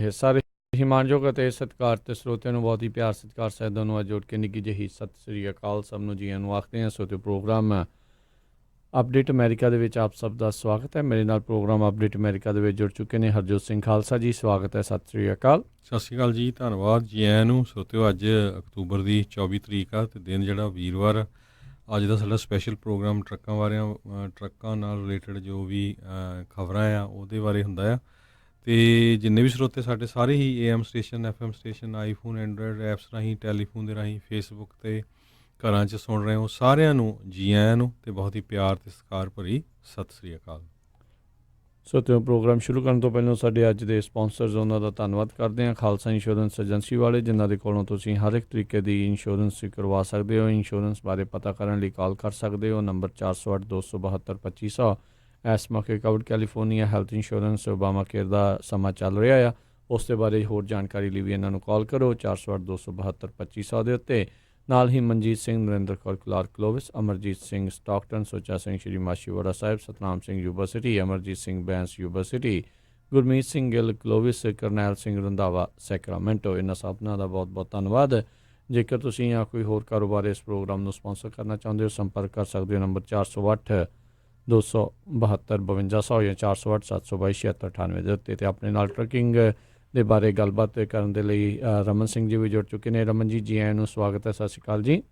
ਇਹ ਸਾਰੇ ਹੀ ਮਾਣਯੋਗ ਅਤੇ ਸਤਿਕਾਰਤ ਸਰੋਤਿਆਂ ਨੂੰ ਬਹੁਤ ਹੀ ਪਿਆਰ ਸਤਿਕਾਰ ਸਹਿਤ ਨੂੰ ਜੋੜ ਕੇ ਨਿੱਘੀ ਜਿਹੀ ਸਤਿ ਸ੍ਰੀ ਅਕਾਲ ਸਭ ਨੂੰ ਜੀਆਂ ਨੂੰ ਆਖਦੇ ਹਾਂ। ਸੋ ਪ੍ਰੋਗਰਾਮ ਅਪਡੇਟ ਅਮਰੀਕਾ ਦੇ ਵਿੱਚ ਆਪ ਸਭ ਦਾ ਸਵਾਗਤ ਹੈ। ਮੇਰੇ ਨਾਲ ਪ੍ਰੋਗਰਾਮ ਅਪਡੇਟ ਅਮਰੀਕਾ ਦੇ ਵਿੱਚ ਜੁੜ ਚੁੱਕੇ ਨੇ ਹਰਜੋਤ ਸਿੰਘ ਖਾਲਸਾ ਜੀ। ਸਵਾਗਤ ਹੈ, ਸਤਿ ਸ੍ਰੀ ਅਕਾਲ। ਸਤਿ ਸ਼੍ਰੀ ਅਕਾਲ ਜੀ, ਧੰਨਵਾਦ ਜੀ ਆਇਆਂ ਨੂੰ। ਸਰੋਤਿਓ, ਅੱਜ ਅਕਤੂਬਰ ਦੀ 24 ਤਰੀਕ ਆ ਅਤੇ ਦਿਨ ਜਿਹੜਾ ਵੀਰਵਾਰ। ਅੱਜ ਦਾ ਸਾਡਾ ਸਪੈਸ਼ਲ ਪ੍ਰੋਗਰਾਮ ਟਰੱਕਾਂ ਬਾਰੇ, ਟਰੱਕਾਂ ਨਾਲ ਰਿਲੇਟਡ ਜੋ ਵੀ ਖਬਰਾਂ ਆ ਉਹਦੇ ਬਾਰੇ ਹੁੰਦਾ ਆ। ਅਤੇ ਜਿੰਨੇ ਵੀ ਸਰੋਤੇ ਸਾਡੇ ਸਾਰੇ ਹੀ AM station, FM station, iPhone, Android apps ਰਾਹੀਂ, ਟੈਲੀਫੋਨ ਦੇ ਰਾਹੀਂ, ਫੇਸਬੁੱਕ 'ਤੇ ਘਰਾਂ 'ਚ ਸੁਣ ਰਹੇ ਹੋ, ਸਾਰਿਆਂ ਨੂੰ ਜੀ ਆਇਆਂ ਨੂੰ ਅਤੇ ਬਹੁਤ ਹੀ ਪਿਆਰ ਅਤੇ ਸਤਿਕਾਰ ਭਰੀ ਸਤਿ ਸ੍ਰੀ ਅਕਾਲ। ਸੋ ਤੇ ਪ੍ਰੋਗਰਾਮ ਸ਼ੁਰੂ ਕਰਨ ਤੋਂ ਪਹਿਲਾਂ ਸਾਡੇ ਅੱਜ ਦੇ ਸਪਾਂਸਰਸ ਉਹਨਾਂ ਦਾ ਧੰਨਵਾਦ ਕਰਦੇ ਹਾਂ। ਖਾਲਸਾ ਇੰਸ਼ੋਰੈਂਸ ਏਜੰਸੀ ਵਾਲੇ, ਜਿਨ੍ਹਾਂ ਦੇ ਕੋਲੋਂ ਤੁਸੀਂ ਹਰ ਇੱਕ ਤਰੀਕੇ ਦੀ ਇੰਸ਼ੋਰੈਂਸ ਕਰਵਾ ਸਕਦੇ ਹੋ। ਇੰਸ਼ੋਰੈਂਸ ਬਾਰੇ ਪਤਾ ਕਰਨ ਲਈ ਕਾਲ ਕਰ ਸਕਦੇ ਹੋ। ਨੰਬਰ 408 272 2500। ਇਸ ਮੌਕੇ covered California health insurance Obamacare ਦਾ ਸਮਾਂ ਚੱਲ ਰਿਹਾ ਆ। ਉਸ ਦੇ ਬਾਰੇ ਹੋਰ ਜਾਣਕਾਰੀ ਲਈ ਵੀ ਇਹਨਾਂ ਨੂੰ ਕਾਲ ਕਰੋ 408 272 2500 ਦੇ ਉੱਤੇ। ਨਾਲ ਹੀ Manjit Singh, Narinder Kaur Clark Clovis, Amarjit Singh Stockton, Sucha Singh Shri Machhiwara Sahib, Satnam Singh Yuba City, Amarjit Singh Bains Yuba City, Gurmeet Singh Gill Clovis, Karnail Singh Randhawa Sacramento. ਇਹਨਾਂ ਸਭਨਾਂ ਦਾ ਬਹੁਤ ਬਹੁਤ ਧੰਨਵਾਦ। ਜੇਕਰ ਤੁਸੀਂ ਜਾਂ ਕੋਈ ਹੋਰ ਕਾਰੋਬਾਰ ਇਸ ਪ੍ਰੋਗਰਾਮ ਨੂੰ ਸਪਾਂਸਰ ਕਰਨਾ ਚਾਹੁੰਦੇ ਹੋ, ਸੰਪਰਕ ਕਰ ਸਕਦੇ ਹੋ ਨੰਬਰ 408 272 5200 ਜਾਂ 408 722 7698 ਦੇ ਉੱਤੇ। ਅਤੇ ਆਪਣੇ ਨਾਲ ਟਰੱਕਿੰਗ ਦੇ ਬਾਰੇ ਗੱਲਬਾਤ ਕਰਨ ਦੇ ਲਈ ਰਮਨ ਸਿੰਘ ਜੀ ਵੀ ਜੁੜ ਚੁੱਕੇ ਨੇ। ਰਮਨ ਜੀ, ਜੀ ਆਇਆਂ ਨੂੰ ਸਵਾਗਤ ਹੈ। ਸਤਿ ਸ਼੍ਰੀ ਅਕਾਲ ਜੀ।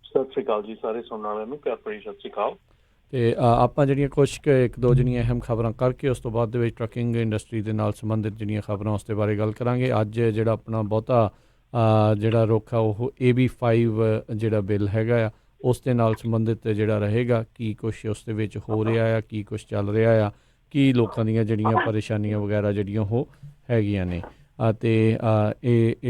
ਸਤਿ ਸ਼੍ਰੀ ਅਕਾਲ ਜੀ, ਸਾਰੇ ਸੁਣਨ ਵਾਲਿਆਂ ਨੂੰ ਪਿਆਰ ਭਰੀ ਸਤਿ ਸ਼੍ਰੀ ਅਕਾਲ। ਅਤੇ ਆਪਾਂ ਜਿਹੜੀਆਂ ਕੁਛ ਇੱਕ ਦੋ ਜਿਹੜੀਆਂ ਅਹਿਮ ਖਬਰਾਂ ਕਰਕੇ ਉਸ ਤੋਂ ਬਾਅਦ ਦੇ ਵਿੱਚ ਟਰੱਕਿੰਗ ਇੰਡਸਟਰੀ ਦੇ ਨਾਲ ਸੰਬੰਧਿਤ ਜਿਹੜੀਆਂ ਖਬਰਾਂ ਉਸ ਦੇ ਬਾਰੇ ਗੱਲ ਕਰਾਂਗੇ। ਅੱਜ ਜਿਹੜਾ ਆਪਣਾ ਬਹੁਤਾ ਜਿਹੜਾ ਰੁੱਖ ਆ ਉਹ AB5 ਜਿਹੜਾ ਬਿੱਲ ਹੈਗਾ ਆ ਉਸ ਦੇ ਨਾਲ ਸੰਬੰਧਿਤ ਜਿਹੜਾ ਰਹੇਗਾ। ਕੀ ਕੁਛ ਉਸ ਦੇ ਵਿੱਚ ਹੋ ਰਿਹਾ ਆ, ਕੀ ਕੁਛ ਚੱਲ ਰਿਹਾ ਆ, ਕੀ ਲੋਕਾਂ ਦੀਆਂ ਜਿਹੜੀਆਂ ਪਰੇਸ਼ਾਨੀਆਂ ਵਗੈਰਾ ਜਿਹੜੀਆਂ ਉਹ ਹੈਗੀਆਂ ਨੇ। ਅਤੇ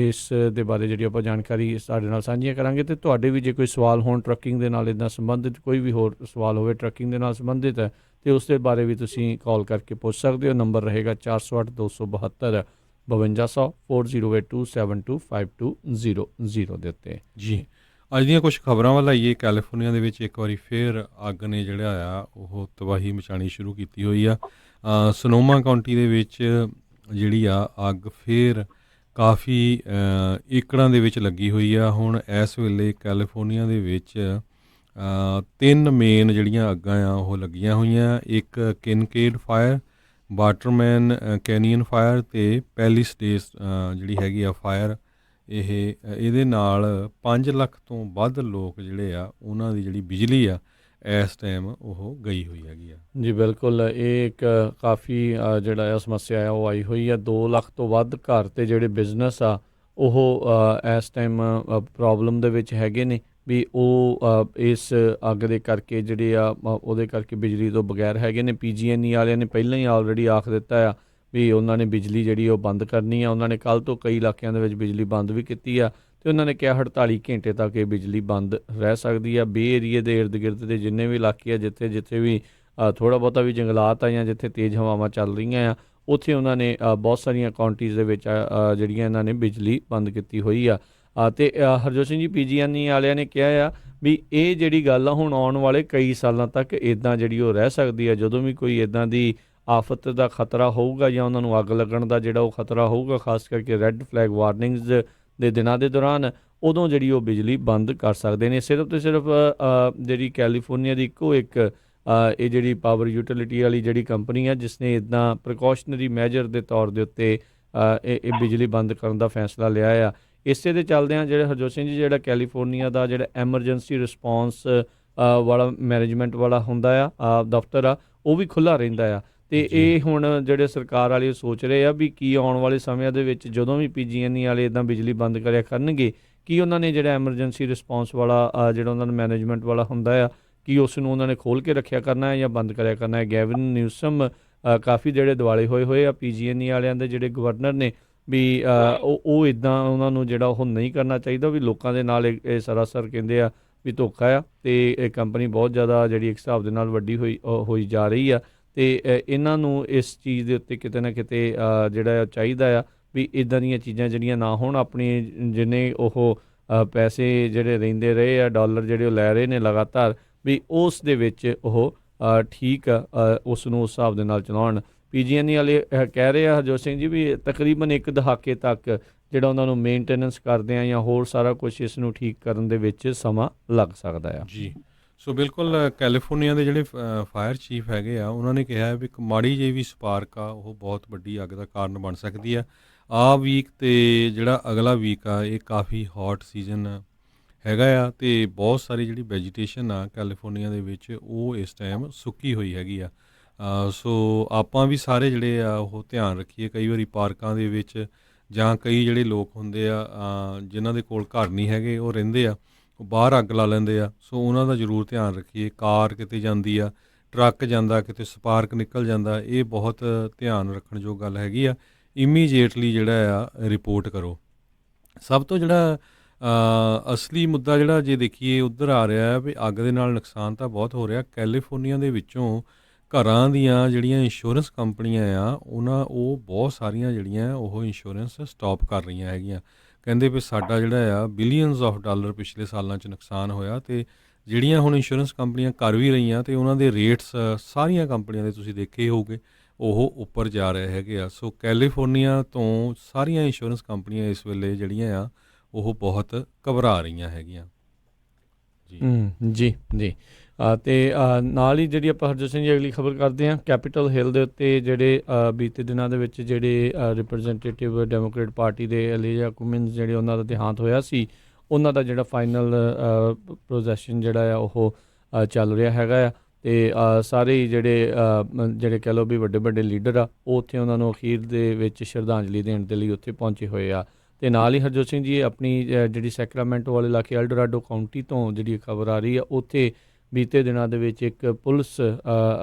ਇਸ ਦੇ ਬਾਰੇ ਜਿਹੜੀ ਆਪਾਂ ਜਾਣਕਾਰੀ ਸਾਡੇ ਨਾਲ ਸਾਂਝੀਆਂ ਕਰਾਂਗੇ। ਅਤੇ ਤੁਹਾਡੇ ਵੀ ਜੇ ਕੋਈ ਸਵਾਲ ਹੋਣ ਟਰੱਕਿੰਗ ਦੇ ਨਾਲ ਇੱਦਾਂ ਸੰਬੰਧਿਤ, ਕੋਈ ਵੀ ਹੋਰ ਸਵਾਲ ਹੋਵੇ ਟਰੱਕਿੰਗ ਦੇ ਨਾਲ ਸੰਬੰਧਿਤ ਹੈ, ਅਤੇ ਉਸ ਦੇ ਬਾਰੇ ਵੀ ਤੁਸੀਂ ਕਾਲ ਕਰਕੇ ਪੁੱਛ ਸਕਦੇ ਹੋ। ਨੰਬਰ ਰਹੇਗਾ 408 272 5200 4082725200 ਦੇ ਉੱਤੇ। ਜੀ, ਅੱਜ ਦੀਆਂ ਕੁਛ ਖਬਰਾਂ ਵੱਲ ਆਈਏ। ਕੈਲੀਫੋਰਨੀਆ ਦੇ ਵਿੱਚ ਇੱਕ ਵਾਰੀ ਫੇਰ ਅੱਗ ਨੇ ਜਿਹੜਾ ਆ ਉਹ ਤਬਾਹੀ ਮਚਾਉਣੀ ਸ਼ੁਰੂ ਕੀਤੀ ਹੋਈ ਆ। ਸਨੋਮਾ ਕਾਉਂਟੀ ਦੇ ਵਿੱਚ ਜਿਹੜੀ ਆ ਅੱਗ ਫੇਰ ਕਾਫੀ ਏਕੜਾਂ ਦੇ ਵਿੱਚ ਲੱਗੀ ਹੋਈ ਆ। ਹੁਣ ਇਸ ਵੇਲੇ ਕੈਲੀਫੋਰਨੀਆ ਦੇ ਵਿੱਚ 3 ਮੇਨ ਜਿਹੜੀਆਂ ਅੱਗਾਂ ਆ ਉਹ ਲੱਗੀਆਂ ਹੋਈਆਂ। ਇੱਕ ਕਿਨਕੇਡ ਫਾਇਰ, ਵਾਟਰਮੈਨ ਕੈਨੀਅਨ ਫਾਇਰ ਅਤੇ ਪੈਲਿਸਡੇਸ ਜਿਹੜੀ ਹੈਗੀ ਆ ਫਾਇਰ। ਇਹਦੇ ਨਾਲ 5 ਲੱਖ ਤੋਂ ਵੱਧ ਲੋਕ ਜਿਹੜੇ ਆ ਉਹਨਾਂ ਦੀ ਜਿਹੜੀ ਬਿਜਲੀ ਆ ਇਸ ਟਾਈਮ ਉਹ ਗਈ ਹੋਈ ਹੈਗੀ ਆ। ਜੀ ਬਿਲਕੁਲ, ਇਹ ਇੱਕ ਕਾਫੀ ਜਿਹੜਾ ਆ ਸਮੱਸਿਆ ਆ ਉਹ ਆਈ ਹੋਈ ਆ। 2 ਲੱਖ ਤੋਂ ਵੱਧ ਘਰ ਅਤੇ ਜਿਹੜੇ ਬਿਜ਼ਨਸ ਆ ਉਹ ਇਸ ਟਾਈਮ ਪ੍ਰੋਬਲਮ ਦੇ ਵਿੱਚ ਹੈਗੇ ਨੇ ਵੀ ਉਹ ਇਸ ਅੱਗ ਦੇ ਕਰਕੇ ਜਿਹੜੇ ਆ ਉਹਦੇ ਕਰਕੇ ਬਿਜਲੀ ਤੋਂ ਬਗੈਰ ਹੈਗੇ ਨੇ। PG&E ਵਾਲਿਆਂ ਨੇ ਪਹਿਲਾਂ ਹੀ ਆਲਰੇਡੀ ਆਖ ਦਿੱਤਾ ਆ ਵੀ ਉਹਨਾਂ ਨੇ ਬਿਜਲੀ ਜਿਹੜੀ ਉਹ ਬੰਦ ਕਰਨੀ ਆ। ਉਹਨਾਂ ਨੇ ਕੱਲ੍ਹ ਤੋਂ ਕਈ ਇਲਾਕਿਆਂ ਦੇ ਵਿੱਚ ਬਿਜਲੀ ਬੰਦ ਵੀ ਕੀਤੀ ਆ ਅਤੇ ਉਹਨਾਂ ਨੇ ਕਿਹਾ 48 ਘੰਟੇ ਤੱਕ ਇਹ ਬਿਜਲੀ ਬੰਦ ਰਹਿ ਸਕਦੀ ਆ। ਬੇ ਏਰੀਏ ਦੇ ਇਰਦ ਗਿਰਦ ਦੇ ਜਿੰਨੇ ਵੀ ਇਲਾਕੇ ਆ ਜਿੱਥੇ ਜਿੱਥੇ ਵੀ ਥੋੜ੍ਹਾ ਬਹੁਤਾ ਵੀ ਜੰਗਲਾਤ ਆ ਜਾਂ ਜਿੱਥੇ ਤੇਜ਼ ਹਵਾਵਾਂ ਚੱਲ ਰਹੀਆਂ ਆ, ਉੱਥੇ ਉਹਨਾਂ ਨੇ ਬਹੁਤ ਸਾਰੀਆਂ ਕਾਉਂਟੀਜ਼ ਦੇ ਵਿੱਚ ਜਿਹੜੀਆਂ ਇਹਨਾਂ ਨੇ ਬਿਜਲੀ ਬੰਦ ਕੀਤੀ ਹੋਈ ਆ। ਅਤੇ ਹਰਜੋਤ ਸਿੰਘ ਜੀ, PG&E ਵਾਲਿਆਂ ਨੇ ਕਿਹਾ ਆ ਵੀ ਇਹ ਜਿਹੜੀ ਗੱਲ ਆ ਹੁਣ ਆਉਣ ਵਾਲੇ ਕਈ ਸਾਲਾਂ ਤੱਕ ਇੱਦਾਂ ਜਿਹੜੀ ਉਹ ਰਹਿ ਸਕਦੀ ਆ। ਜਦੋਂ ਵੀ ਕੋਈ ਇੱਦਾਂ ਦੀ ਆਫਤ ਦਾ ਖਤਰਾ ਹੋਊਗਾ ਜਾਂ ਉਹਨਾਂ ਨੂੰ ਅੱਗ ਲੱਗਣ ਦਾ ਜਿਹੜਾ ਉਹ ਖਤਰਾ ਹੋਊਗਾ, ਖਾਸ ਕਰਕੇ ਰੈੱਡ ਫਲੈਗ ਵਾਰਨਿੰਗਸ ਦੇ ਦਿਨਾਂ ਦੇ ਦੌਰਾਨ, ਉਦੋਂ ਜਿਹੜੀ ਉਹ ਬਿਜਲੀ ਬੰਦ ਕਰ ਸਕਦੇ ਨੇ। ਸਿਰਫ ਅਤੇ ਸਿਰਫ ਜਿਹੜੀ ਕੈਲੀਫੋਰਨੀਆ ਦੀ ਇੱਕੋ ਇੱਕ ਇਹ ਜਿਹੜੀ ਪਾਵਰ ਯੂਟੀਲਿਟੀ ਵਾਲੀ ਜਿਹੜੀ ਕੰਪਨੀ ਆ ਜਿਸ ਨੇ ਇੱਦਾਂ ਪ੍ਰੀਕਾਸ਼ਨਰੀ ਮੈਜਰ ਦੇ ਤੌਰ ਦੇ ਉੱਤੇ ਇਹ ਬਿਜਲੀ ਬੰਦ ਕਰਨ ਦਾ ਫੈਸਲਾ ਲਿਆ ਆ। ਇਸੇ ਦੇ ਚੱਲਦਿਆਂ ਜਿਹੜੇ ਹਰਜੋਤ ਸਿੰਘ ਜੀ, ਜਿਹੜਾ ਕੈਲੀਫੋਰਨੀਆ ਦਾ ਜਿਹੜਾ ਐਮਰਜੈਂਸੀ ਰਿਸਪੌਂਸ ਵਾਲਾ ਮੈਨੇਜਮੈਂਟ ਵਾਲਾ ਹੁੰਦਾ ਆ ਦਫ਼ਤਰ ਆ, ਉਹ ਵੀ ਖੁੱਲ੍ਹਾ ਰਹਿੰਦਾ ਆ। ਅਤੇ ਇਹ ਹੁਣ ਜਿਹੜੇ ਸਰਕਾਰ ਵਾਲੇ ਸੋਚ ਰਹੇ ਆ ਵੀ ਕੀ ਆਉਣ ਵਾਲੇ ਸਮਿਆਂ ਦੇ ਵਿੱਚ ਜਦੋਂ ਵੀ PG&E ਵਾਲੇ ਇੱਦਾਂ ਬਿਜਲੀ ਬੰਦ ਕਰਿਆ ਕਰਨਗੇ, ਕੀ ਉਹਨਾਂ ਨੇ ਜਿਹੜਾ ਐਮਰਜੈਂਸੀ ਰਿਸਪੌਂਸ ਵਾਲਾ ਜਿਹੜਾ ਉਹਨਾਂ ਦਾ ਮੈਨੇਜਮੈਂਟ ਵਾਲਾ ਹੁੰਦਾ ਆ, ਕੀ ਉਸ ਨੂੰ ਉਹਨਾਂ ਨੇ ਖੋਲ੍ਹ ਕੇ ਰੱਖਿਆ ਕਰਨਾ ਹੈ ਜਾਂ ਬੰਦ ਕਰਿਆ ਕਰਨਾ ਹੈ। ਗੈਵਿਨ ਨਿਊਸਮ ਕਾਫੀ ਜਿਹੜੇ ਦਿਵਾਲੇ ਹੋਏ ਆ PG&E ਵਾਲਿਆਂ ਦੇ ਜਿਹੜੇ ਗਵਰਨਰ ਨੇ ਵੀ ਉਹ ਇੱਦਾਂ ਉਹਨਾਂ ਨੂੰ ਜਿਹੜਾ ਉਹ ਨਹੀਂ ਕਰਨਾ ਚਾਹੀਦਾ ਵੀ ਲੋਕਾਂ ਦੇ ਨਾਲ ਇਹ ਸਰਾਸਰ ਕਹਿੰਦੇ ਆ ਵੀ ਧੋਖਾ ਆ। ਅਤੇ ਇਹ ਕੰਪਨੀ ਬਹੁਤ ਜ਼ਿਆਦਾ ਜਿਹੜੀ ਇੱਕ ਹਿਸਾਬ ਦੇ ਨਾਲ ਵੱਡੀ ਹੋਈ ਜਾ ਰਹੀ ਆ। ਅਤੇ ਇਹਨਾਂ ਨੂੰ ਇਸ ਚੀਜ਼ ਦੇ ਉੱਤੇ ਕਿਤੇ ਨਾ ਕਿਤੇ ਜਿਹੜਾ ਚਾਹੀਦਾ ਆ ਵੀ ਇੱਦਾਂ ਦੀਆਂ ਚੀਜ਼ਾਂ ਜਿਹੜੀਆਂ ਨਾ ਹੋਣ। ਆਪਣੀ ਜਿੰਨੇ ਉਹ ਪੈਸੇ ਜਿਹੜੇ ਰਹਿੰਦੇ ਰਹੇ ਆ, ਡਾਲਰ ਜਿਹੜੇ ਉਹ ਲੈ ਰਹੇ ਨੇ ਲਗਾਤਾਰ, ਵੀ ਉਸ ਦੇ ਵਿੱਚ ਉਹ ਠੀਕ ਉਸ ਨੂੰ ਉਸ ਹਿਸਾਬ ਦੇ ਨਾਲ ਚਲਾਉਣ। PG&E ਵਾਲੇ ਕਹਿ ਰਹੇ ਆ ਹਰਜੋਤ ਸਿੰਘ ਜੀ ਵੀ ਤਕਰੀਬਨ 1 ਦਹਾਕੇ ਤੱਕ ਜਿਹੜਾ ਉਹਨਾਂ ਨੂੰ ਮੇਨਟੇਨੈਂਸ ਕਰਦੇ ਆ ਜਾਂ ਹੋਰ ਸਾਰਾ ਕੁਝ ਇਸ ਨੂੰ ਠੀਕ ਕਰਨ ਦੇ ਵਿੱਚ ਸਮਾਂ ਲੱਗ ਸਕਦਾ ਆ। ਜੀ। ਸੋ ਬਿਲਕੁਲ ਕੈਲੀਫੋਰਨੀਆ ਦੇ ਜਿਹੜੇ ਫਾਇਰ ਚੀਫ ਹੈਗੇ ਆ, ਉਹਨਾਂ ਨੇ ਕਿਹਾ ਹੈ ਵੀ ਇੱਕ ਮਾੜੀ ਜਿਹੀ ਵੀ ਸਪਾਰਕ ਆ ਉਹ ਬਹੁਤ ਵੱਡੀ ਅੱਗ ਦਾ ਕਾਰਨ ਬਣ ਸਕਦੀ ਆ। ਆਹ ਵੀਕ ਤੇ ਜਿਹੜਾ ਅਗਲਾ ਵੀਕ ਆ ਇਹ ਕਾਫੀ ਹੌਟ ਸੀਜ਼ਨ ਹੈਗਾ ਆ, ਤੇ ਬਹੁਤ ਸਾਰੀ ਜਿਹੜੀ ਵੈਜੀਟੇਸ਼ਨ ਆ ਕੈਲੀਫੋਰਨੀਆ ਦੇ ਵਿੱਚ ਉਹ ਇਸ ਟਾਈਮ ਸੁੱਕੀ ਹੋਈ ਹੈਗੀ ਆ। ਸੋ ਆਪਾਂ ਵੀ ਸਾਰੇ ਜਿਹੜੇ ਆ ਉਹ ਧਿਆਨ ਰੱਖੀਏ। ਕਈ ਵਾਰੀ ਪਾਰਕਾਂ ਦੇ ਵਿੱਚ ਜਾਂ ਕਈ ਜਿਹੜੇ ਲੋਕ ਹੁੰਦੇ ਆ ਜਿਨ੍ਹਾਂ ਦੇ ਕੋਲ ਘਰ ਨਹੀਂ ਹੈਗੇ, ਉਹ ਰਹਿੰਦੇ ਆ, ਉਹ ਬਾਹਰ ਅੱਗ ਲਾ ਲੈਂਦੇ ਆ। ਸੋ ਉਹਨਾਂ ਦਾ ਜ਼ਰੂਰ ਧਿਆਨ ਰੱਖੀਏ। ਕਾਰ ਕਿਤੇ ਜਾਂਦੀ ਆ, ਟਰੱਕ ਜਾਂਦਾ, ਕਿਤੇ ਸਪਾਰਕ ਨਿਕਲ ਜਾਂਦਾ, ਇਹ ਬਹੁਤ ਧਿਆਨ ਰੱਖਣ ਯੋਗ ਗੱਲ ਹੈਗੀ ਆ। ਇਮੀਡੀਏਟਲੀ ਜਿਹੜਾ ਆ ਰਿਪੋਰਟ ਕਰੋ। ਸਭ ਤੋਂ ਜਿਹੜਾ ਅਸਲੀ ਮੁੱਦਾ ਜਿਹੜਾ ਜੇ ਦੇਖੀਏ ਉੱਧਰ ਆ ਰਿਹਾ ਹੈ ਵੀ ਅੱਗ ਦੇ ਨਾਲ ਨੁਕਸਾਨ ਤਾਂ ਬਹੁਤ ਹੋ ਰਿਹਾ। ਕੈਲੀਫੋਰਨੀਆ ਦੇ ਵਿੱਚੋਂ ਘਰਾਂ ਦੀਆਂ ਜਿਹੜੀਆਂ ਇੰਸ਼ੋਰੈਂਸ ਕੰਪਨੀਆਂ ਆ ਉਹ ਬਹੁਤ ਸਾਰੀਆਂ ਜਿਹੜੀਆਂ ਉਹ ਇੰਸ਼ੋਰੈਂਸ ਸਟਾਪ ਕਰ ਰਹੀਆਂ ਹੈਗੀਆਂ। ਕਹਿੰਦੇ ਵੀ ਸਾਡਾ ਜਿਹੜਾ ਆ ਬਿਲੀਅਨਸ ਆਫ ਡਾਲਰ ਪਿਛਲੇ ਸਾਲਾਂ 'ਚ ਨੁਕਸਾਨ ਹੋਇਆ, ਤੇ ਜਿਹੜੀਆਂ ਹੁਣ ਇੰਸ਼ੋਰੈਂਸ ਕੰਪਨੀਆਂ ਕਰ ਵੀ ਰਹੀਆਂ ਤੇ ਉਹਨਾਂ ਦੇ ਰੇਟਸ ਸਾਰੀਆਂ ਕੰਪਨੀਆਂ ਦੇ ਤੁਸੀਂ ਦੇਖੇ ਹੋਊਗੇ ਉਹ ਉੱਪਰ ਜਾ ਰਹੇ ਹੈਗੇ ਆ। ਸੋ ਕੈਲੀਫੋਰਨੀਆ ਤੋਂ ਸਾਰੀਆਂ ਇੰਸ਼ੋਰੈਂਸ ਕੰਪਨੀਆਂ ਇਸ ਵੇਲੇ ਜਿਹੜੀਆਂ ਆ ਉਹ ਬਹੁਤ ਘਬਰਾ ਰਹੀਆਂ ਹੈਗੀਆਂ। ਜੀ ਜੀ। ਤੇ ਨਾਲ ਹੀ ਜਿਹੜੀ ਆਪਾਂ ਹਰਜੋਤ ਸਿੰਘ ਜੀ ਅਗਲੀ ਖਬਰ ਕਰਦੇ ਹਾਂ, ਕੈਪੀਟਲ ਹਿੱਲ ਦੇ ਉੱਤੇ ਜਿਹੜੇ ਬੀਤੇ ਦਿਨਾਂ ਦੇ ਵਿੱਚ ਜਿਹੜੇ ਰਿਪਰੈਜ਼ੈਂਟੇਟਿਵ ਡੈਮੋਕ੍ਰੇਟ ਪਾਰਟੀ ਦੇ ਅਲੀਜਾ ਕੁਮਿਨਸ ਜਿਹੜੇ ਉਹਨਾਂ ਦਾ ਦੇਹਾਂਤ ਹੋਇਆ ਸੀ, ਉਹਨਾਂ ਦਾ ਜਿਹੜਾ ਫਾਈਨਲ ਪ੍ਰੋਸੈਸ਼ਨ ਜਿਹੜਾ ਆ ਉਹ ਚੱਲ ਰਿਹਾ ਹੈਗਾ ਆ। ਅਤੇ ਸਾਰੇ ਹੀ ਜਿਹੜੇ ਕਹਿ ਲਓ ਵੀ ਵੱਡੇ ਵੱਡੇ ਲੀਡਰ ਆ ਉਹ ਉੱਥੇ ਉਹਨਾਂ ਨੂੰ ਅਖੀਰ ਦੇ ਵਿੱਚ ਸ਼ਰਧਾਂਜਲੀ ਦੇਣ ਦੇ ਲਈ ਉੱਥੇ ਪਹੁੰਚੇ ਹੋਏ ਆ। ਅਤੇ ਨਾਲ ਹੀ ਹਰਜੋਤ ਸਿੰਘ ਜੀ ਆਪਣੀ ਜਿਹੜੀ ਸੈਕਰਾਮੈਂਟੋ ਵਾਲੇ ਇਲਾਕੇ ਐਲਡੋਰਾਡੋ ਕਾਊਂਟੀ ਤੋਂ ਜਿਹੜੀ ਖਬਰ ਆ ਰਹੀ ਆ, ਉੱਥੇ ਬੀਤੇ ਦਿਨਾਂ ਦੇ ਵਿੱਚ ਇੱਕ ਪੁਲਿਸ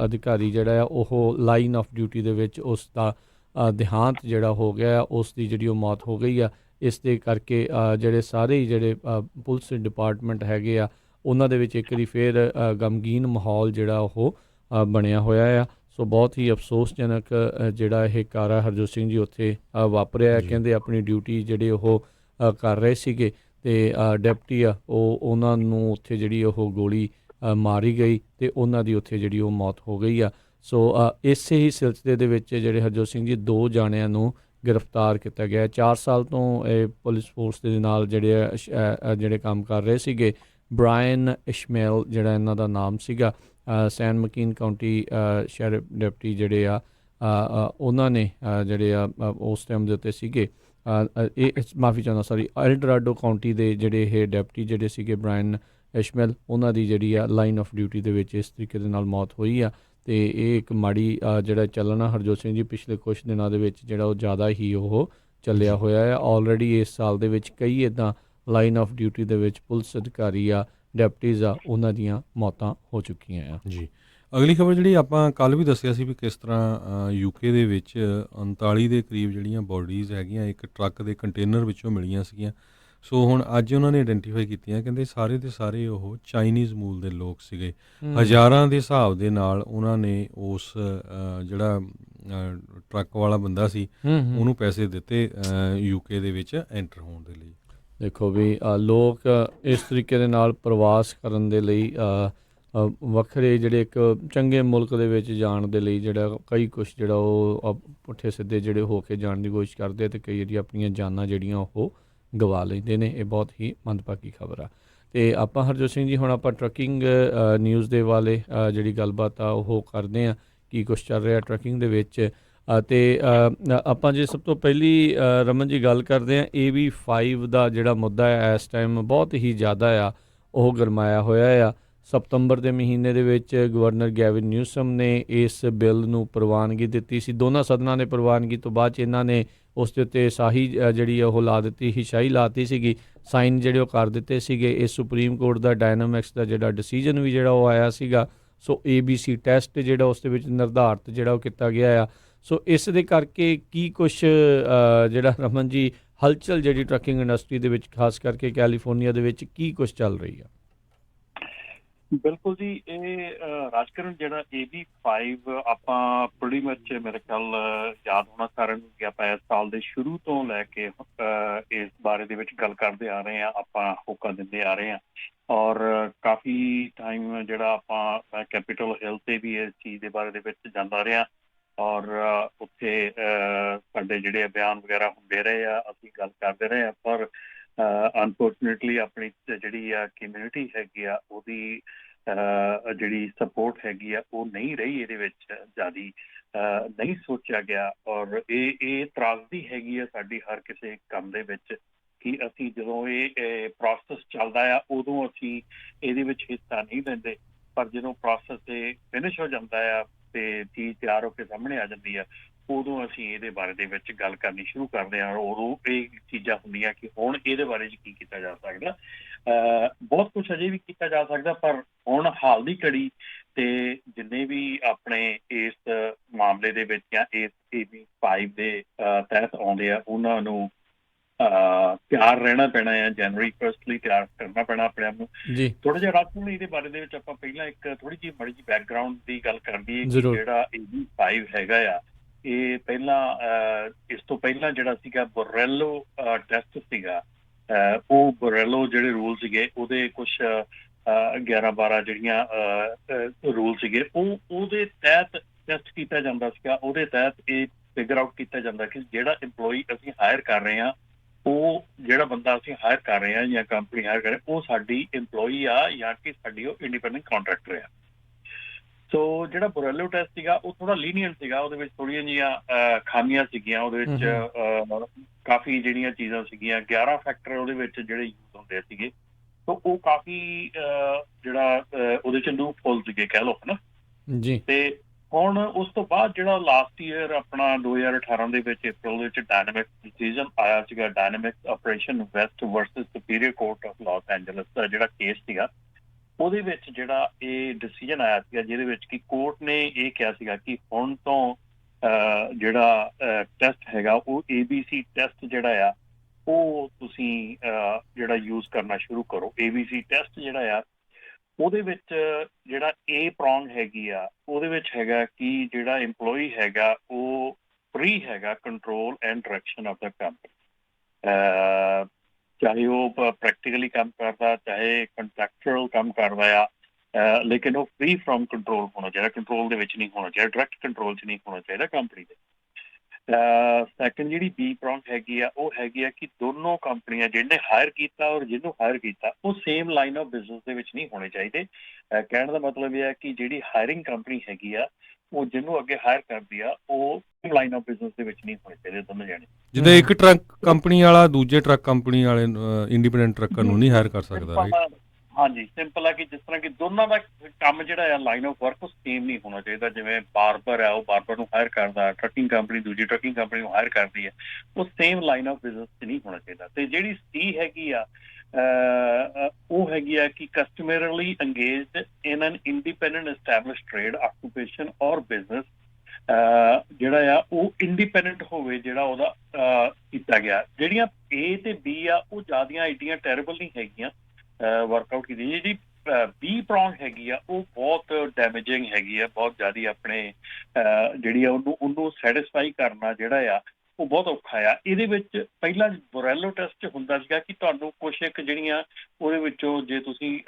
ਅਧਿਕਾਰੀ ਜਿਹੜਾ ਆ ਉਹ ਲਾਈਨ ਆਫ ਡਿਊਟੀ ਦੇ ਵਿੱਚ ਉਸ ਦਾ ਦੇਹਾਂਤ ਜਿਹੜਾ ਹੋ ਗਿਆ ਆ, ਉਸ ਦੀ ਜਿਹੜੀ ਉਹ ਮੌਤ ਹੋ ਗਈ ਆ। ਇਸ ਦੇ ਕਰਕੇ ਜਿਹੜੇ ਸਾਰੇ ਹੀ ਜਿਹੜੇ ਪੁਲਿਸ ਡਿਪਾਰਟਮੈਂਟ ਹੈਗੇ ਆ ਉਹਨਾਂ ਦੇ ਵਿੱਚ ਇੱਕ ਵਾਰੀ ਫਿਰ ਗਮਗੀਨ ਮਾਹੌਲ ਜਿਹੜਾ ਉਹ ਬਣਿਆ ਹੋਇਆ ਆ। ਸੋ ਬਹੁਤ ਹੀ ਅਫਸੋਸਜਨਕ ਜਿਹੜਾ ਇਹ ਕਾਰਾ ਹਰਜੋਤ ਸਿੰਘ ਜੀ ਉੱਥੇ ਵਾਪਰਿਆ। ਕਹਿੰਦੇ ਆਪਣੀ ਡਿਊਟੀ ਜਿਹੜੇ ਉਹ ਕਰ ਰਹੇ ਸੀਗੇ ਅਤੇ ਡਿਪਟੀ ਆ ਉਹਨਾਂ ਨੂੰ ਉੱਥੇ ਜਿਹੜੀ ਉਹ ਗੋਲੀ ਮਾਰੀ ਗਈ ਅਤੇ ਉਹਨਾਂ ਦੀ ਉੱਥੇ ਜਿਹੜੀ ਉਹ ਮੌਤ ਹੋ ਗਈ ਆ। ਸੋ ਇਸੇ ਹੀ ਸਿਲਸਿਲੇ ਦੇ ਵਿੱਚ ਜਿਹੜੇ ਹਰਜੋਤ ਸਿੰਘ ਜੀ 2 ਜਾਣਿਆਂ ਨੂੰ ਗ੍ਰਿਫਤਾਰ ਕੀਤਾ ਗਿਆ। 4 ਸਾਲ ਤੋਂ ਇਹ ਪੁਲਿਸ ਫੋਰਸ ਦੇ ਨਾਲ ਜਿਹੜੇ ਕੰਮ ਕਰ ਰਹੇ ਸੀਗੇ। ਬ੍ਰਾਇਨ ਇਸ਼ਮੇਲ ਜਿਹੜਾ ਇਹਨਾਂ ਦਾ ਨਾਮ ਸੀਗਾ। ਸੈਨ ਮਕੀਨ ਕਾਊਂਟੀ ਸ਼ੈਰਿਫ ਡਿਪਟੀ ਜਿਹੜੇ ਆ ਉਹਨਾਂ ਨੇ ਜਿਹੜੇ ਆ ਉਸ ਟਾਈਮ ਦੇ ਉੱਤੇ ਸੀਗੇ। ਮਾਫੀ ਚਾਹੁੰਦਾ, ਐਲਡੋਰਾਡੋ ਕਾਊਂਟੀ ਦੇ ਜਿਹੜੇ ਇਹ ਡਿਪਟੀ ਜਿਹੜੇ ਸੀਗੇ ਬ੍ਰਾਇਨ ਇਸ਼ਮੇਲ, ਉਹਨਾਂ ਦੀ ਜਿਹੜੀ ਆ ਲਾਈਨ ਆਫ ਡਿਊਟੀ ਦੇ ਵਿੱਚ ਇਸ ਤਰੀਕੇ ਦੇ ਨਾਲ ਮੌਤ ਹੋਈ ਆ। ਅਤੇ ਇਹ ਇੱਕ ਮਾੜੀ ਜਿਹੜਾ ਚੱਲਣਾ ਹਰਜੋਤ ਸਿੰਘ ਜੀ ਪਿਛਲੇ ਕੁਛ ਦਿਨਾਂ ਦੇ ਵਿੱਚ ਜਿਹੜਾ ਉਹ ਜ਼ਿਆਦਾ ਹੀ ਉਹ ਚੱਲਿਆ ਹੋਇਆ ਆ। ਆਲਰੇਡੀ ਇਸ ਸਾਲ ਦੇ ਵਿੱਚ ਕਈ ਇੱਦਾਂ ਲਾਈਨ ਆਫ ਡਿਊਟੀ ਦੇ ਵਿੱਚ ਪੁਲਿਸ ਅਧਿਕਾਰੀ ਆ, ਡਿਪਟੀਜ਼ ਆ, ਉਹਨਾਂ ਦੀਆਂ ਮੌਤਾਂ ਹੋ ਚੁੱਕੀਆਂ ਆ। ਜੀ। ਅਗਲੀ ਖਬਰ ਜਿਹੜੀ ਆਪਾਂ ਕੱਲ੍ਹ ਵੀ ਦੱਸਿਆ ਸੀ ਵੀ ਕਿਸ ਤਰ੍ਹਾਂ UK ਦੇ ਵਿੱਚ 39 ਦੇ ਕਰੀਬ ਜਿਹੜੀਆਂ ਬੋਡੀਜ਼ ਹੈਗੀਆਂ ਇੱਕ ਟਰੱਕ ਦੇ ਕੰਟੇਨਰ ਵਿੱਚੋਂ ਮਿਲੀਆਂ ਸੀਗੀਆਂ। ਸੋ ਹੁਣ ਅੱਜ ਉਹਨਾਂ ਨੇ ਆਇਡੈਂਟੀਫਾਈ ਕੀਤੀਆਂ। ਕਹਿੰਦੇ ਸਾਰੇ ਦੇ ਸਾਰੇ ਉਹ ਚਾਈਨੀਜ਼ ਮੂਲ ਦੇ ਲੋਕ ਸੀਗੇ। ਹਜ਼ਾਰਾਂ ਦੇ ਹਿਸਾਬ ਦੇ ਨਾਲ ਉਹਨਾਂ ਨੇ ਉਸ ਜਿਹੜਾ ਟਰੱਕ ਵਾਲਾ ਬੰਦਾ ਸੀ ਉਹਨੂੰ ਪੈਸੇ ਦਿੱਤੇ UK ਦੇ ਵਿੱਚ ਐਂਟਰ ਹੋਣ ਦੇ ਲਈ। ਦੇਖੋ ਵੀ ਲੋਕ ਇਸ ਤਰੀਕੇ ਦੇ ਨਾਲ ਪ੍ਰਵਾਸ ਕਰਨ ਦੇ ਲਈ ਵੱਖਰੇ ਜਿਹੜੇ ਇੱਕ ਚੰਗੇ ਮੁਲਕ ਦੇ ਵਿੱਚ ਜਾਣ ਦੇ ਲਈ ਜਿਹੜਾ ਕਈ ਕੁਛ ਜਿਹੜਾ ਉਹ ਪੁੱਠੇ ਸਿੱਧੇ ਜਿਹੜੇ ਹੋ ਕੇ ਜਾਣ ਦੀ ਕੋਸ਼ਿਸ਼ ਕਰਦੇ ਅਤੇ ਕਈ ਜਿਹੜੀ ਆਪਣੀਆਂ ਜਾਨਾਂ ਜਿਹੜੀਆਂ ਉਹ ਗਵਾ ਲੈਂਦੇ ਨੇ। ਇਹ ਬਹੁਤ ਹੀ ਮੰਦਭਾਗੀ ਖਬਰ ਆ। ਅਤੇ ਆਪਾਂ ਹਰਜੋਤ ਸਿੰਘ ਜੀ ਹੁਣ ਆਪਾਂ ਟਰੱਕਿੰਗ ਨਿਊਜ਼ ਦੇ ਵਾਲੇ ਜਿਹੜੀ ਗੱਲਬਾਤ ਆ ਉਹ ਕਰਦੇ ਹਾਂ, ਕੀ ਕੁਛ ਚੱਲ ਰਿਹਾ ਟਰੱਕਿੰਗ ਦੇ ਵਿੱਚ। ਅਤੇ ਆਪਾਂ ਜੇ ਸਭ ਤੋਂ ਪਹਿਲੀ ਰਮਨ ਜੀ ਗੱਲ ਕਰਦੇ ਹਾਂ, AB5 ਦਾ ਜਿਹੜਾ ਮੁੱਦਾ ਹੈ ਇਸ ਟਾਈਮ ਬਹੁਤ ਹੀ ਜ਼ਿਆਦਾ ਆ ਉਹ ਗਰਮਾਇਆ ਹੋਇਆ ਆ। ਸਤੰਬਰ ਦੇ ਮਹੀਨੇ ਦੇ ਵਿੱਚ ਗਵਰਨਰ ਗੈਵਿਨ ਨਿਊਸਮ ਨੇ ਇਸ ਬਿੱਲ ਨੂੰ ਪ੍ਰਵਾਨਗੀ ਦਿੱਤੀ ਸੀ। ਦੋਨਾਂ ਸਦਨਾਂ ਨੇ ਪ੍ਰਵਾਨਗੀ ਤੋਂ ਬਾਅਦ 'ਚ ਇਹਨਾਂ ਨੇ ਉਸ ਦੇ ਉੱਤੇ ਸਾਹੀ ਜਿਹੜੀ ਉਹ ਲਾ ਦਿੱਤੀ ਸੀ, ਸ਼ਾਹੀ ਲਾਤੀ ਸੀਗੀ, ਸਾਈਨ ਜਿਹੜੇ ਉਹ ਕਰ ਦਿੱਤੇ ਸੀਗੇ। ਇਹ ਸੁਪਰੀਮ ਕੋਰਟ ਦਾ ਡਾਇਨਾਮਿਕਸ ਦਾ ਜਿਹੜਾ ਡਿਸੀਜਨ ਵੀ ਜਿਹੜਾ ਉਹ ਆਇਆ ਸੀਗਾ। ਸੋ ABC ਟੈਸਟ ਜਿਹੜਾ ਉਸ ਦੇ ਵਿੱਚ ਨਿਰਧਾਰਿਤ ਜਿਹੜਾ ਉਹ ਕੀਤਾ ਗਿਆ ਆ। ਸੋ ਇਸ ਦੇ ਕਰਕੇ ਕੀ ਕੁਛ ਜਿਹੜਾ ਰਮਨ ਜੀ ਹਲਚਲ ਜਿਹੜੀ ਟਰੱਕਿੰਗ ਇੰਡਸਟਰੀ ਦੇ ਵਿੱਚ ਖਾਸ ਕਰਕੇ ਕੈਲੀਫੋਰਨੀਆ ਦੇ ਵਿੱਚ ਕੀ ਕੁਛ ਚੱਲ ਰਹੀ ਆ? ਬਿਲਕੁਲ ਜੀ, ਇਹ ਰਾਜਕਰਨ ਜਿਹੜਾ AB5 ਆਪਾਂ ਬੜੀ ਮੱਚ ਮੇਰੇ ਖਿਆਲ ਯਾਦ ਹੋਣਾ ਸਾਰਿਆਂ ਨੂੰ ਕਿ ਆਪਾਂ ਇਸ ਸਾਲ ਦੇ ਸ਼ੁਰੂ ਤੋਂ ਲੈ ਕੇ ਇਸ ਬਾਰੇ ਦੇ ਵਿੱਚ ਗੱਲ ਕਰਦੇ ਆ ਰਹੇ ਹਾਂ, ਆਪਾਂ ਹੋਕਾ ਦਿੰਦੇ ਆ ਰਹੇ ਹਾਂ। ਔਰ ਕਾਫੀ ਟਾਈਮ ਜਿਹੜਾ ਆਪਾਂ ਕੈਪੀਟਲ ਹਿੱਲ 'ਤੇ ਵੀ ਇਸ ਚੀਜ਼ ਦੇ ਬਾਰੇ ਦੇ ਵਿੱਚ ਜਾਂਦਾ ਰਿਹਾ। ਔਰ ਉੱਥੇ ਸਾਡੇ ਜਿਹੜੇ ਬਿਆਨ ਵਗੈਰਾ ਹੁੰਦੇ ਰਹੇ ਆ, ਅਸੀਂ ਗੱਲ ਕਰਦੇ ਰਹੇ ਆ, ਪਰ ਅਨਫੋਰਚੂਨੇਟਲੀ ਆਪਣੀ ਜਿਹੜੀ ਆ ਕਮਿਊਨਿਟੀ ਹੈਗੀ ਆ ਉਹਦੀ ਜਿਹੜੀ ਸਪੋਰਟ ਹੈਗੀ ਆ ਉਹ ਨਹੀਂ ਰਹੀ ਇਹਦੇ ਵਿੱਚ ਜ਼ਿਆਦੀ, ਨਹੀਂ ਸੋਚਿਆ ਗਿਆ। ਔਰ ਇਹ ਤਰਾਸਦੀ ਹੈਗੀ ਆ ਸਾਡੀ ਹਰ ਕਿਸੇ ਕੰਮ ਦੇ ਵਿੱਚ ਕਿ ਅਸੀਂ ਜਦੋਂ ਇਹ ਪ੍ਰੋਸੈਸ ਚੱਲਦਾ ਆ ਉਦੋਂ ਅਸੀਂ ਇਹਦੇ ਵਿੱਚ ਹਿੱਸਾ ਨਹੀਂ ਲੈਂਦੇ, ਪਰ ਜਦੋਂ ਪ੍ਰੋਸੈਸ ਇਹ ਫਿਨਿਸ਼ ਹੋ ਜਾਂਦਾ ਆ ਤੇ ਚੀਜ਼ ਤਿਆਰ ਹੋ ਕੇ ਸਾਹਮਣੇ ਆ ਜਾਂਦੀ ਆ, ਉਦੋਂ ਅਸੀਂ ਇਹਦੇ ਬਾਰੇ ਦੇ ਵਿੱਚ ਗੱਲ ਕਰਨੀ ਸ਼ੁਰੂ ਕਰਦੇ ਹਾਂ। ਉਦੋਂ ਇਹ ਚੀਜ਼ਾਂ ਹੁੰਦੀਆਂ ਕਿ ਹੁਣ ਇਹਦੇ ਬਾਰੇ 'ਚ ਕੀ ਕੀਤਾ ਜਾ ਸਕਦਾ। ਬਹੁਤ ਕੁਛ ਅਜੇ ਵੀ ਕੀਤਾ ਜਾ ਸਕਦਾ, ਪਰ ਹੁਣ ਹਾਲ ਦੀ ਘੜੀ ਤੇ ਜਿੰਨੇ ਵੀ ਆਪਣੇ ਇਸ ਮਾਮਲੇ ਦੇ ਵਿੱਚ ਜਾਂ ਇਸ AB5 ਦੇ ਤਹਿਤ ਆਉਂਦੇ ਆ ਉਹਨਾਂ ਨੂੰ ਤਿਆਰ ਰਹਿਣਾ ਪੈਣਾ ਆ। ਜਨਵਰੀ 1 ਲਈ ਤਿਆਰ ਕਰਨਾ ਪੈਣਾ ਆਪਣੇ ਆਪ ਨੂੰ। ਜੀ ਥੋੜਾ ਜਿਹਾ ਰਾਜੂ ਇਹਦੇ ਬਾਰੇ ਦੇ ਵਿੱਚ ਆਪਾਂ ਪਹਿਲਾਂ ਇੱਕ ਥੋੜੀ ਜਿਹੀ ਮਾੜੀ ਜਿਹੀ ਬੈਕਗਰਾਉਂਡ ਦੀ ਗੱਲ ਕਰ ਲਈਏ ਕਿ ਜ਼ਰੂਰ। ਜਿਹੜਾ AB5 ਹੈਗਾ ਆ, ਇਹ ਪਹਿਲਾਂ ਇਸ ਤੋਂ ਪਹਿਲਾਂ ਜਿਹੜਾ ਸੀਗਾ ਬੋਰੈਲੋ ਟੈਸਟ ਸੀਗਾ, ਉਹ ਬੋਰੈਲੋ ਜਿਹੜੇ ਰੂਲ ਸੀਗੇ ਉਹਦੇ ਕੁਛ 11-12 ਜਿਹੜੀਆਂ ਰੂਲ ਸੀਗੇ ਉਹਦੇ ਤਹਿਤ ਟੈਸਟ ਕੀਤਾ ਜਾਂਦਾ ਸੀਗਾ। ਉਹਦੇ ਤਹਿਤ ਇਹ ਫਿਗਰ ਆਊਟ ਕੀਤਾ ਜਾਂਦਾ ਕਿ ਜਿਹੜਾ EMPLOYEE ਅਸੀਂ ਹਾਇਰ ਕਰ ਰਹੇ ਹਾਂ, ਉਹ ਜਿਹੜਾ ਬੰਦਾ ਅਸੀਂ ਹਾਇਰ ਕਰ ਰਹੇ ਹਾਂ ਜਾਂ ਕੰਪਨੀ ਹਾਇਰ ਕਰ ਰਹੇ ਉਹ ਸਾਡੀ EMPLOYEE ਆ ਜਾਂ ਕਿ ਸਾਡੀ ਉਹ ਇੰਡੀਪੈਂਡੈਂਟ ਕੰਟਰੈਕਟਰ ਆ। ਸੋ ਜਿਹੜਾ ਬੋਰੈਲੋ ਟੈਸਟ ਸੀਗਾ ਉਹ ਥੋੜਾ ਲੀਨੀਅੰਟ ਸੀਗਾ, ਉਹਦੇ ਵਿੱਚ ਥੋੜੀਆਂ ਜਿਹੀਆਂ ਖਾਮੀਆਂ ਸੀਗੀਆਂ, ਉਹਦੇ ਵਿੱਚ ਕਾਫੀ ਜਿਹੜੀਆਂ ਚੀਜ਼ਾਂ ਸੀਗੀਆਂ, 11 ਫੈਕਟਰ ਉਹਦੇ ਵਿੱਚ ਜਿਹੜੇ ਯੂਜ਼ ਹੁੰਦੇ ਸੀਗੇ। ਸੋ ਉਹ ਕਾਫੀ ਜਿਹੜਾ ਉਹਦੇ ਚ ਲੂਪ ਹੋਲ ਸੀਗੇ ਕਹਿ ਲਓ, ਹਨਾ ਜੀ। ਤੇ ਹੁਣ ਉਸ ਤੋਂ ਬਾਅਦ ਜਿਹੜਾ ਲਾਸਟ ਈਅਰ ਆਪਣਾ 2018 ਦੇ ਵਿੱਚ ਅਪ੍ਰੈਲ ਦੇ ਵਿੱਚ ਡਾਇਨਾਮਿਕ ਡਿਸੀਜਨ ਆਇਆ ਸੀਗਾ, dynamic operation west versus superior court of Los Angeles ਦਾ ਜਿਹੜਾ ਕੇਸ ਸੀਗਾ, ਉਹਦੇ ਵਿੱਚ ਜਿਹੜਾ ਇਹ ਡਿਸੀਜਨ ਆਇਆ ਸੀਗਾ ਜਿਹਦੇ ਵਿੱਚ ਕਿ ਕੋਰਟ ਨੇ ਇਹ ਕਿਹਾ ਸੀਗਾ ਕਿ ਹੁਣ ਤੋਂ ਜਿਹੜਾ ਟੈਸਟ ਹੈਗਾ ਉਹ ABC ਟੈਸਟ ਜਿਹੜਾ ਆ ਉਹ ਤੁਸੀਂ ਜਿਹੜਾ ਯੂਜ਼ ਕਰਨਾ ਸ਼ੁਰੂ ਕਰੋ। ABC ਟੈਸਟ ਜਿਹੜਾ ਆ ਉਹਦੇ ਵਿੱਚ ਜਿਹੜਾ A ਪ੍ਰੋਂਗ ਹੈਗੀ ਆ ਉਹਦੇ ਵਿੱਚ ਹੈਗਾ ਕਿ ਜਿਹੜਾ EMPLOYEE ਹੈਗਾ ਉਹ ਫ੍ਰੀ ਹੈਗਾ control and direction of the company, ਚਾਹੇ ਉਹ ਪ੍ਰੈਕਟੀਕਲੀ ਕੰਮ ਕਰਦਾ ਚਾਹੇ ਕੰਟਰੈਕਚੁਅਲ ਕੰਮ ਕਰਦਾ ਆ, ਲੇਕਿਨ ਉਹ ਫ੍ਰੀ ਫਰੋਮ ਕੰਟਰੋਲ ਹੋਣਾ ਚਾਹੀਦਾ, ਕੰਟਰੋਲ ਦੇ ਵਿੱਚ ਨਹੀਂ ਹੋਣਾ ਚਾਹੀਦਾ, ਡਾਇਰੈਕਟ ਕੰਟਰੋਲ 'ਚ ਨਹੀਂ ਹੋਣਾ ਚਾਹੀਦਾ ਕੰਪਨੀ ਦੇ। ਸੈਕਿੰਡ ਜਿਹੜੀ B ਪ੍ਰੋਂਗ ਹੈਗੀ ਆ ਉਹ ਹੈਗੀ ਆ ਕਿ ਦੋਨੋਂ ਕੰਪਨੀਆਂ ਜਿਹਨੇ ਹਾਇਰ ਕੀਤਾ ਔਰ ਜਿਹਨੂੰ ਹਾਇਰ ਕੀਤਾ ਉਹ ਸੇਮ ਲਾਈਨ ਆਫ ਬਿਜ਼ਨਸ ਦੇ ਵਿੱਚ ਨਹੀਂ ਹੋਣੇ ਚਾਹੀਦੇ। ਕਹਿਣ ਦਾ ਮਤਲਬ ਇਹ ਹੈ ਕਿ ਜਿਹੜੀ ਹਾਇਰਿੰਗ ਕੰਪਨੀ ਹੈਗੀ ਆ ਉਹ ਜਿਹਨੂੰ ਅੱਗੇ ਹਾਇਰ ਕਰਦੀ ਆ ਉਹ ਲਾਈਨ ਆਫ ਬਿਜ਼ਨਸ ਦੇ ਵਿੱਚ ਨਹੀਂ ਹੋਣੇ ਚਾਹੀਦੇ ਦੋਨੋਂ ਜਾਣੇ। ਜਿੱਦਾਂ ਇੱਕ ਟਰੱਕ ਕੰਪਨੀ ਵਾਲਾ ਦੂਜੇ ਟਰੱਕ ਕੰਪਨੀ ਵਾਲੇ ਇੰਡੀਪੈਂਡੈਂਟ ਟਰੱਕਰ ਨੂੰ ਨਹੀਂ ਹਾਇਰ ਕਰ ਸਕਦਾ, ਰਾਈਟ? ਹਾਂਜੀ, ਸਿੰਪਲ ਹੈ ਕਿ ਜਿਸ ਤਰ੍ਹਾਂ ਕਿ ਦੋਨਾਂ ਦਾ ਕੰਮ ਜਿਹੜਾ ਆ ਲਾਈਨ ਆਫ ਵਰਕ ਉਹ ਸੇਮ ਨਹੀਂ ਹੋਣਾ ਚਾਹੀਦਾ। ਜਿਵੇਂ ਬਾਰਬਰ ਹੈ ਉਹ ਬਾਰਬਰ ਨੂੰ ਹਾਇਰ ਕਰਦਾ, ਟਰੱਕਿੰਗ ਕੰਪਨੀ ਦੂਜੀ ਟਰੱਕਿੰਗ ਕੰਪਨੀ ਨੂੰ ਹਾਇਰ ਕਰਦੀ ਹੈ, ਉਹ ਸੇਮ ਲਾਈਨ ਆਫ ਬਿਜ਼ਨਸ 'ਚ ਨਹੀਂ ਹੋਣਾ ਚਾਹੀਦਾ। ਤੇ ਜਿਹੜੀ C ਹੈਗੀ ਆ ਉਹ ਹੈਗੀ ਆ ਕਿ ਕਸਟਮਰਲੀ ਅੰਗੇਜਡ ਇਨ ਐਨ ਇੰਡੀਪੈਂਡੈਂਟ ਐਸਟੈਬਲਿਸ਼ਡ ਟ੍ਰੇਡ ਆਕੂਪੇਸ਼ਨ ਔਰ ਬਿਜ਼ਨਸ, ਜਿਹੜਾ ਆ ਉਹ ਇੰਡੀਪੈਂਡੈਂਟ ਹੋਵੇ ਜਿਹੜਾ ਉਹਦਾ ਕੀਤਾ ਗਿਆ। ਜਿਹੜੀਆਂ A ਤੇ B ਆ ਉਹ ਜ਼ਿਆਦੀਆਂ ਐਡੀਆਂ ਟੈਰੇਬਲ ਨਹੀਂ ਹੈਗੀਆਂ ਵਰਕਆਊਟ ਕੀਤੀ। ਜਿਹੜੀ B ਪ੍ਰੋਂਗ ਹੈਗੀ ਆ ਉਹ ਬਹੁਤ ਡੈਮੇਜਿੰਗ ਹੈਗੀ ਆ, ਬਹੁਤ ਜ਼ਿਆਦਾ ਆਪਣੇ ਜਿਹੜੀ ਆ ਉਹਨੂੰ ਸੈਟਿਸਫਾਈ ਕਰਨਾ ਜਿਹੜਾ ਆ ਉਹ ਬਹੁਤ ਔਖਾ ਆ। ਇਹਦੇ ਵਿੱਚ ਪਹਿਲਾਂ ਬੋਰੈਲੋ ਟੈਸਟ 'ਚ ਹੁੰਦਾ ਸੀਗਾ ਕਿ ਤੁਹਾਨੂੰ ਕੁਛ ਇੱਕ ਜਿਹੜੀਆਂ ਉਹਦੇ ਵਿੱਚੋਂ ਜੇ ਤੁਸੀਂ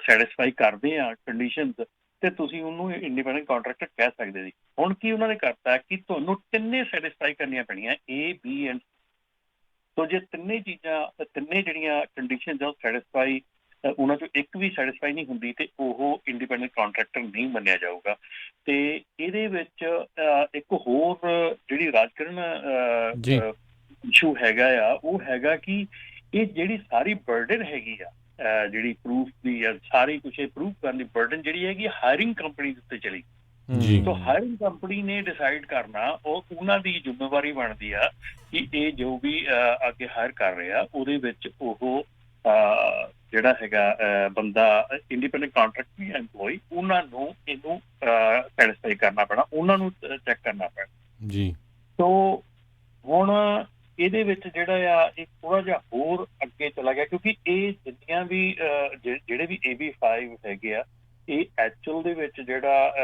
ਸੈਟਿਸਫਾਈ ਕਰਦੇ ਆ ਕੰਡੀਸ਼ਨਸ ਤੇ ਤੁਸੀਂ ਉਹਨੂੰ ਇੰਡੀਪੈਂਡੈਂਟ ਕੰਟਰੈਕਟਰ ਕਹਿ ਸਕਦੇ ਸੀ। ਹੁਣ ਕੀ ਉਹਨਾਂ ਨੇ ਕਰਤਾ ਕਿ ਤੁਹਾਨੂੰ ਤਿੰਨੇ ਸੈਟਿਸਫਾਈ ਕਰਨੀਆਂ ਪੈਣੀਆਂ, A, B ਐਂਡ C। ਸੋ ਜੇ ਤਿੰਨੇ ਚੀਜ਼ਾਂ ਤਿੰਨੇ ਜਿਹੜੀਆਂ ਕੰਡੀਸ਼ਨ ਜੋ ਸੈਟਿਸਫਾਈ ਉਹਨਾਂ ਚੋਂ ਇੱਕ ਵੀ ਸੈਟਿਸਫਾਈ ਨਹੀਂ ਹੁੰਦੀ ਤੇ ਉਹ ਇੰਡੀਪੈਂਡੈਂਟ ਕੰਟਰੈਕਟਰ ਨਹੀਂ ਮੰਨਿਆ ਜਾਊਗਾ। ਤੇ ਇਹਦੇ ਵਿੱਚ ਇੱਕ ਹੋਰ ਜਿਹੜੀ ਰਾਜਕਰਨ ਇਸ਼ੂ ਹੈਗਾ ਆ ਉਹ ਹੈਗਾ ਕਿ ਇਹ ਜਿਹੜੀ ਸਾਰੀ ਬਰਡਨ ਹੈਗੀ ਆ ਜਿਹੜੀ ਪ੍ਰੂਫ ਦੀ ਆ, ਸਾਰੀ ਕੁਛ ਇਹ ਪ੍ਰੂਫ ਕਰਨ ਦੀ ਬਰਡਨ ਜਿਹੜੀ ਹੈਗੀ ਹਾਇਰਿੰਗ ਕੰਪਨੀ ਦੇ ਉੱਤੇ ਚਲੀ। ਸੋ ਹਾਇਰਿੰਗ ਕੰਪਨੀ ਨੇ ਡਿਸਾਈਡ ਕਰਨਾ, ਉਹ ਉਹਨਾਂ ਦੀ ਜ਼ਿੰਮੇਵਾਰੀ ਬਣਦੀ ਆ ਕਿ ਇਹ ਜੋ ਵੀ ਅੱਗੇ ਹਾਇਰ ਕਰ ਰਿਹਾ ਉਹਦੇ ਵਿੱਚ ਉਹ ਜਿਹੜਾ ਹੈਗਾ ਬੰਦਾ ਇੰਡੀਪੈਂਡੈਂਟ ਕੰਟਰੈਕਟ ਵੀ EMPLOYEE ਉਹਨਾਂ ਨੂੰ ਇਹਨੂੰ ਸੈਟਿਸਫਾਈ ਕਰਨਾ ਪੈਣਾ, ਉਹਨਾਂ ਨੂੰ ਚੈੱਕ ਕਰਨਾ ਪੈਣਾ ਜੀ। ਸੋ ਹੁਣ ਇਹਦੇ ਵਿੱਚ ਜਿਹੜਾ ਆ ਇਹ ਥੋੜਾ ਜਿਹਾ ਹੋਰ ਅੱਗੇ ਚਲਾ ਗਿਆ ਕਿਉਂਕਿ ਇਹ ਜਿੰਨੀਆਂ ਵੀ ਜਿਹੜੇ ਵੀ AB5 ਹੈਗੇ ਆ ਇਹ ਐਕਚੁਅਲ ਦੇ ਵਿੱਚ ਜਿਹੜਾ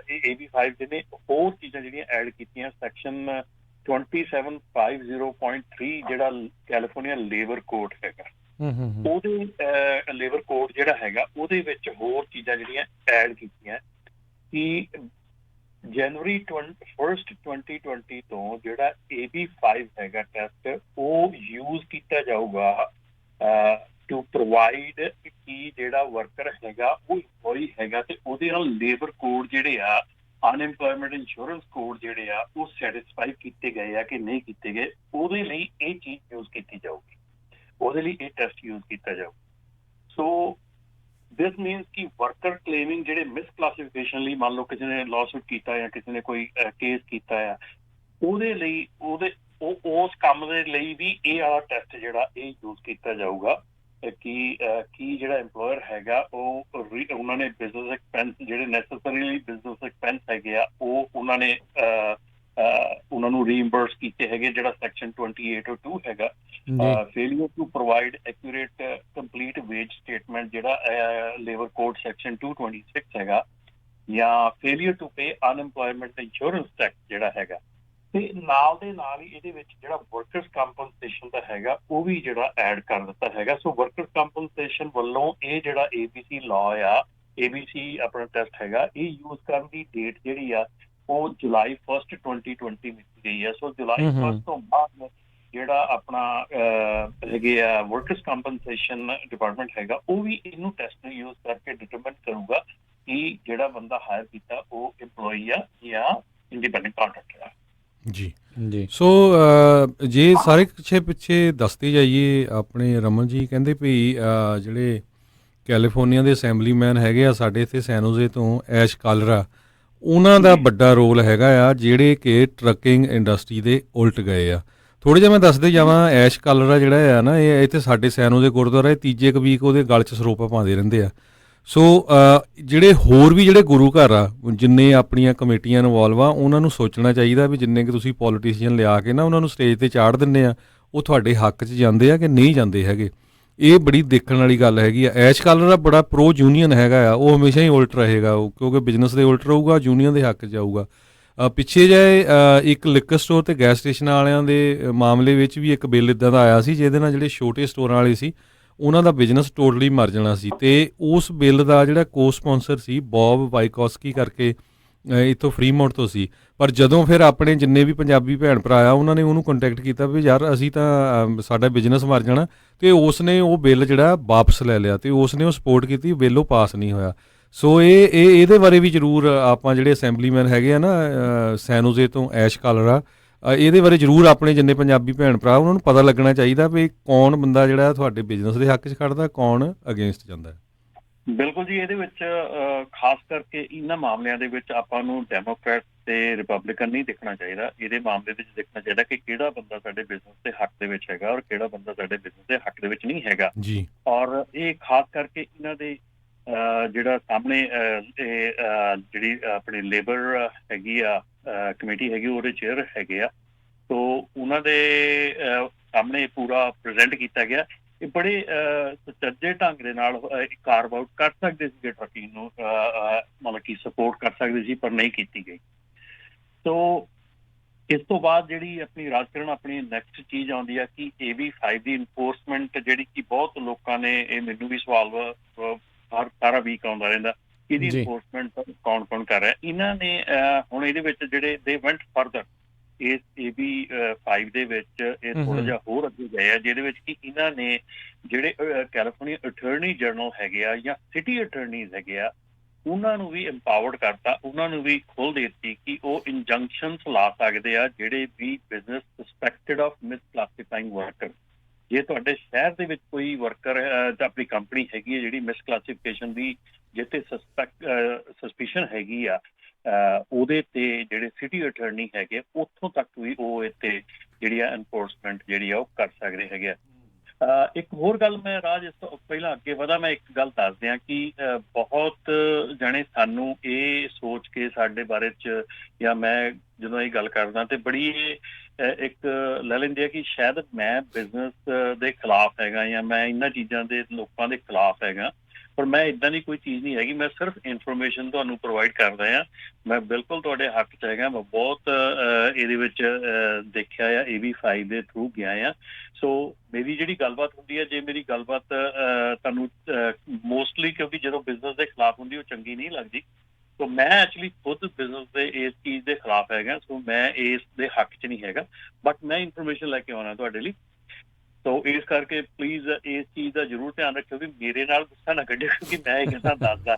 ਇਹ AB5 ਜਿਹਨੇ ਹੋਰ ਚੀਜ਼ਾਂ ਜਿਹੜੀਆਂ ਐਡ ਕੀਤੀਆਂ, ਸੈਕਸ਼ਨ 2750.3 ਜਿਹੜਾ ਕੈਲੀਫੋਰਨੀਆ ਲੇਬਰ ਕੋਡ ਹੈਗਾ, ਉਹਦੇ ਲੇਬਰ ਕੋਡ ਜਿਹੜਾ ਹੈਗਾ ਉਹਦੇ ਵਿੱਚ ਹੋਰ ਚੀਜ਼ਾਂ ਜਿਹੜੀਆਂ ਐਡ ਕੀਤੀਆਂ ਕਿ ਜਨਵਰੀ 1 2020 ਤੋਂ ਜਿਹੜਾ AB5 ਹੈਗਾ ਟੈਸਟ ਉਹ ਯੂਜ਼ ਕੀਤਾ ਜਾਊਗਾ ਟੂ ਪ੍ਰੋਵਾਈਡ ਕਿ ਜਿਹੜਾ ਵਰਕਰ ਹੈਗਾ ਉਹ ਇੰਪਲੋਈ ਹੈਗਾ ਤੇ ਉਹਦੇ ਨਾਲ ਲੇਬਰ ਕੋਡ ਜਿਹੜੇ ਆ ਅਨਐਮਪਲੋਇਮੈਂਟ ਇੰਸ਼ੋਰੈਂਸ ਕੋਡ ਜਿਹੜੇ ਆ ਉਹ ਸੈਟੀਸਫਾਈ ਕੀਤੇ ਗਏ ਆ ਕਿ ਨਹੀਂ ਕੀਤੇ ਗਏ, ਉਹਦੇ ਲਈ ਇਹ ਚੀਜ਼ ਯੂਜ਼ ਕੀਤੀ ਜਾਊਗੀ, ਉਹਦੇ ਲਈ ਇਹ ਟੈਸਟ ਯੂਜ਼ ਕੀਤਾ ਜਾਊ। ਸੋ ਦਿਸ ਮੀਨਸ ਕਿ ਵਰਕਰ ਕਲੇਮਿੰਗ ਜਿਹੜੇ ਮਿਸਕਲਾਸੀਫਿਕੇਸ਼ਨ ਲਈ ਮੰਨ ਲਓ ਕਿਸੇ ਨੇ ਲੌਸੂਟ ਕੀਤਾ ਜਾਂ ਕਿਸੇ ਨੇ ਕੋਈ ਕੇਸ ਕੀਤਾ ਆ, ਉਹਦੇ ਲਈ ਉਸ ਕੰਮ ਦੇ ਲਈ ਵੀ ਇਹ ਵਾਲਾ ਟੈਸਟ ਜਿਹੜਾ ਇਹ ਯੂਜ਼ ਕੀਤਾ ਜਾਊਗਾ ਕਿ ਜਿਹੜਾ ਐਮਪਲੋਇਰ ਹੈਗਾ ਉਹ ਉਹਨਾਂ ਨੇ ਬਿਜ਼ਨਸ ਐਕਸਪੈਂਸ ਜਿਹੜੇ ਨੈਸੈਸਰੀਲੀ ਬਿਜ਼ਨਸ ਐਕਸਪੈਂਸ ਹੈਗੇ ਆ ਉਹ ਉਹਨਾਂ ਨੇ ਉਹਨਾਂ ਨੂੰ ਰੀਇੰਬਰਸ ਕੀਤੇ ਹੈਗੇ, ਜਿਹੜਾ ਸੈਕਸ਼ਨ 2802 ਹੈਗਾ। Failure to provide accurate complete wage statement ਜਿਹੜਾ ਲੇਬਰ ਕੋਡ ਸੈਕਸ਼ਨ 226 ਹੈਗਾ, ਜਾਂ failure to pay unemployment insurance tax ਜਿਹੜਾ ਹੈਗਾ, ਤੇ ਨਾਲ ਦੇ ਨਾਲ ਹੀ ਇਹਦੇ ਵਿੱਚ ਜਿਹੜਾ ਵਰਕਰਸ ਕੰਪਨਸੇਸ਼ਨ ਦਾ ਹੈਗਾ ਉਹ ਵੀ ਜਿਹੜਾ ਐਡ ਕਰ ਦਿੱਤਾ ਹੈਗਾ। ਸੋ ਵਰਕਰਸ ਕੰਪਨਸੇਸ਼ਨ ਵੱਲੋਂ ਇਹ ਜਿਹੜਾ ABC ਲਾਅ ਆ, ABC ਆਪਣਾ ਟੈਸਟ ਹੈਗਾ, ਇਹ ਯੂਜ਼ ਕਰਨ ਦੀ ਡੇਟ ਜਿਹੜੀ ਆ ਉਹ ਜੁਲਾਈ 1 2020 ਵਿੱਚ ਗਈ ਹੈ। ਸੋ ਜੁਲਾਈ 1 ਤੋਂ ਬਾਅਦ ਜਿਹੜਾ ਆਪਣਾ ਹੈਗੇ ਆ ਵਰਕਰਸ ਕੰਪਨਸੇਸ਼ਨ ਡਿਪਾਰਟਮੈਂਟ ਹੈਗਾ ਉਹ ਵੀ ਇਹਨੂੰ ਟੈਸਟ ਨੂੰ ਯੂਜ਼ ਕਰਕੇ ਡਿਟਰਮਿਨ ਕਰੂਗਾ ਕਿ ਜਿਹੜਾ ਬੰਦਾ ਹਾਇਰ ਕੀਤਾ ਉਹ EMPLOYEE ਆ ਜਾਂ ਇੰਡੀਪੈਂਡੈਂਟ ਕੰਟਰੈਕਟਰ ਆ। ਜੀ ਜੀ। ਸੋ ਜੇ ਸਾਰੇ ਪਿੱਛੇ ਦੱਸਦੇ ਜਾਈਏ, ਆਪਣੇ ਰਮਨ ਜੀ ਕਹਿੰਦੇ ਵੀ ਜਿਹੜੇ ਕੈਲੀਫੋਰਨੀਆ ਦੇ ਅਸੈਂਬਲੀਮੈਨ ਹੈਗੇ ਆ ਸਾਡੇ ਇੱਥੇ ਸੈਨੋਜ਼ੇ ਤੋਂ, ਐਸ਼ ਕਾਲਰਾ, ਉਹਨਾਂ ਦਾ ਵੱਡਾ ਰੋਲ ਹੈਗਾ ਆ ਜਿਹੜੇ ਕਿ ਟਰੱਕਿੰਗ ਇੰਡਸਟਰੀ ਦੇ ਉਲਟ ਗਏ ਆ। ਥੋੜ੍ਹਾ ਜਿਹਾ ਮੈਂ ਦੱਸਦੇ ਜਾਵਾਂ, ਐਸ਼ ਕਾਲਰਾ ਜਿਹੜਾ ਆ ਨਾ, ਇਹ ਇੱਥੇ ਸਾਡੇ ਸੈਨੋਜ਼ੇ ਗੁਰਦੁਆਰਾ ਤੀਜੇ ਕੁ ਵੀਕ ਉਹਦੇ ਗਲ 'ਚ ਸਰੋਪਾ ਪਾਉਂਦੇ ਰਹਿੰਦੇ ਆ। ਸੋ ਜਿਹੜੇ ਹੋਰ ਵੀ ਜਿਹੜੇ ਗੁਰੂ ਘਰ ਆ, ਜਿੰਨੇ ਆਪਣੀਆਂ ਕਮੇਟੀਆਂ ਇਨਵੋਲਵ ਆ, ਉਹਨਾਂ ਨੂੰ ਸੋਚਣਾ ਚਾਹੀਦਾ ਵੀ ਜਿੰਨੇ ਕਿ ਤੁਸੀਂ ਪੋਲੀਟੀਸ਼ੀਅਨ ਲਿਆ ਕੇ ਨਾ ਉਹਨਾਂ ਨੂੰ ਸਟੇਜ 'ਤੇ ਚਾੜ ਦਿੰਦੇ ਆ, ਉਹ ਤੁਹਾਡੇ ਹੱਕ 'ਚ ਜਾਂਦੇ ਆ ਕਿ ਨਹੀਂ ਜਾਂਦੇ ਹੈਗੇ। ਇਹ ਬੜੀ ਦੇਖਣ ਵਾਲੀ ਗੱਲ ਹੈਗੀ ਆ। ਐਸ਼ ਕਾਲਰਾ ਬੜਾ ਪ੍ਰੋ ਯੂਨੀਅਨ ਹੈਗਾ ਆ, ਉਹ ਹਮੇਸ਼ਾ ਹੀ ਉਲਟ ਰਹੇਗਾ, ਕਿਉਂਕਿ ਬਿਜ਼ਨਸ ਦੇ ਉਲਟ ਰਹੂਗਾ, ਯੂਨੀਅਨ ਦੇ ਹੱਕ 'ਚ ਜਾਊਗਾ। ਪਿੱਛੇ ਜਿਹੇ ਇੱਕ ਲਿਕਰ ਸਟੋਰ ਅਤੇ ਗੈਸ ਸਟੇਸ਼ਨ ਵਾਲਿਆਂ ਦੇ ਮਾਮਲੇ ਵਿੱਚ ਵੀ ਇੱਕ ਬਿੱਲ ਇੱਦਾਂ ਦਾ ਆਇਆ ਸੀ ਜਿਹਦੇ ਨਾਲ ਜਿਹੜੇ ਛੋਟੇ ਸਟੋਰਾਂ ਵਾਲੇ ਸੀ ਉਹਨਾਂ ਦਾ ਬਿਜ਼ਨਸ ਟੋਟਲੀ ਮਰ ਜਾਣਾ ਸੀ, ਅਤੇ ਉਸ ਬਿੱਲ ਦਾ ਜਿਹੜਾ ਕੋ ਸਪੋਂਸਰ ਸੀ ਬੌਬ ਵਾਈਕੋਸਕੀ ਕਰਕੇ ਇੱਥੋਂ ਫਰੀਮੌਂਟ ਤੋਂ ਸੀ। ਪਰ ਜਦੋਂ ਫਿਰ ਆਪਣੇ ਜਿੰਨੇ ਵੀ ਪੰਜਾਬੀ ਭੈਣ ਭਰਾ ਆ ਉਹਨਾਂ ਨੇ ਉਹਨੂੰ ਕੰਟੈਕਟ ਕੀਤਾ ਵੀ ਯਾਰ ਅਸੀਂ ਤਾਂ ਸਾਡਾ ਬਿਜ਼ਨਸ ਮਰ ਜਾਣਾ, ਅਤੇ ਉਸ ਨੇ ਉਹ ਬਿੱਲ ਜਿਹੜਾ ਵਾਪਸ ਲੈ ਲਿਆ ਅਤੇ ਉਸ ਨੇ ਉਹ ਸਪੋਰਟ ਕੀਤੀ, ਬਿੱਲ ਉਹ ਪਾਸ ਨਹੀਂ ਹੋਇਆ। ਸੋ ਇਹਦੇ ਬਾਰੇ ਵੀ ਜ਼ਰੂਰ ਆਪਾਂ ਜਿਹੜੇ ਅਸੈਂਬਲੀਮੈਨ ਹੈਗੇ ਆ ਨਾ ਸੈਨੋਜ਼ੇ ਤੋਂ, ਐਸ਼ ਕਾਲਰਾ, ਇਹਦੇ ਬਾਰੇ ਜ਼ਰੂਰ ਆਪਣੇ ਜਿੰਨੇ ਪੰਜਾਬੀ ਭੈਣ ਭਰਾ ਉਹਨਾਂ ਨੂੰ ਪਤਾ ਲੱਗਣਾ ਚਾਹੀਦਾ ਵੀ ਕੌਣ ਬੰਦਾ ਜਿਹੜਾ ਤੁਹਾਡੇ ਬਿਜ਼ਨਸ ਦੇ ਹੱਕ 'ਚ ਖੜਦਾ, ਕੌਣ ਅਗੇਂਸਟ ਜਾਂਦਾ। ਬਿਲਕੁਲ ਜੀ, ਇਹਦੇ ਵਿੱਚ ਖਾਸ ਕਰਕੇ ਇਹਨਾਂ ਮਾਮਲਿਆਂ ਦੇ ਵਿੱਚ ਆਪਾਂ ਨੂੰ ਡੈਮੋਕ੍ਰੈਟ ਤੇ ਰਿਪਬਲਿਕਨ ਨਹੀਂ ਦੇਖਣਾ ਚਾਹੀਦਾ। ਇਹਦੇ ਮਾਮਲੇ ਵਿੱਚ ਦੇਖਣਾ ਚਾਹੀਦਾ ਕਿ ਕਿਹੜਾ ਬੰਦਾ ਸਾਡੇ ਬਿਜ਼ਨਸ ਦੇ ਹੱਕ ਦੇ ਵਿੱਚ ਹੈਗਾ ਔਰ ਕਿਹੜਾ ਬੰਦਾ ਸਾਡੇ ਬਿਜ਼ਨਸ ਦੇ ਹੱਕ ਦੇ ਵਿੱਚ ਨਹੀਂ ਹੈਗਾ ਜੀ। ਔਰ ਇਹ ਖਾਸ ਕਰਕੇ ਇਹਨਾਂ ਦੇ ਜਿਹੜਾ ਸਾਹਮਣੇ ਜਿਹੜੀ ਆਪਣੀ ਲੇਬਰ ਹੈਗੀ ਆ ਕਮੇਟੀ ਹੈਗੀ, ਉਹਦੇ ਚੇਅਰ ਹੈਗੇ ਆ, ਸੋ ਉਹਨਾਂ ਦੇ ਸਾਹਮਣੇ ਪੂਰਾ ਪ੍ਰੈਜ਼ੈਂਟ ਕੀਤਾ ਗਿਆ। ਇਹ ਬੜੇ ਸੁਚੱਜੇ ਢੰਗ ਦੇ ਨਾਲ ਕਾਰਵ ਆਊਟ ਕਰ ਸਕਦੇ ਸੀਗੇ ਟਰੱਕਿੰਗ ਨੂੰ, ਮਤਲਬ ਕਿ ਸਪੋਰਟ ਕਰ ਸਕਦੇ ਸੀ, ਪਰ ਨਹੀਂ ਕੀਤੀ ਗਈ। ਸੋ ਇਸ ਤੋਂ ਬਾਅਦ ਜਿਹੜੀ ਆਪਣੀ ਰਾਜਕਰਨ ਆਪਣੀ ਨੈਕਸਟ ਚੀਜ਼ ਆਉਂਦੀ ਆ ਕਿ AB5 ਦੀ ਇਨਫੋਰਸਮੈਂਟ, ਜਿਹੜੀ ਕਿ ਬਹੁਤ ਲੋਕਾਂ ਨੇ, ਇਹ ਮੈਨੂੰ ਵੀ ਸਵਾਲ ਸਾਰਾ ਵੀਕ ਆਉਂਦਾ ਰਹਿੰਦਾ, ਇਹਦੀ ਇਨਫੋਰਸਮੈਂਟ ਕੌਣ ਕਰ ਰਿਹਾ। ਇਹਨਾਂ ਨੇ ਹੁਣ ਇਹਦੇ ਵਿੱਚ ਜਿਹੜੇ ਦੇ ਵੈਂਟ ਫਰਦਰ ਇਸ AB5 ਦੇ ਵਿੱਚ ਇਹ ਥੋੜਾ ਜਿਹਾ ਹੋਰ ਅੱਗੇ ਗਏ ਆ, ਜਿਹਦੇ ਵਿੱਚ ਕਿ ਇਹਨਾਂ ਨੇ ਜਿਹੜੇ ਕੈਲੀਫੋਰਨੀਆ ਅਟਾਰਨੀ ਜਨਰਲ ਹੈਗੇ ਆ ਜਾਂ ਸਿਟੀ ਅਟਾਰਨੀਜ਼ ਹੈਗੇ ਆ, ਉਹਨਾਂ ਨੂੰ ਵੀ ਇੰਪਾਵਰਡ ਕਰਤਾ, ਉਹਨਾਂ ਨੂੰ ਵੀ ਖੋਲ੍ਹ ਦੇ ਦਿੱਤੀ ਕਿ ਉਹ ਇੰਜੰਕਸ਼ਨਸ ਲਾ ਸਕਦੇ ਆ ਜਿਹੜੇ ਵੀ ਬਿਜ਼ਨਸ ਸਸਪੈਕਟਡ ਆਫ ਮਿਸਕਲਾਸੀਫਾਈਂਗ ਵਰਕਰ। ਜੇ ਤੁਹਾਡੇ ਸ਼ਹਿਰ ਦੇ ਵਿੱਚ ਕੋਈ ਵਰਕਰ ਆਪਣੀ ਕੰਪਨੀ ਹੈਗੀ ਹੈ ਜਿਹੜੀ ਮਿਸਕਲਾਸੀਫਿਕੇਸ਼ਨ ਦੀ ਜਿੱਥੇ ਸਸਪੀਸ਼ਨ ਹੈਗੀ ਆ, ਉਹਦੇ ਤੇ ਜਿਹੜੇ ਸਿਟੀ ਅਟਾਰਨੀ ਹੈਗੇ ਉੱਥੋਂ ਤੱਕ ਵੀ ਉਹ ਇੱਥੇ ਜਿਹੜੀ ਆ ਐਨਫੋਰਸਮੈਂਟ ਜਿਹੜੀ ਆ ਉਹ ਕਰ ਸਕਦੇ ਹੈਗੇ ਆ। ਇੱਕ ਹੋਰ ਗੱਲ ਮੈਂ ਰਾਜ ਇਸ ਤੋਂ ਪਹਿਲਾਂ ਅੱਗੇ ਵਧਾ, ਮੈਂ ਇੱਕ ਗੱਲ ਦੱਸ ਦਿਆਂ ਕਿ ਬਹੁਤ ਜਾਣੇ ਸਾਨੂੰ ਇਹ ਸੋਚ ਕੇ ਸਾਡੇ ਬਾਰੇ 'ਚ, ਜਾਂ ਮੈਂ ਜਦੋਂ ਇਹ ਗੱਲ ਕਰਦਾ ਤੇ ਬੜੀ ਇੱਕ ਲੈ ਲੈਂਦੇ ਆ ਕਿ ਸ਼ਾਇਦ ਮੈਂ ਬਿਜ਼ਨਸ ਦੇ ਖਿਲਾਫ ਹੈਗਾ ਜਾਂ ਮੈਂ ਇਹਨਾਂ ਚੀਜ਼ਾਂ ਦੇ ਲੋਕਾਂ ਦੇ ਖਿਲਾਫ ਹੈਗਾ, ਪਰ ਮੈਂ ਇੱਦਾਂ ਦੀ ਕੋਈ ਚੀਜ਼ ਨਹੀਂ ਹੈਗੀ। ਮੈਂ ਸਿਰਫ ਇਨਫੋਰਮੇਸ਼ਨ ਤੁਹਾਨੂੰ ਪ੍ਰੋਵਾਈਡ ਕਰਦਾ ਹਾਂ। ਮੈਂ ਬਿਲਕੁਲ ਤੁਹਾਡੇ ਹੱਕ 'ਚ ਹੈਗਾ। ਮੈਂ ਬਹੁਤ ਇਹਦੇ ਵਿੱਚ ਦੇਖਿਆ ਆ, AB5 ਦੇ ਥਰੂ ਗਿਆ ਆ। ਸੋ ਮੇਰੀ ਜਿਹੜੀ ਗੱਲਬਾਤ ਹੁੰਦੀ ਹੈ, ਜੇ ਮੇਰੀ ਗੱਲਬਾਤ ਤੁਹਾਨੂੰ ਮੋਸਟਲੀ, ਕਿਉਂਕਿ ਜਦੋਂ ਬਿਜ਼ਨਸ ਦੇ ਖਿਲਾਫ ਹੁੰਦੀ ਉਹ ਚੰਗੀ ਨਹੀਂ ਲੱਗਦੀ, ਸੋ ਮੈਂ ਐਕਚੁਅਲੀ ਖੁਦ ਬਿਜ਼ਨਸ ਦੇ ਇਸ ਚੀਜ਼ ਦੇ ਖਿਲਾਫ ਹੈਗਾ, ਸੋ ਮੈਂ ਇਸ ਦੇ ਹੱਕ 'ਚ ਨਹੀਂ ਹੈਗਾ, ਬਟ ਮੈਂ ਇਨਫੋਰਮੇਸ਼ਨ ਲੈ ਕੇ ਆਉਣਾ ਤੁਹਾਡੇ ਲਈ। ਸੋ ਇਸ ਕਰਕੇ ਪਲੀਜ਼ ਇਸ ਚੀਜ਼ ਦਾ ਜ਼ਰੂਰ ਧਿਆਨ ਰੱਖਿਓ ਵੀ ਮੇਰੇ ਨਾਲ ਗੁੱਸਾ ਨਾ ਕੱਢਿਓ, ਕਿਉਂਕਿ ਮੈਂ ਇਹ ਗੱਲਾਂ ਦੱਸਦਾ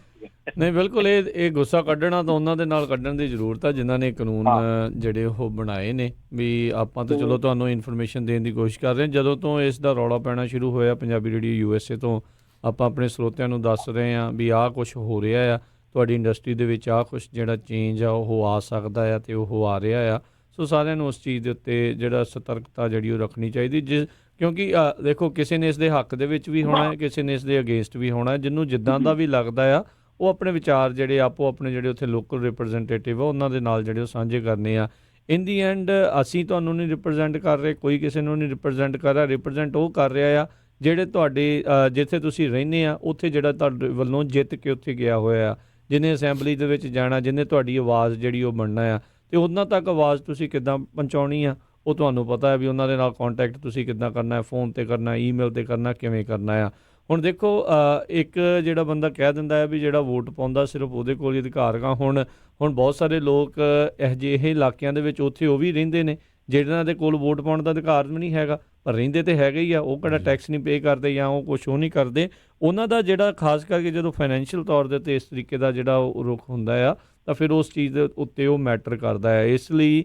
ਨਹੀਂ ਬਿਲਕੁਲ, ਇਹ ਗੁੱਸਾ ਕੱਢਣਾ ਤਾਂ ਉਹਨਾਂ ਦੇ ਨਾਲ ਕੱਢਣ ਦੀ ਜ਼ਰੂਰਤ ਆ ਜਿਨ੍ਹਾਂ ਨੇ ਕਾਨੂੰਨ ਜਿਹੜੇ ਉਹ ਬਣਾਏ ਨੇ। ਵੀ ਆਪਾਂ ਤਾਂ ਚਲੋ ਤੁਹਾਨੂੰ ਇਨਫੋਰਮੇਸ਼ਨ ਦੇਣ ਦੀ ਕੋਸ਼ਿਸ਼ ਕਰ ਰਹੇ ਹਾਂ। ਜਦੋਂ ਤੋਂ ਇਸ ਦਾ ਰੌਲਾ ਪੈਣਾ ਸ਼ੁਰੂ ਹੋਇਆ ਪੰਜਾਬੀ ਰੇਡੀਓ USA ਤੋਂ ਆਪਾਂ ਆਪਣੇ ਸਰੋਤਿਆਂ ਨੂੰ ਦੱਸ ਰਹੇ ਹਾਂ ਵੀ ਆਹ ਕੁਛ ਹੋ ਰਿਹਾ ਆ, ਤੁਹਾਡੀ ਇੰਡਸਟਰੀ ਦੇ ਵਿੱਚ ਆਹ ਕੁਛ ਜਿਹੜਾ ਚੇਂਜ ਆ ਉਹ ਆ ਸਕਦਾ ਆ ਅਤੇ ਉਹ ਆ ਰਿਹਾ ਆ। ਸੋ ਸਾਰਿਆਂ ਨੂੰ ਉਸ ਚੀਜ਼ ਦੇ ਉੱਤੇ ਜਿਹੜਾ ਸਤਰਕਤਾ ਜਿਹੜੀ ਉਹ ਰੱਖਣੀ ਚਾਹੀਦੀ, ਕਿਉਂਕਿ ਦੇਖੋ ਕਿਸੇ ਨੇ ਇਸ ਦੇ ਹੱਕ ਦੇ ਵਿੱਚ ਵੀ ਹੋਣਾ ਹੈ, ਕਿਸੇ ਨੇ ਇਸ ਦੇ ਅਗੇਂਸਟ ਵੀ ਹੋਣਾ ਹੈ। ਜਿਹਨੂੰ ਜਿੱਦਾਂ ਦਾ ਵੀ ਲੱਗਦਾ ਆ ਉਹ ਆਪਣੇ ਵਿਚਾਰ ਜਿਹੜੇ ਆਪੋ ਆਪਣੇ ਜਿਹੜੇ ਉੱਥੇ ਲੋਕਲ ਰਿਪਰੈਜ਼ੈਂਟੇਟਿਵ ਆ ਉਹਨਾਂ ਦੇ ਨਾਲ ਜਿਹੜੇ ਉਹ ਸਾਂਝੇ ਕਰਨੇ ਆ। ਇਨ ਦੀ ਐਂਡ ਅਸੀਂ ਤੁਹਾਨੂੰ ਨਹੀਂ ਰਿਪਰੈਜ਼ੈਂਟ ਕਰ ਰਹੇ, ਕੋਈ ਕਿਸੇ ਨੂੰ ਨਹੀਂ ਰਿਪਰੈਜ਼ੈਂਟ ਕਰ ਰਿਹਾ। ਰਿਪਰੈਜ਼ੈਂਟ ਉਹ ਕਰ ਰਿਹਾ ਆ ਜਿਹੜੇ ਤੁਹਾਡੇ ਜਿੱਥੇ ਤੁਸੀਂ ਰਹਿੰਦੇ ਆ ਉੱਥੇ ਜਿਹੜਾ ਤੁਹਾਡੇ ਵੱਲੋਂ ਜਿੱਤ ਕੇ ਉੱਥੇ ਗਿਆ ਹੋਇਆ ਆ, ਜਿਹਨੇ ਅਸੈਂਬਲੀ ਦੇ ਵਿੱਚ ਜਾਣਾ, ਜਿਹਨੇ ਤੁਹਾਡੀ ਆਵਾਜ਼ ਜਿਹੜੀ ਉਹ ਬਣਨਾ ਆ, ਅਤੇ ਉਹਨਾਂ ਤੱਕ ਆਵਾਜ਼ ਤੁਸੀਂ ਕਿੱਦਾਂ ਪਹੁੰਚਾਉਣੀ ਆ ਉਹ ਤੁਹਾਨੂੰ ਪਤਾ ਹੈ ਵੀ ਉਹਨਾਂ ਦੇ ਨਾਲ ਕੰਟੈਕਟ ਤੁਸੀਂ ਕਿੱਦਾਂ ਕਰਨਾ ਹੈ, ਫੋਨ 'ਤੇ ਕਰਨਾ, ਈਮੇਲ 'ਤੇ ਕਰਨਾ, ਕਿਵੇਂ ਕਰਨਾ ਆ। ਹੁਣ ਦੇਖੋ ਇੱਕ ਜਿਹੜਾ ਬੰਦਾ ਕਹਿ ਦਿੰਦਾ ਹੈ ਵੀ ਜਿਹੜਾ ਵੋਟ ਪਾਉਂਦਾ ਸਿਰਫ ਉਹਦੇ ਕੋਲ ਹੀ ਅਧਿਕਾਰ ਗਾ। ਹੁਣ ਬਹੁਤ ਸਾਰੇ ਲੋਕ ਇਹੋ ਜਿਹੇ ਇਲਾਕਿਆਂ ਦੇ ਵਿੱਚ ਉੱਥੇ ਉਹ ਵੀ ਰਹਿੰਦੇ ਨੇ ਜਿਹਨਾਂ ਦੇ ਕੋਲ ਵੋਟ ਪਾਉਣ ਦਾ ਅਧਿਕਾਰ ਵੀ ਨਹੀਂ ਹੈਗਾ, ਪਰ ਰਹਿੰਦੇ ਤਾਂ ਹੈਗੇ ਹੀ ਆ। ਉਹ ਕਿਹੜਾ ਟੈਕਸ ਨਹੀਂ ਪੇ ਕਰਦੇ ਜਾਂ ਉਹ ਕੁਛ ਉਹ ਨਹੀਂ ਕਰਦੇ। ਉਹਨਾਂ ਦਾ ਜਿਹੜਾ ਖਾਸ ਕਰਕੇ ਜਦੋਂ ਫਾਈਨੈਂਸ਼ੀਅਲ ਤੌਰ ਦੇ ਉੱਤੇ ਇਸ ਤਰੀਕੇ ਦਾ ਜਿਹੜਾ ਉਹ ਰੁਖ ਹੁੰਦਾ ਆ ਤਾਂ ਫਿਰ ਉਸ ਚੀਜ਼ ਦੇ ਉੱਤੇ ਉਹ ਮੈਟਰ ਕਰਦਾ ਹੈ। ਇਸ ਲਈ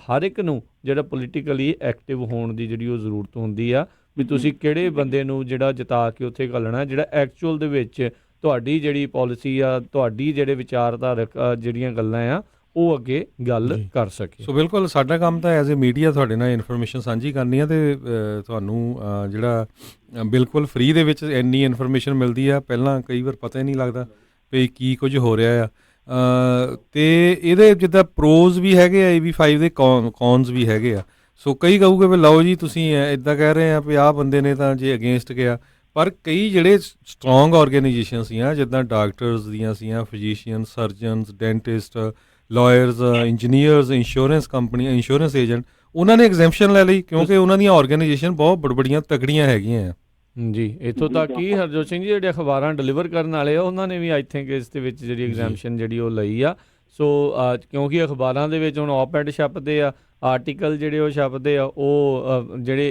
ਹਰ ਇੱਕ ਨੂੰ ਜਿਹੜਾ ਪੋਲੀਟੀਕਲੀ ਐਕਟਿਵ ਹੋਣ ਦੀ ਜਿਹੜੀ ਉਹ ਜ਼ਰੂਰਤ ਹੁੰਦੀ ਆ ਵੀ ਤੁਸੀਂ ਕਿਹੜੇ ਬੰਦੇ ਨੂੰ ਜਿਹੜਾ ਜਿਤਾ ਕੇ ਉੱਥੇ ਘੱਲਣਾ, ਜਿਹੜਾ ਐਕਚੁਅਲ ਦੇ ਵਿੱਚ ਤੁਹਾਡੀ ਜਿਹੜੀ ਪਾਲਿਸੀ ਆ, ਤੁਹਾਡੀ ਜਿਹੜੇ ਵਿਚਾਰਧਾਰਕ ਜਿਹੜੀਆਂ ਗੱਲਾਂ ਆ ਉਹ ਅੱਗੇ ਗੱਲ ਕਰ ਸਕੇ। ਸੋ ਬਿਲਕੁਲ ਸਾਡਾ ਕੰਮ ਤਾਂ ਐਜ਼ ਏ ਮੀਡੀਆ ਤੁਹਾਡੇ ਨਾਲ ਇਨਫੋਰਮੇਸ਼ਨ ਸਾਂਝੀ ਕਰਨੀ ਆ, ਅਤੇ ਤੁਹਾਨੂੰ ਜਿਹੜਾ ਬਿਲਕੁਲ ਫ੍ਰੀ ਦੇ ਵਿੱਚ ਇੰਨੀ ਇਨਫੋਰਮੇਸ਼ਨ ਮਿਲਦੀ ਆ। ਪਹਿਲਾਂ ਕਈ ਵਾਰ ਪਤਾ ਹੀ ਨਹੀਂ ਲੱਗਦਾ ਵੀ ਕੀ ਕੁਝ ਹੋ ਰਿਹਾ ਆ। ਅਤੇ ਇਹਦੇ ਜਿੱਦਾਂ ਪ੍ਰੋਜ਼ ਵੀ ਹੈਗੇ ਆ AB5 ਦੇ, ਕੌਨਸ ਵੀ ਹੈਗੇ ਆ। ਸੋ ਕਈ ਕਹੂਗੇ ਵੀ ਲਓ ਜੀ ਤੁਸੀਂ ਇੱਦਾਂ ਕਹਿ ਰਹੇ ਆ ਵੀ ਆਹ ਬੰਦੇ ਨੇ ਤਾਂ ਜੇ ਅਗੇਂਸਟ ਗਿਆ, ਪਰ ਕਈ ਜਿਹੜੇ ਸਟਰੋਂਗ ਆਰਗੇਨਾਈਜੇਸ਼ਨ ਸੀਆਂ ਜਿੱਦਾਂ ਡਾਕਟਰਸ ਦੀਆਂ ਸੀਆਂ, physician, surgeons, dentist, lawyers, engineers, insurance ਕੰਪਨੀਆਂ, ਇੰਸ਼ੋਰੈਂਸ ਏਜੰਟ, ਉਹਨਾਂ ਨੇ ਐਗਜ਼ੈਂਪਸ਼ਨ ਲੈ ਲਈ ਕਿਉਂਕਿ ਉਹਨਾਂ ਦੀਆਂ ਆਰਗੇਨਾਈਜੇਸ਼ਨ ਬਹੁਤ ਬੜੀਆਂ ਤਕੜੀਆਂ ਹੈਗੀਆਂ ਆ। ਜੀ, ਇੱਥੋਂ ਤੱਕ ਕਿ ਹਰਜੋਤ ਸਿੰਘ ਜੀ ਜਿਹੜੇ ਅਖਬਾਰਾਂ ਡਿਲੀਵਰ ਕਰਨ ਵਾਲੇ ਆ ਉਹਨਾਂ ਨੇ ਵੀ ਆਈ ਥਿੰਕ ਇਸ ਦੇ ਵਿੱਚ ਜਿਹੜੀ ਐਗਜ਼ੈਂਪਸ਼ਨ ਜਿਹੜੀ ਉਹ ਲਈ ਆ। ਸੋ ਕਿਉਂਕਿ ਅਖਬਾਰਾਂ ਦੇ ਵਿੱਚ ਹੁਣ op-ed ਛਪਦੇ ਆ, ਆਰਟੀਕਲ ਜਿਹੜੇ ਉਹ ਛਪਦੇ ਆ, ਉਹ ਜਿਹੜੇ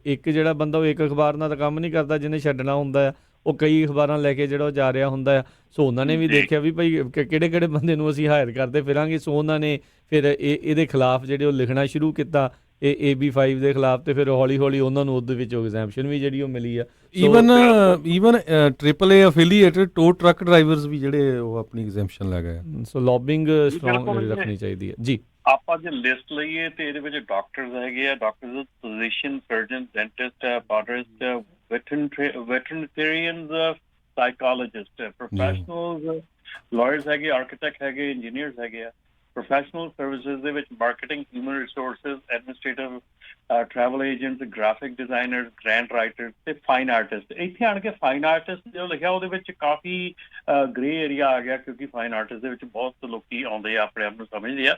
ਇੱਕ ਜਿਹੜਾ ਬੰਦਾ ਉਹ ਇੱਕ ਅਖਬਾਰ ਨਾਲ ਤਾਂ ਕੰਮ ਨਹੀਂ ਕਰਦਾ, ਜਿਹਨੇ ਛੱਡਣਾ ਹੁੰਦਾ ਆ ਉਹ ਕਈ ਅਖਬਾਰਾਂ ਲੈ ਕੇ ਜਿਹੜਾ ਉਹ ਜਾ ਰਿਹਾ ਹੁੰਦਾ ਆ। ਸੋ ਉਹਨਾਂ ਨੇ ਵੀ ਦੇਖਿਆ ਵੀ ਭਾਈ ਕਿਹੜੇ ਬੰਦੇ ਨੂੰ ਅਸੀਂ ਹਾਇਰ ਕਰਦੇ ਫਿਰਾਂਗੇ। ਸੋ ਉਹਨਾਂ ਨੇ ਫਿਰ ਇਹਦੇ ਖਿਲਾਫ ਜਿਹੜੇ ਉਹ ਲਿਖਣਾ ਸ਼ੁਰੂ ਕੀਤਾ, ਇਹ AB5 ਦੇ ਖਿਲਾਫ, ਅਤੇ ਫਿਰ ਹੌਲੀ ਹੌਲੀ ਉਹਨਾਂ ਨੂੰ ਉਹਦੇ ਵਿੱਚ ਐਗਜ਼ੈਂਪਸ਼ਨ ਵੀ ਜਿਹੜੀ ਉਹ ਮਿਲੀ ਆ। Even AAA affiliated tow truck drivers ਵੀ ਜਿਹੜੇ ਉਹ ਆਪਣੀ ਐਗਜ਼ੈਂਪਸ਼ਨ ਲੈ ਗਏ। ਸੋ ਲੌਬਿੰਗ ਸਟਰੋਂਗ ਜਿਹੜੀ ਰੱਖਣੀ ਚਾਹੀਦੀ ਹੈ ਜੀ। ਆਪਾਂ ਜੇ ਲਿਸਟ ਲਈਏ ਤੇ ਇਹਦੇ ਵਿੱਚ ਡਾਕਟਰਸ ਹੈਗੇ ਆ, ਡਾਕਟਰਸ, ਫਿਜ਼ੀਸ਼ੀਅਨ, ਸਰਜਨ, ਡੈਂਟਿਸਟ, ਬਾਰਬਰਿਸਟ, ਵੈਟਰਨਰੀਅਨਸ, ਸਾਈਕੋਲੋਜਿਸਟ, ਪ੍ਰੋਫੈਸ਼ਨਲਸ, ਲਾਇਰਸ ਹੈਗੇ, ਆਰਕੀਟੈਕਟ ਹੈਗੇ, ਇੰਜੀਨੀਅਰਸ ਹੈਗੇ ਆ। ਪ੍ਰੋਫੈਸ਼ਨਲ ਸਰਵਿਸਿਜ਼ ਦੇ ਵਿੱਚ marketing, human resources, administrative, travel agents, graphic designers, grant writers ਤੇ ਫਾਈਨ ਆਰਟਿਸਟ। ਇੱਥੇ ਆਣ ਕੇ ਫਾਈਨ ਆਰਟਿਸਟ ਜੋ ਲਿਖਿਆ ਉਹਦੇ ਵਿੱਚ ਕਾਫੀ ਗ੍ਰੇ ਏਰੀਆ ਆ ਗਿਆ, ਕਿਉਂਕਿ ਫਾਈਨ ਆਰਟਿਸਟ ਦੇ ਵਿੱਚ ਬਹੁਤ ਲੋਕੀ ਆਉਂਦੇ ਆ, ਆਪਣੇ ਆਪ ਨੂੰ ਸਮਝਦੇ ਆ।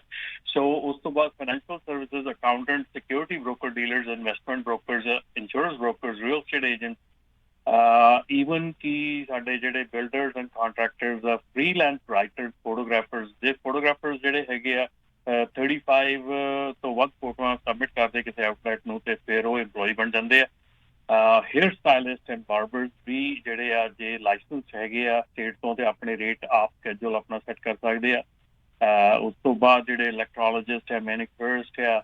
ਸੋ ਉਸ ਤੋਂ ਬਾਅਦ financial services, accountant, security broker, dealers, investment brokers, insurance brokers, real estate agent, even ਕਿ ਸਾਡੇ ਜਿਹੜੇ ਬਿਲਡਰਸ ਐਂਡ ਕਾਂਟਰੈਕਟਰਸ, ਫ੍ਰੀਲੈਂਸ ਰਾਈਟਰਸ, ਫੋਟੋਗ੍ਰਾਫਰਸ। ਜੇ ਫੋਟੋਗ੍ਰਾਫਰਸ ਜਿਹੜੇ ਹੈਗੇ ਆ 35 ਤੋਂ ਵੱਧ ਫੋਟੋਆਂ ਸਬਮਿਟ ਕਰਦੇ ਕਿਸੇ ਆਊਟਲੈਟ ਨੂੰ ਤੇ ਫਿਰ ਉਹ EMPLOYE ਬਣ ਜਾਂਦੇ ਆ। ਹੇਅਰ ਸਟਾਈਲਿਸਟ ਐਂਡ ਬਾਰਬਰਸ ਵੀ ਜਿਹੜੇ ਆ ਜੇ ਲਾਇਸੈਂਸ ਹੈਗੇ ਆ ਸਟੇਟ ਤੋਂ ਤੇ ਆਪਣੇ ਰੇਟ ਆਪ ਸਕੈਜੂਲ ਆਪਣਾ ਸੈੱਟ ਕਰ ਸਕਦੇ ਆ। ਉਸ ਤੋਂ ਬਾਅਦ ਜਿਹੜੇ ਇਲੈਕਟ੍ਰੋਲੋਜਿਸਟ ਆ, ਮੈਨੀਕਿਉਰਿਸਟ ਆ,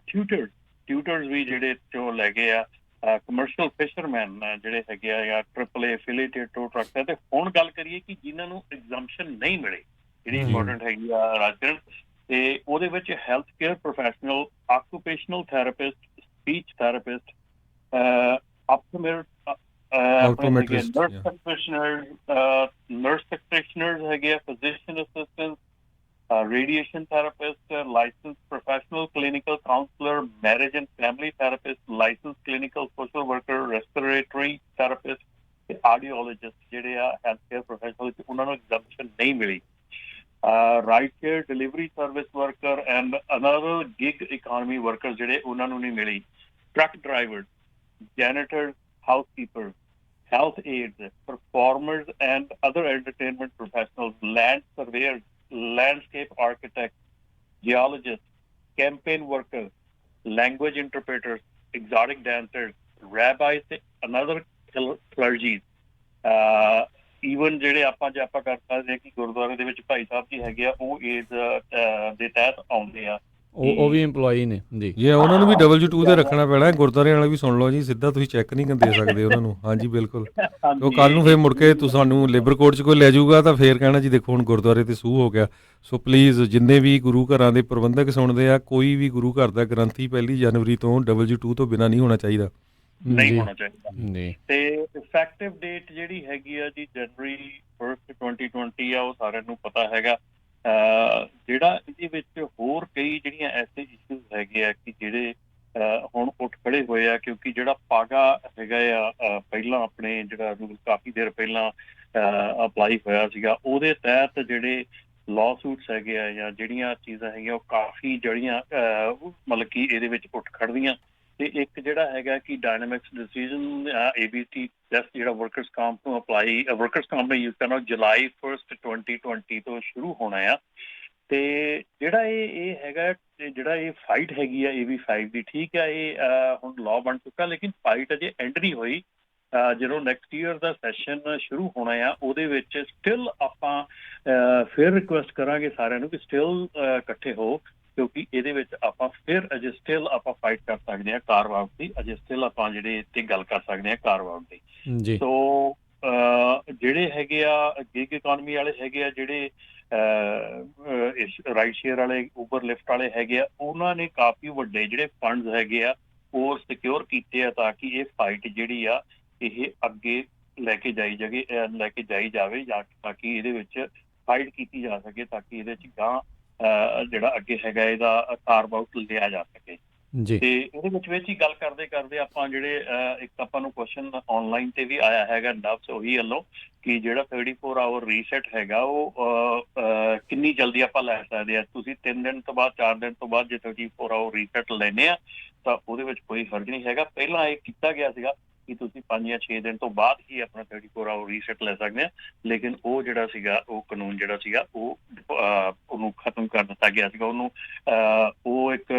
ਟਿਊਟਰਸ ਵੀ ਜਿਹੜੇ ਜੋ ਲੈ ਗਏ ਆ। ਕਮਰਸ਼ੀਅਲ ਫਿਸ਼ਰਮੈਨ ਜਿਹੜੇ ਹੈਗੇ ਆ, ਜਾਂ AAA ਐਫੀਲੀਏਟਡ ਟੋ ਟਰੱਕ ਹੈ। ਤੇ ਹੁਣ ਗੱਲ ਕਰੀਏ ਕਿ ਜਿਨ੍ਹਾਂ ਨੂੰ ਐਗਜ਼ੈਂਪਸ਼ਨ ਨਹੀਂ ਮਿਲੇ, ਜਿਹੜੀ ਇੰਪੋਰਟੈਂਟ ਹੈਗੀ ਆ ਰਾਜਕਰਨ, ਤੇ ਉਹਦੇ ਵਿੱਚ health care professional, occupational therapist, speech therapist, nurse practitioners ਹੈਗੇ ਆ, physician assistant, radiation therapist, licensed professional clinical counselor, marriage and family therapist, licensed clinical social worker, respiratory therapist, cardiologist ਜਿਹੜੇ ਆ ਹੈਲਥ ਕੇਅਰ ਪ੍ਰੋਫੈਸ਼ਨਲ ਉਹਨਾਂ ਨੂੰ exemption ਨਹੀਂ ਮਿਲੀ। Ride care delivery service worker and another gig economy worker ਜਿਹੜੇ ਉਹਨਾਂ ਨੂੰ ਨਹੀਂ ਮਿਲੀ। Truck driver, janitor, housekeeper, health aides, performers and other entertainment professionals, land surveyors, landscape architects, geologists, campaign workers, language interpreters, exotic dancers, rabbis, and other clergies. Even ਜਿਹੜੇ ਆਪਾਂ ਜੇ ਆਪਾਂ ਕਰ ਸਕਦੇ ਹਾਂ ਕਿ ਗੁਰਦੁਆਰੇ ਦੇ ਵਿੱਚ ਭਾਈ ਸਾਹਿਬ ਜੀ ਹੈਗੇ ਆ, ਉਹ ਏਜ ਦੇ ਤਹਿਤ ਆਉਂਦੇ ਆ। ਉਹ ਵੀ EMPLOYE ਨੇ ਜੀ। ਜੇ ਉਹਨਾਂ ਨੂੰ ਵੀ W2 ਤੇ ਰੱਖਣਾ ਪੈਣਾ। ਗੁਰਦੁਆਰੇ ਵਾਲਾ ਵੀ ਸੁਣ ਲਓ ਜੀ, ਸਿੱਧਾ ਤੁਸੀਂ ਚੈੱਕ ਨਹੀਂ ਦੇ ਸਕਦੇ ਉਹਨਾਂ ਨੂੰ। ਹਾਂਜੀ ਬਿਲਕੁਲ। ਉਹ ਕੱਲ ਨੂੰ ਫਿਰ ਮੁੜ ਕੇ ਤੁਹਾਨੂੰ ਲੇਬਰ ਕੋਰਟ 'ਚ ਕੋਈ ਲੈ ਜਾਊਗਾ ਤਾਂ ਫੇਰ ਕਹਿਣਾ ਜੀ ਦੇਖੋ ਹੁਣ ਗੁਰਦੁਆਰੇ ਤੇ ਸੂਹ ਹੋ ਗਿਆ। ਸੋ ਪਲੀਜ਼ ਜਿੰਨੇ ਵੀ ਗੁਰੂ ਘਰਾਂ ਦੇ ਪ੍ਰਬੰਧਕ ਸੁਣਦੇ ਆ, ਕੋਈ ਵੀ ਗੁਰੂ ਘਰ ਦਾ ਗ੍ਰੰਥੀ 1 ਜਨਵਰੀ ਤੋਂ W2 ਤੋਂ ਬਿਨਾਂ ਨਹੀਂ ਹੋਣਾ ਚਾਹੀਦਾ। ਨਹੀਂ ਹੋਣਾ ਚਾਹੀਦਾ। ਤੇ ਇਫੈਕਟਿਵ ਡੇਟ ਜਿਹੜੀ ਹੈਗੀ ਆ ਜੀ January 1st 2020 ਆ, ਉਹ ਸਾਰਿਆਂ ਨੂੰ ਪਤਾ ਹੈਗਾ। ਜਿਹੜਾ ਇਹਦੇ ਵਿੱਚ ਹੋਰ ਕਈ ਜਿਹੜੀਆਂ ਐਸੇ ਇਸ਼ੂਜ਼ ਹੈਗੇ ਆ ਕਿ ਜਿਹੜੇ ਹੁਣ ਉੱਠ ਖੜੇ ਹੋਏ ਆ, ਕਿਉਂਕਿ ਜਿਹੜਾ ਪਾਗਾ ਹੈਗਾ ਆ ਪਹਿਲਾਂ ਆਪਣੇ ਜਿਹੜਾ ਰੂਲ ਕਾਫੀ ਦੇਰ ਪਹਿਲਾਂ ਅਪਲਾਈ ਹੋਇਆ ਸੀਗਾ, ਉਹਦੇ ਤਹਿਤ ਜਿਹੜੇ ਲਾਅ ਸੂਟਸ ਹੈਗੇ ਆ ਜਾਂ ਜਿਹੜੀਆਂ ਚੀਜ਼ਾਂ ਹੈਗੀਆਂ ਉਹ ਕਾਫੀ ਜਿਹੜੀਆਂ ਮਤਲਬ ਕਿ ਇਹਦੇ ਵਿੱਚ ਉੱਠ ਖੜਦੀਆਂ। ਤੇ ਇੱਕ ਜਿਹੜਾ ਹੈਗਾ ਕਿ ਡਾਇਨਾਮਿਕਸ ਡਿਸੀਜਨ ABC ਟੈਸਟ ਜਿਹੜਾ ਵਰਕਰਸ ਕੰਪ ਨੂੰ ਅਪਲਾਈ ਵਰਕਰਸ ਕੰਪ ਨੇ ਯੂਜ਼ ਕਰਨਾ, July 1st 2020 ਤੋਂ ਸ਼ੁਰੂ ਹੋਣਾ ਆ। ਤੇ ਜਿਹੜਾ ਇਹ ਹੈਗਾ, ਜਿਹੜਾ ਇਹ ਫਾਈਟ ਹੈਗੀ ਆ AB5 ਦੀ, ਠੀਕ ਆ ਇਹ ਹੁਣ ਲਾਅ ਬਣ ਚੁੱਕਾ, ਲੇਕਿਨ ਫਾਈਟ ਅਜੇ ਐਂਡ ਨਹੀਂ ਹੋਈ। ਜਦੋਂ ਨੈਕਸਟ ਈਅਰ ਦਾ ਸੈਸ਼ਨ ਸ਼ੁਰੂ ਹੋਣਾ ਆ, ਉਹਦੇ ਵਿੱਚ ਸਟਿਲ ਆਪਾਂ ਫਿਰ ਰਿਕੁਐਸਟ ਕਰਾਂਗੇ ਸਾਰਿਆਂ ਨੂੰ ਕਿ ਸਟਿਲ ਇਕੱਠੇ ਹੋ, ਕਿਉਂਕਿ ਇਹਦੇ ਵਿੱਚ ਆਪਾਂ ਫਿਰ ਅਜੇ ਸਟਿਲ ਆਪਾਂ ਫਾਈਟ ਕਰ ਸਕਦੇ ਹਾਂ ਕਾਰ ਵਾਊਟ ਦੀ। ਅਜੇ ਸਟਿਲ ਆਪਾਂ ਜਿਹੜੇ ਇੱਥੇ ਗੱਲ ਕਰ ਸਕਦੇ ਹਾਂ ਕਾਰ ਵਾਊਟ ਦੀ। ਸੋ ਜਿਹੜੇ ਹੈਗੇ ਆ ਗਿਗ ਇਕੋਨਮੀ ਵਾਲੇ ਹੈਗੇ ਆ, ਜਿਹੜੇ ਰਾਈਡ ਸ਼ੇਅਰ ਵਾਲੇ, ਉਬਰ ਲਿਫਟ ਵਾਲੇ ਹੈਗੇ ਆ, ਉਹਨਾਂ ਨੇ ਕਾਫੀ ਵੱਡੇ ਜਿਹੜੇ ਫੰਡਸ ਹੈਗੇ ਆ ਉਹ ਸਿਕਿਉਰ ਕੀਤੇ ਆ ਤਾਂ ਕਿ ਇਹ ਫਾਈਟ ਜਿਹੜੀ ਆ ਇਹ ਅੱਗੇ ਲੈ ਕੇ ਜਾਈ ਜਾਵੇ ਜਾਂ ਤਾਂ ਕਿ ਇਹਦੇ ਵਿੱਚ ਫਾਈਟ ਕੀਤੀ ਜਾ ਸਕੇ, ਤਾਂ ਕਿ ਇਹਦੇ 'ਚ ਗਾਂ ਜਿਹੜਾ ਅੱਗੇ ਹੈਗਾ ਇਹਦਾ ਕਾਰਵ ਆਊਟ ਲਿਆ ਜਾ ਸਕੇ। ਤੇ ਇਹਦੇ ਵਿੱਚ ਹੀ ਗੱਲ ਕਰਦੇ ਆਪਾਂ ਜਿਹੜੇ ਇੱਕ ਆਪਾਂ ਨੂੰ ਕੁਐਸਚਨ ਆਨਲਾਈਨ ਤੇ ਵੀ ਆਇਆ ਹੈਗਾ ਨਵਸ ਉਹੀ ਵੱਲੋਂ ਕਿ ਜਿਹੜਾ 34 ਆਵਰ ਰੀਸੈਟ ਹੈਗਾ ਉਹ ਕਿੰਨੀ ਜਲਦੀ ਆਪਾਂ ਲੈ ਸਕਦੇ ਆ। ਤੁਸੀਂ 3 ਦਿਨ ਤੋਂ ਬਾਅਦ 4 ਦਿਨ ਤੋਂ ਬਾਅਦ ਜੇ 34 ਆਵਰ ਰੀਸੈਟ ਲੈਨੇ ਆ ਤਾਂ ਉਹਦੇ ਵਿੱਚ ਕੋਈ ਫਰਕ ਨਹੀਂ ਹੈਗਾ। ਪਹਿਲਾਂ ਇਹ ਕੀਤਾ ਗਿਆ ਸੀਗਾ ਕਿ ਤੁਸੀਂ 5 ਜਾਂ 6 ਦਿਨ ਤੋਂ ਬਾਅਦ ਹੀ ਆਪਣਾ 34 ਆਵਰ ਰੀਸੈਟ ਲੈ ਸਕਦੇ ਆ, ਲੇਕਿਨ ਉਹ ਜਿਹੜਾ ਸੀਗਾ ਉਹ ਕਾਨੂੰਨ ਜਿਹੜਾ ਸੀਗਾ ਉਹਨੂੰ ਖਤਮ ਕਰ ਦਿੱਤਾ ਗਿਆ ਸੀਗਾ। ਉਹਨੂੰ ਉਹ ਇੱਕ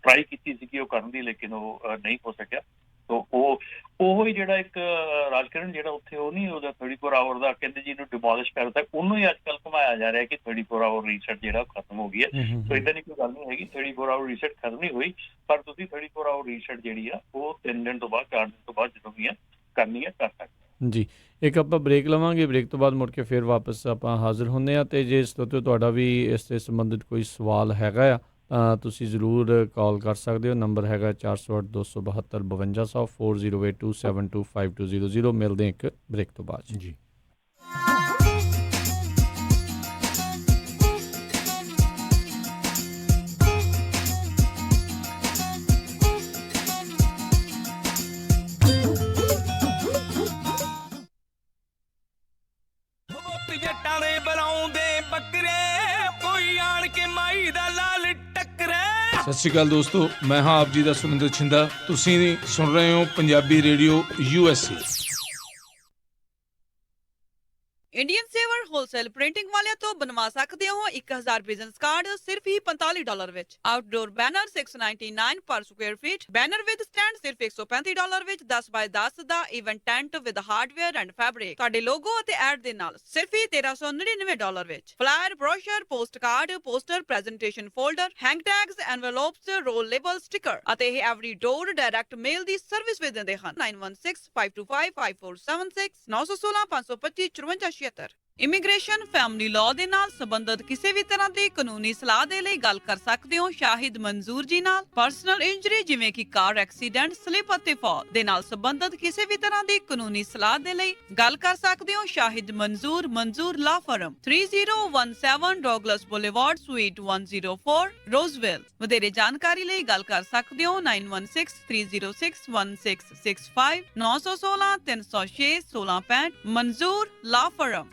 ਟਰਾਈ ਕੀਤੀ ਸੀਗੀ ਉਹ ਕਰਨ ਦੀ, ਲੇਕਿਨ ਉਹ ਨਹੀਂ ਹੋ ਸਕਿਆ। ਸੋ ਉਹ ਹੀ ਜਿਹੜਾ ਇੱਕ ਰਾਜਕਰਨ ਜਿਹੜਾ ਉੱਥੇ ਉਹ ਨਹੀਂ ਉਹਦਾ 34 ਆਵਰ ਦਾ ਕਹਿੰਦੇ ਜੀ ਇਹਨੂੰ ਡਿਮੋਲਿਸ਼ ਕਰਤਾ, ਉਹਨੂੰ ਹੀ ਅੱਜ ਕੱਲ੍ਹ ਘੁਮਾਇਆ ਜਾ ਰਿਹਾ ਕਿ 34 ਆਵਰ ਰੀਸੈਟ ਜਿਹੜਾ ਖਤਮ ਹੋ ਗਈ ਹੈ। ਸੋ ਇੱਦਾਂ ਦੀ ਕੋਈ ਗੱਲ ਨਹੀਂ ਹੈਗੀ, 34 ਆਵਰ ਰੀਸੈਟ ਖਤਮ ਨਹੀਂ ਹੋਈ, ਪਰ ਤੁਸੀਂ 34 ਆਵਰ ਰੀਸੈਟ ਜਿਹੜੀ ਆ ਉਹ 3 ਦਿਨ ਤੋਂ ਬਾਅਦ 4 ਦਿਨ ਤੋਂ ਬਾਅਦ ਜਦੋਂ ਵੀ ਆ ਕਰਨੀ ਹੈ ਕਰ ਸਕਦੇ ਜੀ। ਇੱਕ ਆਪਾਂ ਬ੍ਰੇਕ ਲਵਾਂਗੇ, ਬ੍ਰੇਕ ਤੋਂ ਬਾਅਦ ਮੁੜ ਕੇ ਫਿਰ ਵਾਪਸ ਆਪਾਂ ਹਾਜ਼ਰ ਹੁੰਦੇ ਹਾਂ। ਅਤੇ ਜੇ ਇਸ ਤੋਂ ਤੁਹਾਡਾ ਵੀ ਇਸ ਦੇ ਸੰਬੰਧਿਤ ਕੋਈ ਸਵਾਲ ਹੈਗਾ ਆ ਤਾਂ ਤੁਸੀਂ ਜ਼ਰੂਰ ਕਾਲ ਕਰ ਸਕਦੇ ਹੋ। ਨੰਬਰ ਹੈਗਾ 408 272 5200 4082725200। ਮਿਲਦੇ ਇੱਕ ਬ੍ਰੇਕ ਤੋਂ ਬਾਅਦ ਜੀ। ਜੱਟਾਂ ਦੇ ਬਲਾਉਂਦੇ ਬੱਕਰੇ ਕੋਈ ਆਣ ਕੇ ਮਾਈ ਦਾ ਲਾਲ ਟੱਕਰੇ। ਸਤਿ ਸ਼੍ਰੀ ਅਕਾਲ ਦੋਸਤੋ, ਮੈਂ ਹਾਂ ਆਪ ਜੀ ਦਾ ਸੁਰਿੰਦਰ ਛਿੰਦਾ। ਤੁਸੀਂ ਸੁਣ ਰਹੇ ਹੋ ਪੰਜਾਬੀ ਰੇਡੀਓ USA। ਇੰਡੀਅਨ ਸੇਵਰ ਹੋਲਸੇਲ ਪ੍ਰਿੰਟਿੰਗ ਵਾਲਿਆਂ ਤੋਂ ਬਣਵਾ ਸਕਦੇ ਹੋ 1000 ਬਿਜ਼ਨਸ ਕਾਰਡ ਸਿਰਫ ਹੀ $45 ਵਿੱਚ। Outdoor banner $699 per square feet. Banner with stand ਸਿਰਫ $135 ਵਿੱਚ। 10 ਬਾਏ 10 ਦਾ event tent with hardware and fabric ਤੁਹਾਡੇ ਲੋਗੋ ਅਤੇ ਐਡ ਦੇ ਨਾਲ ਸਿਰਫ ਹੀ $1399 ਵਿੱਚ। Flyer, brochure, postcard, poster, presentation folder, hang tags, envelopes, roll label, sticker ਅਤੇ ਇਹ ਐਵਰੀ ਡੋਰ ਡਾਇਰੈਕਟ ਮੇਲ ਦੀ ਸਰਵਿਸ ਵੀ ਦਿੰਦੇ ਹਨ। 9165255476 916 525 5476। ਇਮੀਗ੍ਰੇਸ਼ਨ, ਫੈਮਿਲੀ ਲਾਅ ਦੇ ਨਾਲ ਸੰਬੰਧਿਤ ਕਿਸੇ ਵੀ ਤਰ੍ਹਾਂ ਦੀ ਕਾਨੂੰਨੀ ਸਲਾਹ ਦੇ ਲਈ ਗੱਲ ਕਰ ਸਕਦੇ ਹੋ ਸ਼ਾਹਿਦ ਮਨਜ਼ੂਰ ਜੀ ਨਾਲ। ਪਰਸਨਲ ਇੰਜਰੀ ਜਿਵੇਂ ਕਿ ਕਾਰ ਐਕਸੀਡੈਂਟ, ਸਲਿਪ ਅਤੇ ਫਾਲ ਦੇ ਨਾਲ ਸੰਬੰਧਿਤ ਕਿਸੇ ਵੀ ਤਰ੍ਹਾਂ ਦੀ ਕਾਨੂੰਨੀ ਸਲਾਹ ਦੇ ਲਈ ਗੱਲ ਕਰ ਸਕਦੇ ਹੋ ਸ਼ਾਹਿਦ ਮਨਜ਼ੂਰ ਲਾ ਫਰਮ 3017 ਡੌਗਲਸ ਬੁਲੇਵਾਰਡ ਸਵੀਟ 104 ਰੋਜ਼ਵਿਲ। ਵਧੇਰੇ ਜਾਣਕਾਰੀ ਲਈ ਗੱਲ ਕਰ ਸਕਦੇ ਹੋ 9163061665 916 306 1665 ਮਨਜ਼ੂਰ ਲਾ ਫਰਮ।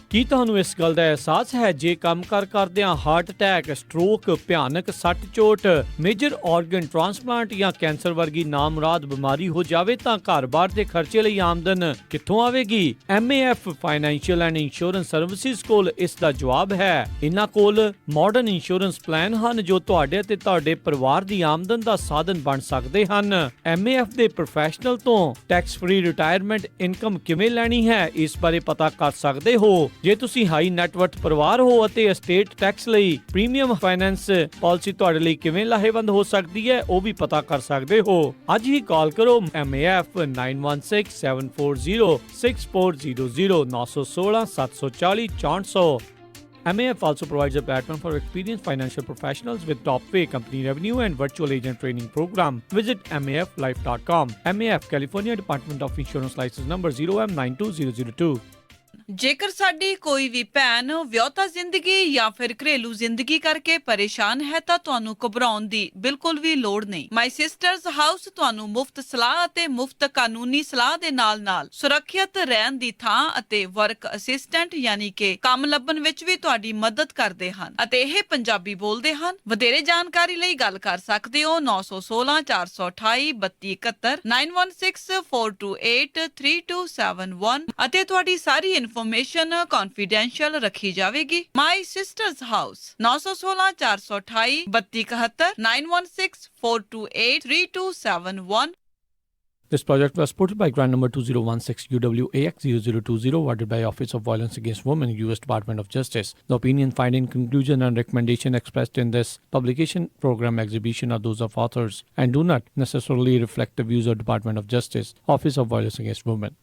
ਕੀ ਤੁਹਾਨੂੰ ਇਸ ਗੱਲ ਦਾ ਅਹਿਸਾਸ ਹੈ ਜੇ ਕੰਮ-ਕਾਰ ਕਰਦਿਆਂ ਹਾਰਟ ਅਟੈਕ, ਸਟ੍ਰੋਕ, ਭਿਆਨਕ ਸੱਟ ਚੋਟ, ਮੇਜਰ ਆਰਗਨ ਟ੍ਰਾਂਸਪਲਾਂਟ ਜਾਂ ਕੈਂਸਰ ਵਰਗੀ ਨਾਮੁਰਾਦ ਬਿਮਾਰੀ ਹੋ ਜਾਵੇ ਤਾਂ ਘਰ-ਬਾਰ ਦੇ ਖਰਚੇ ਲਈ ਆਮਦਨ ਕਿੱਥੋਂ ਆਵੇਗੀ? MAF financial and insurance services ਕੋਲ ਇਸ ਦਾ ਜਵਾਬ ਹੈ। ਇਹਨਾਂ ਕੋਲ ਮਾਡਰਨ ਇੰਸ਼ੋਰੈਂਸ ਪਲਾਨ ਹਨ ਜੋ ਤੁਹਾਡੇ ਅਤੇ ਤੁਹਾਡੇ ਪਰਿਵਾਰ ਦੀ ਆਮਦਨ ਦਾ ਸਾਧਨ ਬਣ ਸਕਦੇ ਹਨ। MAF ਦੇ ਪ੍ਰੋਫੈਸ਼ਨਲ ਤੋਂ ਟੈਕਸ ਫ੍ਰੀ ਰਿਟਾਇਰਮੈਂਟ ਇਨਕਮ ਕਿਵੇਂ ਲੈਣੀ ਹੈ, ਇਸ ਬਾਰੇ ਪਤਾ ਕਰ ਸਕਦੇ ਹੋ। ਜੇ ਤੁਸੀਂ ਹਾਈ ਨੈਟਵਰਥ ਪਰਿਵਾਰ ਹੋ ਅਤੇ ਐਸਟੇਟ ਟੈਕਸ ਲਈ ਪ੍ਰੀਮੀਅਮ ਫਾਈਨੈਂਸ ਪਾਲਿਸੀ ਤੁਹਾਡੇ ਲਈ ਕਿਵੇਂ ਲਾਹੇਵੰਦ ਹੋ ਸਕਦੀ ਹੈ, ਉਹ ਵੀ ਪਤਾ ਕਰ ਸਕਦੇ ਹੋ। ਅੱਜ ਹੀ ਕਾਲ ਕਰੋ MAF 9167406400 916 740 6400। MAF also provides a platform for experienced financial professionals with top pay, company revenue and virtual agent training program. Visit maflife.com. MAF, California Department of Insurance, license number 0M92002. ਜੇਕਰ ਸਾਡੀ ਕੋਈ ਵੀ ਭੈਣ ਵਿਆਹੁਤਾ ਜ਼ਿੰਦਗੀ ਜਾਂ ਫਿਰ ਘਰੇਲੂ ਜ਼ਿੰਦਗੀ ਕਰਕੇ ਪਰੇਸ਼ਾਨ ਹੈ ਤਾਂ ਤੁਹਾਨੂੰ ਘਬਰਾਉਣ ਦੀ ਬਿਲਕੁਲ ਵੀ ਲੋੜ ਨਹੀਂ। ਮਾਈ ਸਿਸਟਰਸ ਹਾਊਸ ਤੁਹਾਨੂੰ ਮੁਫਤ ਸਲਾਹ ਅਤੇ ਮੁਫਤ ਕਾਨੂੰਨੀ ਸਲਾਹ ਦੇ ਨਾਲ-ਨਾਲ ਸੁਰੱਖਿਅਤ ਰਹਿਣ ਦੀ ਥਾਂ ਅਤੇ ਵਰਕ ਅਸਿਸਟੈਂਟ ਯਾਨੀ ਕਿ ਕੰਮ ਲੱਭਣ ਵਿੱਚ ਵੀ ਤੁਹਾਡੀ ਮਦਦ ਕਰਦੇ ਹਨ ਅਤੇ ਇਹ ਪੰਜਾਬੀ ਬੋਲਦੇ ਹਨ। ਵਧੇਰੇ ਜਾਣਕਾਰੀ ਲਈ ਗੱਲ ਕਰ ਸਕਦੇ ਹੋ 916 428 3271 916 428 3271 ਅਤੇ ਤੁਹਾਡੀ ਸਾਰੀ ਇਨਫੋਰਮੇਸ਼ਨ ਕੌਨਫੀਡੈਂਸ਼ੀਅਲ ਰੱਖੀ ਜਾਵੇਗੀ। ਮਾਈ sisters house 916 428 3271 916 428 3271। This project was supported by grant number 2016 UWAX0020, awarded by Office of Violence Against Women, U.S. Department of Justice. The opinion, finding, conclusion, and recommendation expressed in this publication, program, exhibition are those of authors and do not necessarily reflect the views of Department of Justice, Office of Violence Against Women.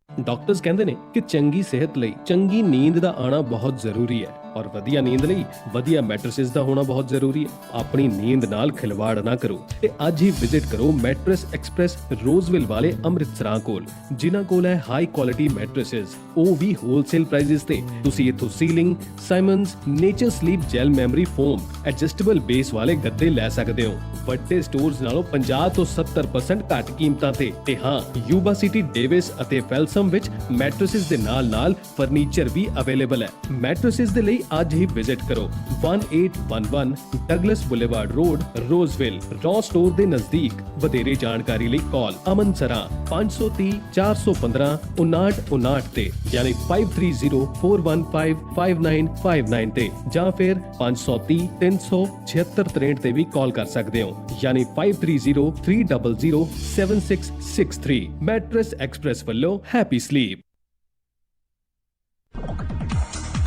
Doctors ਕਹਿੰਦੇ ਨੇ ਕਿ ਚੰਗੀ ਸਿਹਤ ਲਈ ਚੰਗੀ ਨੀਂਦ ਦਾ ਆਣਾ ਬਹੁਤ ਜ਼ਰੂਰੀ ਹੈ ਔਰ ਵਧੀਆ ਨੀਂਦ ਲਈ ਵਧੀਆ ਮੈਟਰਸਿਸ ਦਾ ਹੋਣਾ ਬਹੁਤ ਜ਼ਰੂਰੀ ਹੈ। ਆਪਣੀ ਨੀਂਦ ਨਾਲ ਖਿਲਵਾੜ ਨਾ ਕਰੋ ਤੇ ਅੱਜ ਹੀ ਵਿਜ਼ਿਟ ਕਰੋ ਮੈਟਰਸ ਐਕਸਪ੍ਰੈਸ ਰੋਜ਼ਵਿਲ ਵਾਲੇ ਅੰਮ੍ਰਿਤਸਰਾਂ ਕੋਲ, ਜਿਨ੍ਹਾਂ ਕੋਲ ਹੈ ਹਾਈ ਕੁਆਲਿਟੀ ਮੈਟਰਸਿਸ, ਉਹ ਵੀ ਹੋਲਸੇਲ ਪ੍ਰਾਈਸਿਸ ਤੇ। ਤੁਸੀਂ ਇੱਥੋਂ Sealy, Simmons, Nature Sleep gel memory foam, adjustable base ਵਾਲੇ ਗੱਦੇ ਲੈ ਸਕਦੇ ਹੋ ਵੱਡੇ ਸਟੋਰਸ ਨਾਲੋਂ 50 ਤੋਂ 70% ਘੱਟ ਕੀਮਤਾਂ ਤੇ ਹਾਂ, ਯੂਬਾ ਸਿਟੀ, ਡੇਵਿਸ ਅਤੇ ਫੈਲਸਮ ਵਿੱਚ ਮੈਟਰਸਿਸ ਦੇ ਨਾਲ ਫਰਨੀਚਰ ਵੀ ਅਵੇਲੇਬਲ ਹੈ। ਮੈਟਰਸਿਸ ਦੇ ਲਈ ਅੱਜ ਹੀ ਵਿਜ਼ਿਟ ਕਰੋ 1811 Douglas Boulevard road, Roseville, Ross store ਦੇ ਨਜ਼ਦੀਕ। ਵਧੇਰੇ ਜਾਣਕਾਰੀ ਲਈ ਕਾਲ ਅਮਨ ਸਰਾ 530 415 5959 ਤੇ ਯਾਨੀ 5304155959 ਤੇ ਜਾਂ ਫਿਰ 530 376 ਤੇ ਵੀ ਕਾਲ ਕਰ ਸਕਦੇ ਹੋ ਯਾਨੀ 530300 7663। ਮੈਟਰਸ ਐਕਸਪ੍ਰੈਸ ਵੱਲੋਂ ਹੈਪੀ ਸਲੀਪ।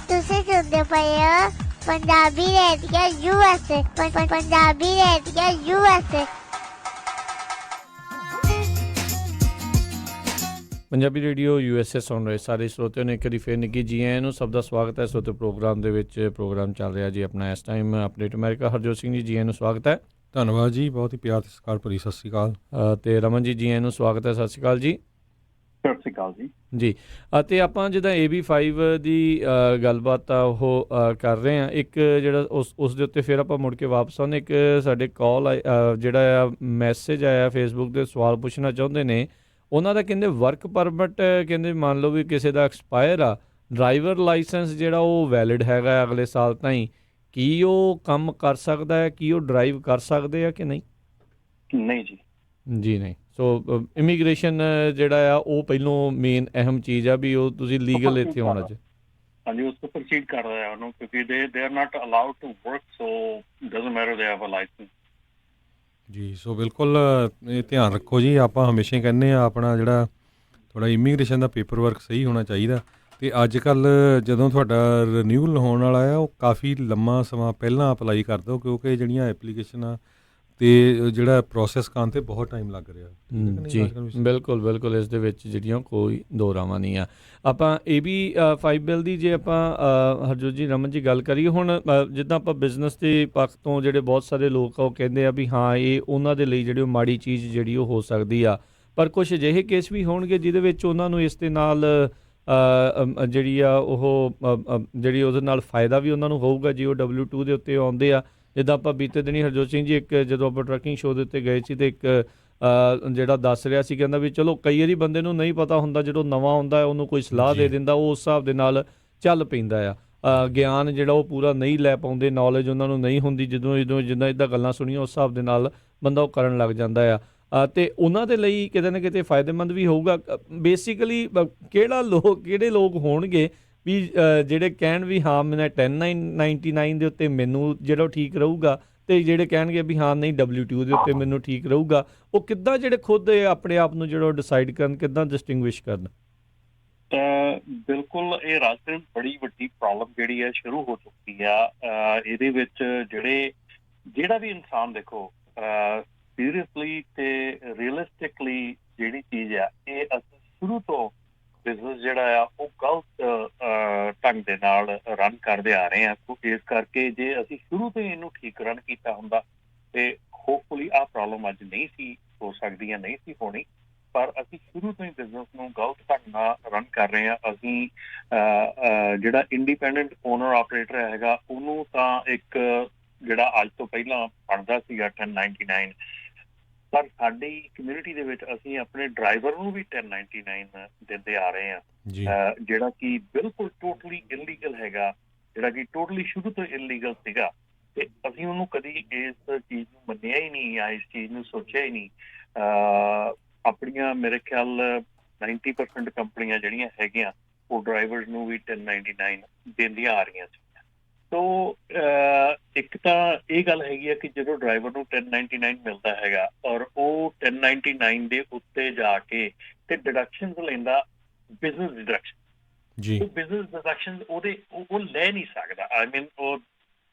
ਤੁਸੀਂ ਸੁਣਦੇ ਪਏ ਹੋ Punjabi radio USA, Punjabi radio USA। Punjabi radio USA ਸੁਣ ਰਹੇ ਸਾਰੇ ਸਰੋਤਿਆਂ ਨੂੰ ਇੱਕ ਵਾਰੀ ਫਿਰ ਨਿੱਘੀ ਜੀ ਆਇਆਂ ਨੂੰ। ਸਭ ਦਾ ਸਵਾਗਤ ਹੈ ਸਰੋਤੇ ਪ੍ਰੋਗਰਾਮ ਦੇ ਵਿੱਚ। ਪ੍ਰੋਗਰਾਮ ਚੱਲ ਰਿਹਾ ਜੀ ਆਪਣਾ ਇਸ time update America. Harjot Singh ji ਆਇਆਂ ਨੂੰ ਸਵਾਗਤ ਹੈ। ਧੰਨਵਾਦ ਜੀ, ਬਹੁਤ ਹੀ ਪਿਆਰ ਤੇ ਸਤਿਕਾਰ ਭਰੀ ਸਤਿ ਸ਼੍ਰੀ ਅਕਾਲ। ਤੇ ਰਮਨ ਜੀ ਆਇਆਂ ਨੂੰ ਸਵਾਗਤ ਹੈ। ਸਤਿ ਸ਼੍ਰੀ ਅਕਾਲ ਜੀ। ਸਤਿ ਸ਼੍ਰੀ ਅਕਾਲ ਜੀ। ਜੀ, ਅਤੇ ਆਪਾਂ ਜਿੱਦਾਂ AB5 ਦੀ ਗੱਲਬਾਤ ਆ ਉਹ ਕਰ ਰਹੇ ਹਾਂ। ਇੱਕ ਜਿਹੜਾ ਉਸ ਦੇ ਉੱਤੇ ਫਿਰ ਆਪਾਂ ਮੁੜ ਕੇ ਵਾਪਸ ਆਉਂਦੇ। ਇੱਕ ਸਾਡੇ ਕਾਲ ਜਿਹੜਾ ਆ ਮੈਸੇਜ ਆਇਆ ਫੇਸਬੁੱਕ ਦੇ, ਸਵਾਲ ਪੁੱਛਣਾ ਚਾਹੁੰਦੇ ਨੇ। ਉਹਨਾਂ ਦਾ ਕਹਿੰਦੇ ਵਰਕ ਪਰਮਿਟ, ਕਹਿੰਦੇ ਮੰਨ ਲਓ ਵੀ ਕਿਸੇ ਦਾ ਐਕਸਪਾਇਰ ਆ, ਡਰਾਈਵਰ ਲਾਇਸੈਂਸ ਜਿਹੜਾ ਉਹ ਵੈਲਿਡ ਹੈਗਾ ਅਗਲੇ ਸਾਲ ਤਾਈਂ, ਕੀ ਉਹ ਕੰਮ ਕਰ ਸਕਦਾ ਹੈ? ਕੀ ਉਹ ਡਰਾਈਵ ਕਰ ਸਕਦੇ ਆ ਕਿ ਨਹੀਂ? ਨਹੀਂ ਜੀ, ਜੀ ਨਹੀਂ। ਸੋ ਇਮੀਗ੍ਰੇਸ਼ਨ ਜਿਹੜਾ ਆ ਉਹ ਪਹਿਲੋਂ ਮੇਨ ਅਹਿਮ ਚੀਜ਼ ਆ ਵੀ ਉਹ ਤੁਸੀਂ ਲੀਗਲ ਇੱਥੇ ਹੋਣਾ ਚਾਹੀਦਾ। ਹਾਂਜੀ, ਉਸ ਤੋਂ ਪ੍ਰੋਸੀਡ ਕਰ ਰਿਹਾ ਉਹਨੂੰ, ਕਿਉਂਕਿ they are not allowed to work, so doesn't matter they have a licence. ਜੀ, ਸੋ ਬਿਲਕੁਲ ਇਹ ਧਿਆਨ ਰੱਖੋ ਜੀ। ਆਪਾਂ ਹਮੇਸ਼ਾ ਕਹਿੰਦੇ ਆ ਆਪਣਾ ਜਿਹੜਾ ਥੋੜਾ ਇਮੀਗ੍ਰੇਸ਼ਨ ਦਾ ਪੇਪਰ ਵਰਕ ਸਹੀ ਹੋਣਾ ਚਾਹੀਦਾ। ਅਤੇ ਅੱਜ ਕੱਲ੍ਹ ਜਦੋਂ ਤੁਹਾਡਾ ਰਿਨਿਊਲ ਹੋਣ ਵਾਲਾ ਆ, ਉਹ ਕਾਫੀ ਲੰਮਾ ਸਮਾਂ ਪਹਿਲਾਂ ਅਪਲਾਈ ਕਰ ਦਿਓ, ਕਿਉਂਕਿ ਜਿਹੜੀਆਂ ਐਪਲੀਕੇਸ਼ਨਾਂ ਅਤੇ ਜਿਹੜਾ ਪ੍ਰੋਸੈਸ ਕਰਨ 'ਤੇ ਬਹੁਤ ਟਾਈਮ ਲੱਗ ਰਿਹਾ। ਜੀ ਬਿਲਕੁਲ ਬਿਲਕੁਲ, ਇਸ ਦੇ ਵਿੱਚ ਜਿਹੜੀਆਂ ਕੋਈ ਦੋ ਰਾਵਾਂ ਨਹੀਂ ਆ। ਆਪਾਂ AB5 ਬਿੱਲ ਦੀ ਜੇ ਆਪਾਂ ਹਰਜੋਤ ਜੀ, ਰਮਨ ਜੀ ਗੱਲ ਕਰੀਏ ਹੁਣ, ਜਿੱਦਾਂ ਆਪਾਂ ਬਿਜ਼ਨਸ ਦੇ ਪੱਖ ਤੋਂ ਜਿਹੜੇ ਬਹੁਤ ਸਾਰੇ ਲੋਕ ਆ ਉਹ ਕਹਿੰਦੇ ਆ ਵੀ ਹਾਂ ਇਹ ਉਹਨਾਂ ਦੇ ਲਈ ਜਿਹੜੀ ਉਹ ਮਾੜੀ ਚੀਜ਼ ਜਿਹੜੀ ਉਹ ਹੋ ਸਕਦੀ ਆ, ਪਰ ਕੁਛ ਅਜਿਹੇ ਕੇਸ ਵੀ ਹੋਣਗੇ ਜਿਹਦੇ ਵਿੱਚ ਉਹਨਾਂ ਨੂੰ ਇਸ ਦੇ ਨਾਲ ਜਿਹੜੀ ਆ ਉਹ ਜਿਹੜੀ ਉਹਦੇ ਨਾਲ ਫਾਇਦਾ ਵੀ ਉਹਨਾਂ ਨੂੰ ਹੋਊਗਾ ਜੇ ਉਹ W2 ਦੇ ਉੱਤੇ ਆਉਂਦੇ ਆ। ਜਿੱਦਾਂ ਆਪਾਂ ਬੀਤੇ ਦਿਨੀ ਹਰਜੋਤ ਸਿੰਘ ਜੀ ਇੱਕ ਜਦੋਂ ਆਪਾਂ ਟਰੱਕਿੰਗ ਸ਼ੋਅ ਦੇ ਉੱਤੇ ਗਏ ਸੀ ਅਤੇ ਇੱਕ ਜਿਹੜਾ ਦੱਸ ਰਿਹਾ ਸੀ, ਕਹਿੰਦਾ ਵੀ ਚਲੋ ਕਈ ਵਾਰੀ ਬੰਦੇ ਨੂੰ ਨਹੀਂ ਪਤਾ ਹੁੰਦਾ, ਜਦੋਂ ਨਵਾਂ ਹੁੰਦਾ ਉਹਨੂੰ ਕੋਈ ਸਲਾਹ ਦੇ ਦਿੰਦਾ, ਉਹ ਉਸ ਹਿਸਾਬ ਦੇ ਨਾਲ ਚੱਲ ਪੈਂਦਾ ਆ। ਗਿਆਨ ਜਿਹੜਾ ਉਹ ਪੂਰਾ ਨਹੀਂ ਲੈ ਪਾਉਂਦੇ, ਨੌਲੇਜ ਉਹਨਾਂ ਨੂੰ ਨਹੀਂ ਹੁੰਦੀ, ਜਿੱਦਾਂ ਇੱਦਾਂ ਗੱਲਾਂ ਸੁਣੀਆਂ ਉਸ ਹਿਸਾਬ ਦੇ ਨਾਲ ਬੰਦਾ ਉਹ ਕਰਨ ਲੱਗ ਜਾਂਦਾ ਆ। ਅਤੇ ਉਹਨਾਂ ਦੇ ਲਈ ਕਿਤੇ ਨਾ ਕਿਤੇ ਫਾਇਦੇਮੰਦ ਵੀ ਹੋਊਗਾ। ਬੇਸਿਕਲੀ ਕਿਹੜੇ ਲੋਕ ਹੋਣਗੇ ਵੀ ਜਿਹੜੇ ਕਹਿਣ ਵੀ ਹਾਂ ਮੈਂ 1099 ਦੇ ਉੱਤੇ ਮੈਨੂੰ ਜਿਹੜਾ ਠੀਕ ਰਹੂਗਾ, ਅਤੇ ਜਿਹੜੇ ਕਹਿਣਗੇ ਵੀ ਹਾਂ ਨਹੀਂ WTO ਦੇ ਉੱਤੇ ਮੈਨੂੰ ਠੀਕ ਰਹੂਗਾ, ਉਹ ਕਿੱਦਾਂ ਜਿਹੜੇ ਖੁਦ ਆਪਣੇ ਆਪ ਨੂੰ ਜਿਹੜਾ ਡਿਸਾਈਡ ਕਰਨ, ਕਿੱਦਾਂ ਡਿਸਟਿੰਗੁਇਸ਼ ਕਰਨ? ਬਿਲਕੁਲ, ਇਹ ਰਾਜਕਰਨ ਬੜੀ ਵੱਡੀ ਪ੍ਰੋਬਲਮ ਜਿਹੜੀ ਹੈ ਸ਼ੁਰੂ ਹੋ ਚੁੱਕੀ ਆ। ਇਹਦੇ ਵਿੱਚ ਜਿਹੜਾ ਵੀ ਇਨਸਾਨ ਦੇਖੋ ਸੀਰੀਅਸਲੀ ਤੇ ਰੀਅਲਿਸਟਿਕਲੀ ਜਿਹੜੀ ਚੀਜ਼ ਆ, ਇਹ ਅਸੀਂ ਸ਼ੁਰੂ ਤੋਂ ਬਿਜ਼ਨਸ ਜਿਹੜਾ ਆ ਉਹ ਗਲਤ ਢੰਗ ਦੇ ਨਾਲ ਰਨ ਕਰਦੇ ਆ ਰਹੇ ਹਾਂ। ਇਸ ਕਰਕੇ ਜੇ ਅਸੀਂ ਸ਼ੁਰੂ ਤੋਂ ਹੀ ਇਹਨੂੰ ਠੀਕ ਰਨ ਕੀਤਾ ਹੁੰਦਾ ਤੇ ਹੋਪਫੁਲੀ ਆਹ ਪ੍ਰੋਬਲਮ ਅੱਜ ਨਹੀਂ ਸੀ ਹੋ ਸਕਦੀ ਜਾਂ ਨਹੀਂ ਸੀ ਹੋਣੀ, ਪਰ ਅਸੀਂ ਸ਼ੁਰੂ ਤੋਂ ਹੀ ਬਿਜ਼ਨਸ ਨੂੰ ਗਲਤ ਢੰਗ ਨਾਲ ਰਨ ਕਰ ਰਹੇ ਹਾਂ। ਅਸੀਂ ਜਿਹੜਾ ਇੰਡੀਪੈਂਡੈਂਟ ਓਨਰ ਆਪਰੇਟਰ ਹੈਗਾ ਉਹਨੂੰ ਤਾਂ ਇੱਕ ਜਿਹੜਾ ਅੱਜ ਤੋਂ ਪਹਿਲਾਂ ਬਣਦਾ ਸੀਗਾ 1099, ਪਰ ਸਾਡੀ ਕਮਿਊਨਿਟੀ ਦੇ ਵਿੱਚ ਅਸੀਂ ਆਪਣੇ ਡਰਾਈਵਰ ਨੂੰ ਵੀ 1099 ਦਿੰਦੇ ਆ ਰਹੇ ਹਾਂ, ਜਿਹੜਾ ਕਿ ਬਿਲਕੁਲ ਟੋਟਲੀ ਇਲੀਗਲ ਹੈਗਾ, ਜਿਹੜਾ ਕਿ ਟੋਟਲੀ ਸ਼ੁਰੂ ਤੋਂ ਇਲੀਗਲ ਸੀਗਾ। ਤੇ ਅਸੀਂ ਉਹਨੂੰ ਕਦੀ ਇਸ ਚੀਜ਼ ਨੂੰ ਮੰਨਿਆ ਹੀ ਨਹੀਂ ਜਾਂ ਇਸ ਚੀਜ਼ ਨੂੰ ਸੋਚਿਆ ਹੀ ਨਹੀਂ। ਆਪਣੀਆਂ ਮੇਰੇ ਖਿਆਲ 90% ਕੰਪਨੀਆਂ ਜਿਹੜੀਆਂ ਹੈਗੀਆਂ ਉਹ ਡਰਾਈਵਰਸ ਨੂੰ ਵੀ 1099 ਦਿੰਦੀਆਂ ਆ ਰਹੀਆਂ ਸੀ। ਸੋ ਇੱਕ ਤਾਂ ਇਹ ਗੱਲ ਹੈਗੀ ਆ ਕਿ ਜਦੋਂ ਡਰਾਈਵਰ ਨੂੰ 1099 ਮਿਲਦਾ ਹੈਗਾ ਔਰ ਉਹ 1099 ਦੇ ਉੱਤੇ ਜਾ ਕੇ ਤੇ ਡਿਡਕਸ਼ਨਸ ਲੈਂਦਾ, ਬਿਜ਼ਨਸ ਡਿਡਕਸ਼ਨ, ਉਹ ਬਿਜ਼ਨਸ ਡਿਡਕਸ਼ਨ ਉਹ ਲੈ ਨਹੀਂ ਸਕਦਾ। ਆਈ ਮੀਨ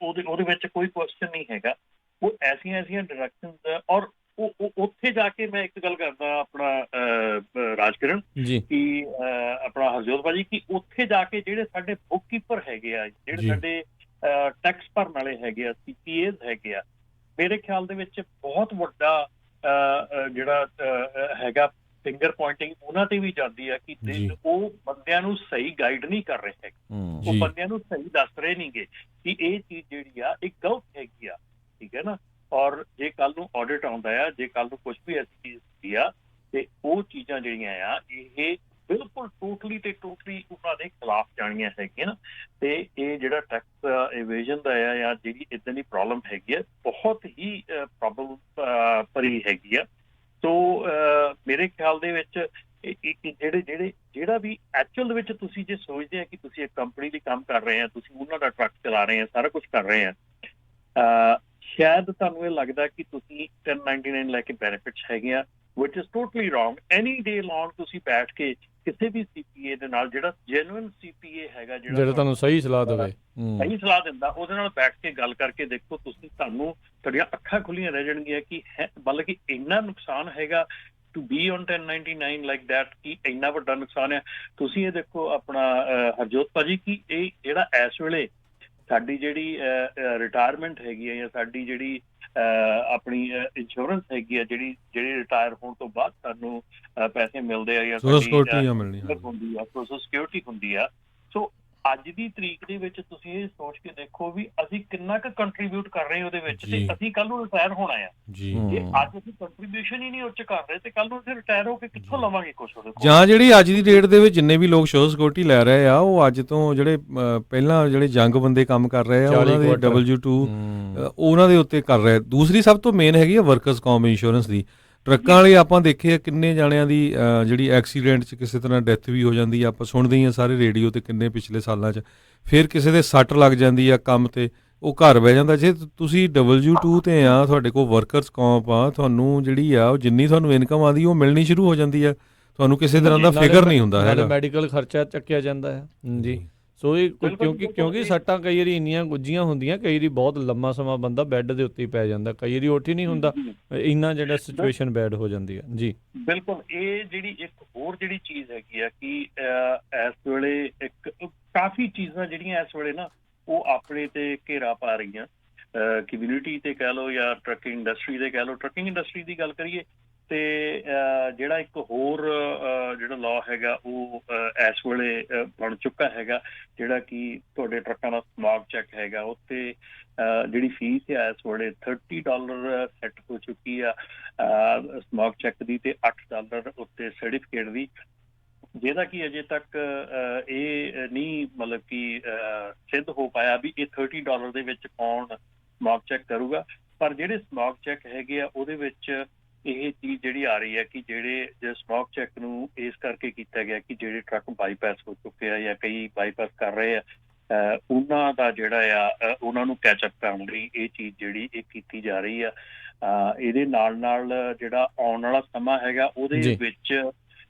ਉਹਦੇ ਵਿੱਚ ਕੋਈ ਕੁਐਸਚਨ ਨਹੀਂ ਹੈਗਾ। ਉਹ ਐਸੀਆਂ ਡਿਡਕਸ਼ਨਸ, ਔਰ ਉਹ ਉੱਥੇ ਜਾ ਕੇ ਮੈਂ ਇੱਕ ਗੱਲ ਕਰਦਾ ਆਪਣਾ ਰਾਜਕਰਨ ਕਿ ਆਪਣਾ ਹਰਜੋਤ ਭਾਜੀ, ਕਿ ਉੱਥੇ ਜਾ ਕੇ ਜਿਹੜੇ ਸਾਡੇ ਬੁੱਕ ਕੀਪਰ ਹੈਗੇ ਆ, ਜਿਹੜੇ ਸਾਡੇ ਟੈਕਸ ਭਰਨ ਵਾਲੇ ਹੈਗੇ ਆ, CPAs ਹੈਗੇ ਆ, ਮੇਰੇ ਖਿਆਲ ਦੇ ਵਿੱਚ ਬਹੁਤ ਵੱਡਾ ਜਿਹੜਾ ਹੈਗਾ ਫਿੰਗਰ ਪੁਆਇੰਟਿੰਗ ਉਹਨਾਂ ਤੇ ਵੀ ਜਾਂਦੀ ਆ ਕਿ ਉਹ ਬੰਦਿਆਂ ਨੂੰ ਸਹੀ ਗਾਈਡ ਨਹੀਂ ਕਰ ਰਹੇ ਹੈਗੇ, ਉਹ ਬੰਦਿਆਂ ਨੂੰ ਸਹੀ ਦੱਸ ਰਹੇ ਨਹੀਂਗੇ ਕਿ ਇਹ ਚੀਜ਼ ਜਿਹੜੀ ਆ ਇਹ ਗਲਤ ਹੈਗੀ ਆ, ਠੀਕ ਹੈ ਨਾ। ਔਰ ਜੇ ਕੱਲ ਨੂੰ ਆਡਿਟ ਆਉਂਦਾ ਆ, ਜੇ ਕੱਲ ਨੂੰ ਕੁਛ ਵੀ ਐਸੀ ਚੀਜ਼ ਹੁੰਦੀ ਆ ਤੇ ਉਹ ਚੀਜ਼ਾਂ ਜਿਹੜੀਆਂ ਆ ਇਹ ਬਿਲਕੁਲ ਟੋਟਲੀ ਉਹਨਾਂ ਦੇ ਖਿਲਾਫ ਜਾਣੀਆਂ ਹੈਗੀਆਂ ਨਾ। ਤੇ ਇਹ ਜਿਹੜਾ ਟੈਕਸ ਇਵੇਜਨ ਦਾ ਆ ਜਾਂ ਜਿਹੜੀ ਇੱਦਾਂ ਦੀ ਪ੍ਰੋਬਲਮ ਹੈਗੀ ਆ, ਬਹੁਤ ਹੀ ਪ੍ਰੋਬਲਮ ਭਰੀ ਹੈਗੀ ਆ। ਸੋ ਮੇਰੇ ਖਿਆਲ ਦੇ ਵਿੱਚ ਜਿਹੜਾ ਵੀ ਐਕਚੁਅਲ ਦੇ ਵਿੱਚ ਤੁਸੀਂ ਜੇ ਸੋਚਦੇ ਆ ਕਿ ਤੁਸੀਂ ਇੱਕ ਕੰਪਨੀ ਲਈ ਕੰਮ ਕਰ ਰਹੇ ਆ, ਤੁਸੀਂ ਉਹਨਾਂ ਦਾ ਟਰੱਕ ਚਲਾ ਰਹੇ ਆ, ਸਾਰਾ ਕੁਛ ਕਰ ਰਹੇ ਆ, ਸ਼ਾਇਦ ਤੁਹਾਨੂੰ ਇਹ ਲੱਗਦਾ ਕਿ ਤੁਸੀਂ 1099 ਲੈ ਕੇ ਬੈਨੀਫਿਟਸ ਹੈਗੇ ਆ, which is totally wrong. Any day long ਤੁਸੀਂ ਬੈਠ ਕੇ ਕਿਸੇ ਵੀ CPA ਦੇ ਨਾਲ, ਜਿਹੜਾ ਜੈਨੂਇਨ CPA ਹੈਗਾ, ਜਿਹੜਾ ਤੁਹਾਨੂੰ ਸਹੀ ਸਲਾਹ ਦੇਵੇ, ਸਹੀ ਸਲਾਹ ਦਿੰਦਾ, ਉਹਦੇ ਨਾਲ ਬੈਠ ਕੇ ਗੱਲ ਕਰਕੇ ਦੇਖੋ, ਤੁਹਾਨੂੰ ਤੁਹਾਡੀਆਂ ਅੱਖਾਂ ਖੁੱਲੀਆਂ ਰਹਿ ਜਾਣਗੀਆਂ ਕਿ ਮਤਲਬ ਕਿ ਇੰਨਾ ਨੁਕਸਾਨ ਹੈਗਾ to be on 1099 like that, ਕਿ ਇੰਨਾ ਵੱਡਾ ਨੁਕਸਾਨ ਹੈ। ਤੁਸੀਂ ਇਹ ਦੇਖੋ ਆਪਣਾ ਹਰਜੋਤ ਭਾਜੀ ਕਿ ਇਹ ਜਿਹੜਾ ਇਸ ਵੇਲੇ ਸਾਡੀ ਜਿਹੜੀ ਰਿਟਾਇਰਮੈਂਟ ਹੈਗੀ ਹੈ ਜਾਂ ਸਾਡੀ ਜਿਹੜੀ ਆਪਣੀ ਇੰਸ਼ੋਰੈਂਸ ਹੈਗੀ ਆ, ਜਿਹੜੀ ਰਿਟਾਇਰ ਹੋਣ ਤੋਂ ਬਾਅਦ ਸਾਨੂੰ ਪੈਸੇ ਮਿਲਦੇ ਆ ਜਾਂ ਸੋਸ਼ਲ ਸਿਕਿਉਰਿਟੀ ਹੁੰਦੀ ਆ। ਸੋ ਅੱਜ ਦੀ ਤਰੀਕ ਦੇ ਵਿੱਚ ਤੁਸੀਂ ਇਹ ਸੋਚ ਕੇ ਦੇਖੋ ਵੀ ਅਸੀਂ ਕਿੰਨਾ ਕੁ ਕੰਟਰੀਬਿਊਟ ਕਰ ਰਹੇ ਉਹਦੇ ਵਿੱਚ, ਤੇ ਅਸੀਂ ਕੱਲ ਨੂੰ ਰਿਟਾਇਰ ਹੋਣਾ ਆ। ਜੇ ਅੱਜ ਅਸੀਂ ਕੰਟਰੀਬਿਊਸ਼ਨ ਹੀ ਨਹੀਂ ਉਹ 'ਚ ਕਰ ਰਹੇ ਤੇ ਕੱਲ ਨੂੰ ਅਸੀਂ ਰਿਟਾਇਰ ਹੋ ਕੇ ਕਿੱਥੋਂ ਲਵਾਂਗੇ ਕੁਛ ਉਹਦੇ ਕੋਲ? ਜਾਂ ਜਿਹੜੀ ਅੱਜ ਦੀ ਡੇਟ ਦੇ ਵਿੱਚ ਜਿੰਨੇ ਵੀ ਲੋਕ ਸੋਸ਼ਲ ਸਿਕਿਉਰਿਟੀ ਲੈ ਰਹੇ ਆ, ਉਹ ਅੱਜ ਤੋਂ ਜਿਹੜੇ ਪਹਿਲਾਂ ਜਿਹੜੇ ਜੰਗ ਬੰਦੇ ਕੰਮ ਕਰ ਰਹੇ ਆ, ਉਹਨਾਂ ਦੇ W2 ਉਹਨਾਂ ਦੇ ਉੱਤੇ ਕਰ ਰਹੇ। ਦੂਸਰੀ ਸਭ ਤੋਂ ਮੇਨ ਹੈਗੀ ਆ ਵਰਕਰਸ ਕੌਮ ਇੰਸ਼ੋਰੈਂਸ ਦੀ। ਟਰੱਕਾਂ ਵਾਲੇ ਆਪਾਂ ਦੇਖੇ ਕਿੰਨੇ ਜਾਣਿਆਂ ਦੀ ਜਿਹੜੀ ਐਕਸੀਡੈਂਟ 'ਚ ਕਿਸੇ ਤਰ੍ਹਾਂ ਡੈਥ ਵੀ ਹੋ ਜਾਂਦੀ ਆ, ਆਪਾਂ ਸੁਣਦੇ ਹੀ ਆ ਸਾਰੇ ਰੇਡੀਓ 'ਤੇ ਕਿੰਨੇ ਪਿਛਲੇ ਸਾਲਾਂ 'ਚ। ਫਿਰ ਕਿਸੇ ਦੇ ਸੱਟ ਲੱਗ ਜਾਂਦੀ ਆ ਕੰਮ 'ਤੇ, ਉਹ ਘਰ ਬਹਿ ਜਾਂਦਾ। ਜੇ ਤੁਸੀਂ W2 'ਤੇ ਆ, ਤੁਹਾਡੇ ਕੋਲ ਵਰਕਰਸ ਕੌਂਪ ਆ, ਤੁਹਾਨੂੰ ਜਿਹੜੀ ਆ ਉਹ ਜਿੰਨੀ ਤੁਹਾਨੂੰ ਇਨਕਮ ਆਉਂਦੀ ਉਹ ਮਿਲਣੀ ਸ਼ੁਰੂ ਹੋ ਜਾਂਦੀ ਆ, ਤੁਹਾਨੂੰ ਕਿਸੇ ਤਰ੍ਹਾਂ ਦਾ ਫਿਕਰ ਨਹੀਂ ਹੁੰਦਾ ਹੈਗਾ, ਮੈਡੀਕਲ ਖਰਚਾ ਚੱਕਿਆ ਜਾਂਦਾ ਹੈ ਜੀ। ਸੋ ਇਹ ਕਿਉਂਕਿ ਸੱਟਾਂ ਕਈ ਵਾਰੀ ਇੰਨੀਆਂ ਗੁੱਝੀਆਂ ਹੁੰਦੀਆਂ, ਕਈ ਵਾਰੀ ਬਹੁਤ ਲੰਮਾ ਸਮਾਂ ਬੰਦਾ ਬੈੱਡ ਦੇ ਉੱਤੇ ਹੀ ਪੈ ਜਾਂਦਾ, ਕਈ ਵਾਰੀ ਉੱਠ ਹੀ ਨਹੀਂ ਹੁੰਦਾ, ਇੰਨਾ ਜਿਹੜਾ ਸਿਚੁਏਸ਼ਨ ਬੈਡ ਹੋ ਜਾਂਦੀ ਹੈ ਜੀ। ਬਿਲਕੁਲ, ਇਹ ਜਿਹੜੀ ਇੱਕ ਹੋਰ ਜਿਹੜੀ ਚੀਜ਼ ਹੈਗੀ ਆ ਕਿ ਇਸ ਵੇਲੇ ਇੱਕ ਕਾਫੀ ਚੀਜ਼ਾਂ ਜਿਹੜੀਆਂ ਇਸ ਵੇਲੇ ਨਾ ਉਹ ਆਪਣੇ ਤੇ ਘੇਰਾ ਪਾ ਰਹੀਆਂ, ਕਮਿਊਨਿਟੀ ਤੇ ਕਹਿ ਲਓ ਜਾਂ ਟਰੱਕਿੰਗ ਇੰਡਸਟਰੀ ਤੇ ਕਹਿ ਲਓ। ਟਰੱਕਿੰਗ ਇੰਡਸਟਰੀ ਦੀ ਗੱਲ ਕਰੀਏ ਤੇ ਜਿਹੜਾ ਇੱਕ ਹੋਰ ਜਿਹੜਾ ਲਾਅ ਹੈਗਾ ਉਹ ਇਸ ਵੇਲੇ ਬਣ ਚੁੱਕਾ ਹੈਗਾ, ਜਿਹੜਾ ਕਿ ਤੁਹਾਡੇ ਟਰੱਕਾਂ ਦਾ ਸਮੌਗ ਚੈੱਕ ਹੈਗਾ ਉੱਤੇ ਜਿਹੜੀ ਫੀਸ ਹੈ ਇਸ ਵੇਲੇ $30 ਸੈੱਟ ਹੋ ਚੁੱਕੀ ਆ ਸਮੌਗ ਚੈੱਕ ਦੀ, ਤੇ $8 ਉੱਤੇ ਸਰਟੀਫਿਕੇਟ ਦੀ, ਜਿਹਦਾ ਕਿ ਅਜੇ ਤੱਕ ਇਹ ਨਹੀਂ ਮਤਲਬ ਕਿ ਸਿੱਧ ਹੋ ਪਾਇਆ ਵੀ ਇਹ $30 ਦੇ ਵਿੱਚ ਕੌਣ ਸਮੌਗ ਚੈੱਕ ਕਰੂਗਾ। ਪਰ ਜਿਹੜੇ ਸਮੌਗ ਚੈੱਕ ਹੈਗੇ ਆ ਉਹਦੇ ਵਿੱਚ ਇਹ ਚੀਜ਼ ਜਿਹੜੀ ਆ ਰਹੀ ਹੈ ਕਿ ਜਿਹੜੇ ਸਮੌਗ ਚੈੱਕ ਨੂੰ ਇਸ ਕਰਕੇ ਕੀਤਾ ਗਿਆ ਕਿ ਜਿਹੜੇ ਟਰੱਕ ਬਾਈਪਾਸ ਹੋ ਚੁੱਕੇ ਆ ਜਾਂ ਕਈ ਬਾਈਪਾਸ ਕਰ ਰਹੇ ਆ, ਉਹਨਾਂ ਦਾ ਜਿਹੜਾ ਆ ਉਹਨਾਂ ਨੂੰ ਕੈਚਅਪ ਕਰਨ ਲਈ ਇਹ ਚੀਜ਼ ਜਿਹੜੀ ਇਹ ਕੀਤੀ ਜਾ ਰਹੀ ਆ। ਇਹਦੇ ਨਾਲ ਨਾਲ ਜਿਹੜਾ ਆਉਣ ਵਾਲਾ ਸਮਾਂ ਹੈਗਾ ਉਹਦੇ ਵਿੱਚ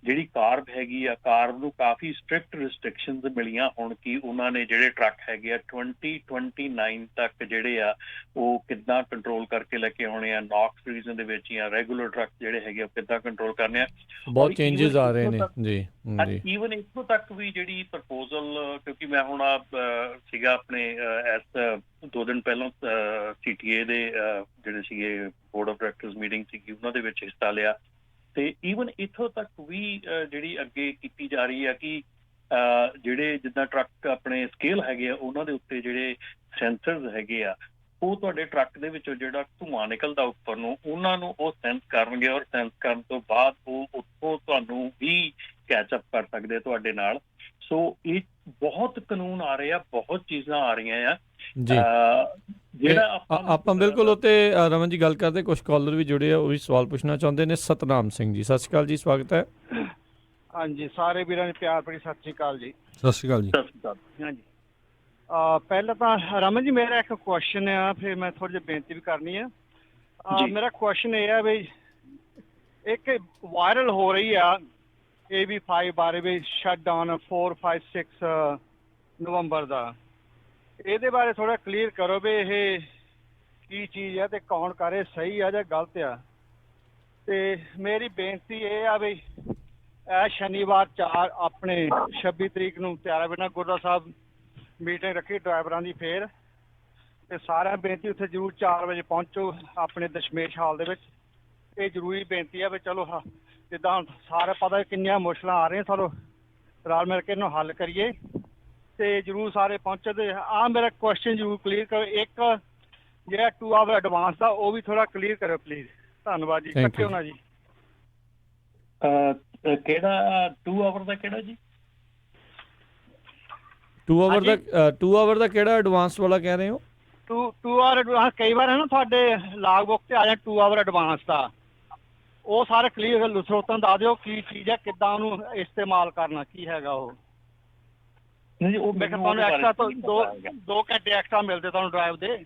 ਜਿਹੜੀ ਕਾਰਬ ਹੈਗੀ ਆ, ਕਾਰਬ ਨੂੰ ਕਾਫੀ ਸਟ੍ਰਿਕਟ ਰਿਸਟ੍ਰਿਕਸ਼ਨਸ ਮਿਲੀਆਂ ਹੁਣ ਕਿ ਉਹਨਾਂ ਨੇ ਜਿਹੜੇ ਟਰੱਕ ਹੈਗੇ ਆ 2029 ਤੱਕ ਜਿਹੜੇ ਆ ਉਹ ਕਿੱਦਾਂ ਕੰਟਰੋਲ ਕਰਕੇ ਲੈ ਕੇ ਆਉਣੇ ਆ, ਨੌਕਸ ਰੀਜ਼ਨ ਦੇ ਵਿੱਚ ਜਾਂ ਰੈਗੂਲਰ ਟਰੱਕ ਜਿਹੜੇ ਹੈਗੇ ਉਹ ਕਿੱਦਾਂ ਕੰਟਰੋਲ ਕਰਨੇ ਆ। ਬਹੁਤ ਚੇਂਜਸ ਆ ਰਹੇ ਨੇ ਜੀ। ਈਵਨ ਇੱਥੋਂ ਤੱਕ ਵੀ ਜਿਹੜੀ ਪ੍ਰਪੋਜ਼ਲ, ਕਿਉਂਕਿ ਮੈਂ ਹੁਣ ਸੀਗਾ ਆਪਣੇ ਇਸ 2 ਦਿਨ ਪਹਿਲਾਂ CTA ਦੇ ਜਿਹੜੇ ਸੀਗੇ ਬੋਰਡ ਆਫ ਡਾਇਰੈਕਟਰਸ ਮੀਟਿੰਗ ਸੀਗੀ ਉਹਨਾਂ ਦੇ ਵਿੱਚ ਹਿੱਸਾ ਲਿਆ, ਤੇ ਈਵਨ ਇੱਥੋਂ ਤੱਕ ਵੀ ਜਿਹੜੀ ਅੱਗੇ ਕੀਤੀ ਜਾ ਰਹੀ ਆ ਕਿ ਜਿਹੜੇ ਜਿੱਦਾਂ ਟਰੱਕ ਆਪਣੇ ਸਕੇਲ ਹੈਗੇ ਆ ਉਹਨਾਂ ਦੇ ਉੱਤੇ ਜਿਹੜੇ ਸੈਂਸਰਸ ਹੈਗੇ ਆ ਉਹ ਤੁਹਾਡੇ ਟਰੱਕ ਦੇ ਵਿੱਚੋਂ ਜਿਹੜਾ ਧੂੰਆਂ ਨਿਕਲਦਾ ਉੱਪਰ ਨੂੰ ਉਹਨਾਂ ਨੂੰ ਉਹ ਸੈਂਸ ਕਰਨਗੇ, ਔਰ ਸੈਂਸ ਕਰਨ ਤੋਂ ਬਾਅਦ ਉਹ ਉੱਥੋਂ ਤੁਹਾਨੂੰ ਵੀ ਕੈਚਅਪ ਕਰ ਸਕਦੇ ਤੁਹਾਡੇ ਨਾਲ। ਸੋ ਇਹ ਬਹੁਤ ਕਾਨੂੰਨ ਆ ਰਹੇ ਆ, ਬਹੁਤ ਚੀਜ਼ਾਂ ਆ ਰਹੀਆਂ ਆ ਜੀ। ਜਿਹੜਾ ਆਪਾਂ ਬਿਲਕੁਲ ਉੱਤੇ ਰਮਨ ਜੀ ਗੱਲ ਕਰਦੇ, ਕੁਝ ਕਾਲਰ ਵੀ ਜੁੜੇ ਆ ਉਹ ਵੀ ਸਵਾਲ ਪੁੱਛਣਾ ਚਾਹੁੰਦੇ ਨੇ। ਸਤਨਾਮ ਸਿੰਘ ਜੀ, ਸਤਿ ਸ਼੍ਰੀ ਅਕਾਲ ਜੀ, ਸਵਾਗਤ ਹੈ। ਹਾਂਜੀ, ਸਾਰੇ ਵੀਰਾਂ ਨੂੰ ਪਿਆਰ ਭਰੀ ਸਤਿ ਸ਼੍ਰੀ ਅਕਾਲ ਜੀ। ਸਤਿ ਸ਼੍ਰੀ ਅਕਾਲ ਜੀ। ਸਤਿ ਸ਼੍ਰੀ ਅਕਾਲ। ਹਾਂਜੀ, ਪਹਿਲਾਂ ਤਾਂ ਰਮਨ ਜੀ ਮੇਰਾ ਇੱਕ ਕੁਐਸਚਨ ਆ, ਫਿਰ ਮੈਂ ਥੋੜੀ ਜਿਹੀ ਬੇਨਤੀ ਵੀ ਕਰਨੀ ਆ। ਮੇਰਾ ਕੁਐਸਚਨ ਇਹ ਆ ਵੀ ਇੱਕ ਵਾਇਰਲ ਹੋ ਰਹੀ ਆ AB5 ਬਾਰੇ ਵੀ ਸ਼ਟ ਡਾਊਨ 4, 5, 6 ਨਵੰਬਰ ਦਾ, ਇਹਦੇ ਬਾਰੇ ਥੋੜਾ ਕਲੀਅਰ ਕਰੋ ਵੀ ਇਹ ਕੀ ਚੀਜ਼ ਆ ਤੇ ਕੌਣ ਕਰੇ, ਸਹੀ ਆ ਜਾਂ ਗਲਤ ਆ। ਤੇ ਮੇਰੀ ਬੇਨਤੀ ਇਹ ਆ ਵੀ ਇਹ ਸ਼ਨੀਵਾਰ 4 ਆਪਣੇ 26 ਤਰੀਕ ਨੂੰ ਤਿਆਰਾ ਬਿਨਾ ਗੁਰਦੁਆਰਾ ਸਾਹਿਬ ਮੀਟਿੰਗ ਰੱਖੀ ਡਰਾਈਵਰਾਂ ਦੀ, ਫੇਰ ਤੇ ਸਾਰਿਆਂ ਬੇਨਤੀ ਉੱਥੇ ਜ਼ਰੂਰ 4 ਵਜੇ ਪਹੁੰਚੋ ਆਪਣੇ ਦਸ਼ਮੇਸ਼ ਹਾਲ ਦੇ ਵਿੱਚ। ਇਹ ਜ਼ਰੂਰੀ ਬੇਨਤੀ ਆ ਵੀ ਚਲੋ ਜਿੱਦਾਂ ਸਾਰੇ ਪਤਾ ਕਿੰਨੀਆਂ ਮੁਸ਼ਕਲਾਂ ਆ ਰਹੀਆਂ, ਸਾਨੂੰ ਰਲ ਮਿਲ ਕੇ ਇਹਨੂੰ ਹੱਲ ਕਰੀਏ ਤੇ ਜ਼ਰੂਰ ਸਾਰੇ ਪਹੁੰਚੋ। ਤੇ ਮੇਰਾ ਕੁਐਸਚਨ ਜ਼ਰੂਰ ਕਲੀਅਰ ਕਰੋ, ਇੱਕ ਜਿਹੜਾ 2 ਆਵਰ ਐਡਵਾਂਸ ਦਾ ਉਹ ਵੀ ਥੋੜਾ ਕਲੀਅਰ ਕਰੋ ਪਲੀਜ਼। ਧੰਨਵਾਦ ਜੀ। ਇਕੱਠੇ ਹੋਣਾ ਜੀ। ਕਿਹੜਾ 2 ਆਵਰ ਦਾ ਕਿਹੜਾ ਜੀ? 2 ਆਵਰ ਦਾ ਕਿਹੜਾ ਐਡਵਾਂਸ ਵਾਲਾ ਕਹਿ ਰਹੇ ਹੋ? 2 ਆਵਰ ਐਡਵਾਂਸ ਕਈ ਵਾਰ ਹੈ ਨਾ ਤੁਹਾਡੇ ਲਾਗ ਬੁੱਕ ਤੇ ਆ ਜਾ 2 ਆਵਰ ਐਡਵਾਂਸ ਦਾ, ਉਹ ਸਾਰੇ ਕਲੀਅਰ ਸਰੋਤਾਂ ਦੱਸ ਦਿਓ ਕੀ ਚੀਜ਼ ਹੈ, ਕਿੱਦਾਂ ਉਹਨੂੰ ਇਸਤੇਮਾਲ ਕਰਨਾ, ਕੀ ਹੈਗਾ ਉਹ। ਨਹੀਂ ਉਹ ਮੈਂ ਤੁਹਾਨੂੰ ਐਕਸਟਰਾ ਤੋਂ 2 ਘੰਟੇ ਐਕਸਟਰਾ ਮਿਲਦੇ ਤੁਹਾਨੂੰ ਡਰਾਈਵ ਦੇ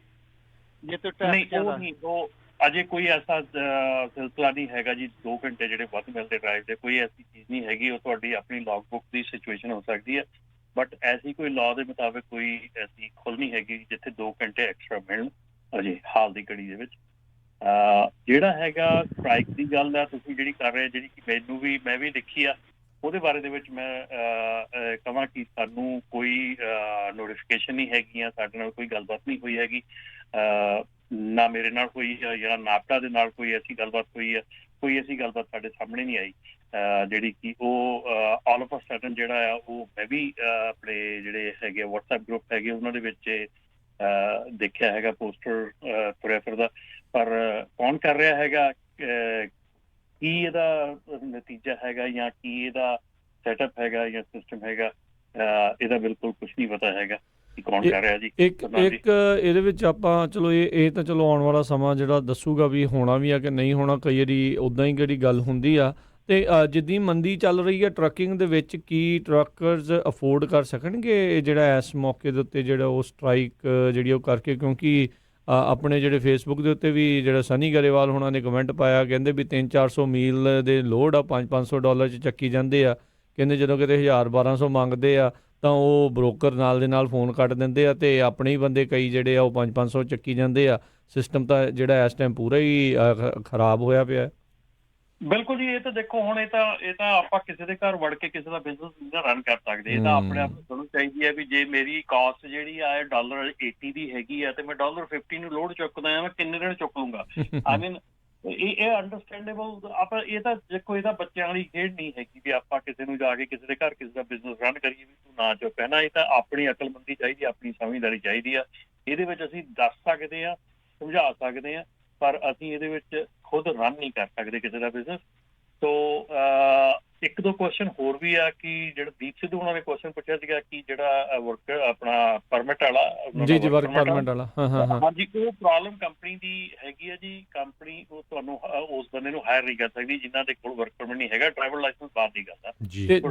ਜੇ ਤੁਸੀਂ ਟ੍ਰੈਫਿਕ ਉਹ ਅਜੇ ਕੋਈ ਐਸਾ ਸਿਲਸਿਲਾ ਨਹੀਂ ਹੈਗਾ ਜੀ 2 ਘੰਟੇ ਜਿਹੜੇ ਵੱਧ ਮਿਲਦੇ ਡਰਾਈਵ ਦੇ, ਕੋਈ ਐਸੀ ਚੀਜ਼ ਨਹੀਂ ਹੈਗੀ। ਉਹ ਤੁਹਾਡੀ ਆਪਣੀ ਲੌਗ ਬੁੱਕ ਦੀ ਸਿਚੁਏਸ਼ਨ ਹੋ ਸਕਦੀ ਹੈ, ਬਟ ਐਸੀ ਕੋਈ ਲਾਅ ਦੇ ਮੁਤਾਬਿਕ ਕੋਈ ਐਸੀ ਖੁੱਲ੍ਹ ਨਹੀਂ ਹੈਗੀ ਜਿੱਥੇ 2 ਘੰਟੇ ਐਕਸਟਰਾ ਮਿਲਣ ਅਜੇ ਹਾਲ ਦੀ ਘੜੀ ਦੇ ਵਿੱਚ। ਜਿਹੜਾ ਹੈਗਾ ਸਟ੍ਰਾਈਕ ਦੀ ਗੱਲ ਆ ਤੁਸੀਂ ਜਿਹੜੀ ਕਰ ਰਹੇ, ਜਿਹੜੀ ਕਿ ਮੈਂ ਵੀ ਦੇਖੀ ਆ, ਉਹਦੇ ਬਾਰੇ ਦੇ ਵਿੱਚ ਮੈਂ ਕਹਾਂ ਕਿ ਸਾਨੂੰ ਕੋਈ ਨੋਟੀਫਿਕੇਸ਼ਨ ਨਹੀਂ ਹੈਗੀਆਂ, ਸਾਡੇ ਨਾਲ ਕੋਈ ਗੱਲਬਾਤ ਨਹੀਂ ਹੋਈ ਹੈਗੀ, ਨਾ ਮੇਰੇ ਨਾਲ ਹੋਈ ਜਾਂ ਨਾਪਟਾ ਦੇ ਨਾਲ ਕੋਈ ਐਸੀ ਗੱਲਬਾਤ ਹੋਈ ਹੈ, ਕੋਈ ਐਸੀ ਗੱਲਬਾਤ ਸਾਡੇ ਸਾਹਮਣੇ ਨਹੀਂ ਆਈ ਜਿਹੜੀ ਕਿ ਉਹ ਆਲ ਆਫ ਅ ਸਡਨ ਜਿਹੜਾ ਆ ਉਹ ਮੈਂ ਵੀ ਆਪਣੇ ਜਿਹੜੇ ਹੈਗੇ WhatsApp ਗਰੁੱਪ ਹੈਗੇ ਉਹਨਾਂ ਦੇ ਵਿੱਚ ਦੇਖਿਆ ਹੈਗਾ ਪੋਸਟਰ ਤੁਰਿਆ ਫਿਰਦਾ, ਪਰ ਕੌਣ ਕਰ ਰਿਹਾ ਹੈਗਾ, ਕੀ ਇਹਦਾ ਨਤੀਜਾ ਹੈਗਾ ਜਾਂ ਕੀ ਇਹਦਾ ਸੈਟਅਪ ਹੈਗਾ ਜਾਂ ਸਿਸਟਮ ਹੈਗਾ, ਇਹਦਾ ਬਿਲਕੁਲ ਕੁਝ ਨਹੀਂ ਪਤਾ ਹੈਗਾ ਕਿ ਕੌਣ ਕਰ ਰਿਹਾ ਜੀ। ਇੱਕ ਇਹਦੇ ਵਿੱਚ ਆਪਾਂ ਚਲੋ ਇਹ ਤਾਂ ਚਲੋ ਆਉਣ ਵਾਲਾ ਸਮਾਂ ਜਿਹੜਾ ਦੱਸੂਗਾ ਵੀ ਹੋਣਾ ਵੀ ਆ ਕਿ ਨਹੀਂ ਹੋਣਾ, ਕਈ ਵਾਰੀ ਉੱਦਾਂ ਹੀ ਜਿਹੜੀ ਗੱਲ ਹੁੰਦੀ ਆ। ਤੇ ਜਿੱਦੀ ਮੰਦੀ ਚੱਲ ਰਹੀ ਹੈ ਟਰੱਕਿੰਗ ਦੇ ਵਿੱਚ, ਕੀ ਟਰੱਕਰਸ ਅਫੋਰਡ ਕਰ ਸਕਣਗੇ ਜਿਹੜਾ ਇਸ ਮੌਕੇ ਦੇ ਉੱਤੇ ਜਿਹੜਾ ਉਹ ਸਟ੍ਰਾਈਕ ਜਿਹੜੀ ਉਹ ਕਰਕੇ? ਕਿਉਂਕਿ ਆਪਣੇ ਜਿਹੜੇ ਫੇਸਬੁੱਕ ਦੇ ਉੱਤੇ ਵੀ ਜਿਹੜਾ ਸਨੀ ਗਰੇਵਾਲ ਹੋਣਾ ਨੇ ਕਮੈਂਟ ਪਾਇਆ, ਕਹਿੰਦੇ ਵੀ 300-400 ਮੀਲ ਦੇ ਲੋਡ ਆ, $500 'ਚ ਚੱਕੀ ਜਾਂਦੇ ਆ। ਕਹਿੰਦੇ ਜਦੋਂ ਕਿਤੇ 1000-1200 ਮੰਗਦੇ ਆ ਤਾਂ ਉਹ ਬ੍ਰੋਕਰ ਨਾਲ ਦੇ ਨਾਲ ਫੋਨ ਕੱਟ ਦਿੰਦੇ ਆ ਤੇ ਆਪਣੇ ਹੀ ਬੰਦੇ ਕਈ ਜਿਹੜੇ ਆ ਉਹ 500 ਚੱਕੀ ਜਾਂਦੇ ਆ। ਸਿਸਟਮ ਤਾਂ ਜਿਹੜਾ ਇਸ ਟਾਈਮ ਪੂਰਾ ਹੀ ਖਰਾਬ ਹੋਇਆ ਪਿਆ। ਬਿਲਕੁਲ ਜੀ, ਇਹ ਤਾਂ ਦੇਖੋ ਹੁਣ ਇਹ ਤਾਂ ਆਪਾਂ ਕਿਸੇ ਦੇ ਘਰ ਵੜ ਕੇ ਕਿਸੇ ਦਾ ਬਿਜ਼ਨਸ ਰਨ ਕਰ ਸਕਦੇ, ਇਹ ਤਾਂ ਆਪਣੇ ਆਪ ਨੂੰ ਸਾਨੂੰ ਚਾਹੀਦੀ ਹੈ ਵੀ ਜੇ ਮੇਰੀ ਕਾਸਟ ਜਿਹੜੀ ਆ $80 ਦੀ ਹੈਗੀ ਆ ਤੇ ਮੈਂ $50 ਨੂੰ ਲੋਡ ਚੁੱਕਦਾ ਆ, ਮੈਂ ਕਿੰਨੇ ਦਿਨ ਚੁੱਕ ਲੂੰਗਾ? ਆਈ ਮੀਨ ਇਹ ਅੰਡਰਸਟੈਂਡੇਬਲ। ਆਪਾਂ ਇਹ ਤਾਂ ਦੇਖੋ, ਇਹ ਤਾਂ ਬੱਚਿਆਂ ਵਾਲੀ ਖੇਡ ਨਹੀਂ ਹੈਗੀ ਵੀ ਆਪਾਂ ਕਿਸੇ ਨੂੰ ਜਾ ਕੇ ਕਿਸੇ ਦੇ ਘਰ ਕਿਸੇ ਦਾ ਬਿਜ਼ਨਸ ਰਨ ਕਰੀਏ ਵੀ ਤੂੰ ਨਾ ਚੁੱਪ ਹੈ ਨਾ। ਇਹ ਤਾਂ ਆਪਣੀ ਅਕਲਮੰਦੀ ਚਾਹੀਦੀ, ਆਪਣੀ ਸਮਝਦਾਰੀ ਚਾਹੀਦੀ ਆ। ਇਹਦੇ ਵਿੱਚ ਅਸੀਂ ਦੱਸ ਸਕਦੇ ਹਾਂ, ਸਮਝਾ ਸਕਦੇ ਹਾਂ, ਪਰ ਅਸੀਂ ਇਹਦੇ ਵਿੱਚ ਖੁਦ ਰਨ ਨਹੀਂ ਕਰ ਸਕਦੇ ਕਿਸੇ ਦਾ ਬਿਜ਼ਨਸ। ਸੋ ਇੱਕ ਦੋ ਕੁਐਸਚਨ ਹੋਰ ਵੀ ਆ ਕਿ ਜਿਹੜਾ ਦੀਪ ਸਿੱਧੂ ਉਹਨਾਂ ਨੇ ਕੁਐਸਚਨ ਪੁੱਛਿਆ ਸੀਗਾ ਕਿ ਜਿਹੜਾ ਵਰਕ ਆਪਣਾ ਪਰਮਿਟ ਵਾਲਾ, ਜੀ ਜੀ, ਵਰਕ ਪਰਮਿਟ ਵਾਲਾ, ਹਾਂ ਹਾਂ ਹਾਂ, ਹਾਂਜੀ, ਉਹ ਪ੍ਰੋਬਲਮ ਕੰਪਨੀ ਦੀ ਹੈਗੀ ਆ ਜੀ। ਕੰਪਨੀ ਉਹ ਤੁਹਾਨੂੰ ਉਸ ਬੰਦੇ ਨੂੰ ਹਾਇਰ ਨਹੀਂ ਕਰ ਸਕਦੀ ਜਿਨ੍ਹਾਂ ਦੇ ਕੋਲ ਵਰਕ ਪਰਮਿਟ ਨਹੀਂ ਹੈਗਾ। ਡਰਾਈਵਰ ਲਾਇਸੈਂਸ ਬਾਅਦ ਦੀ ਗੱਲ ਆ। ਜੀ ਤੇ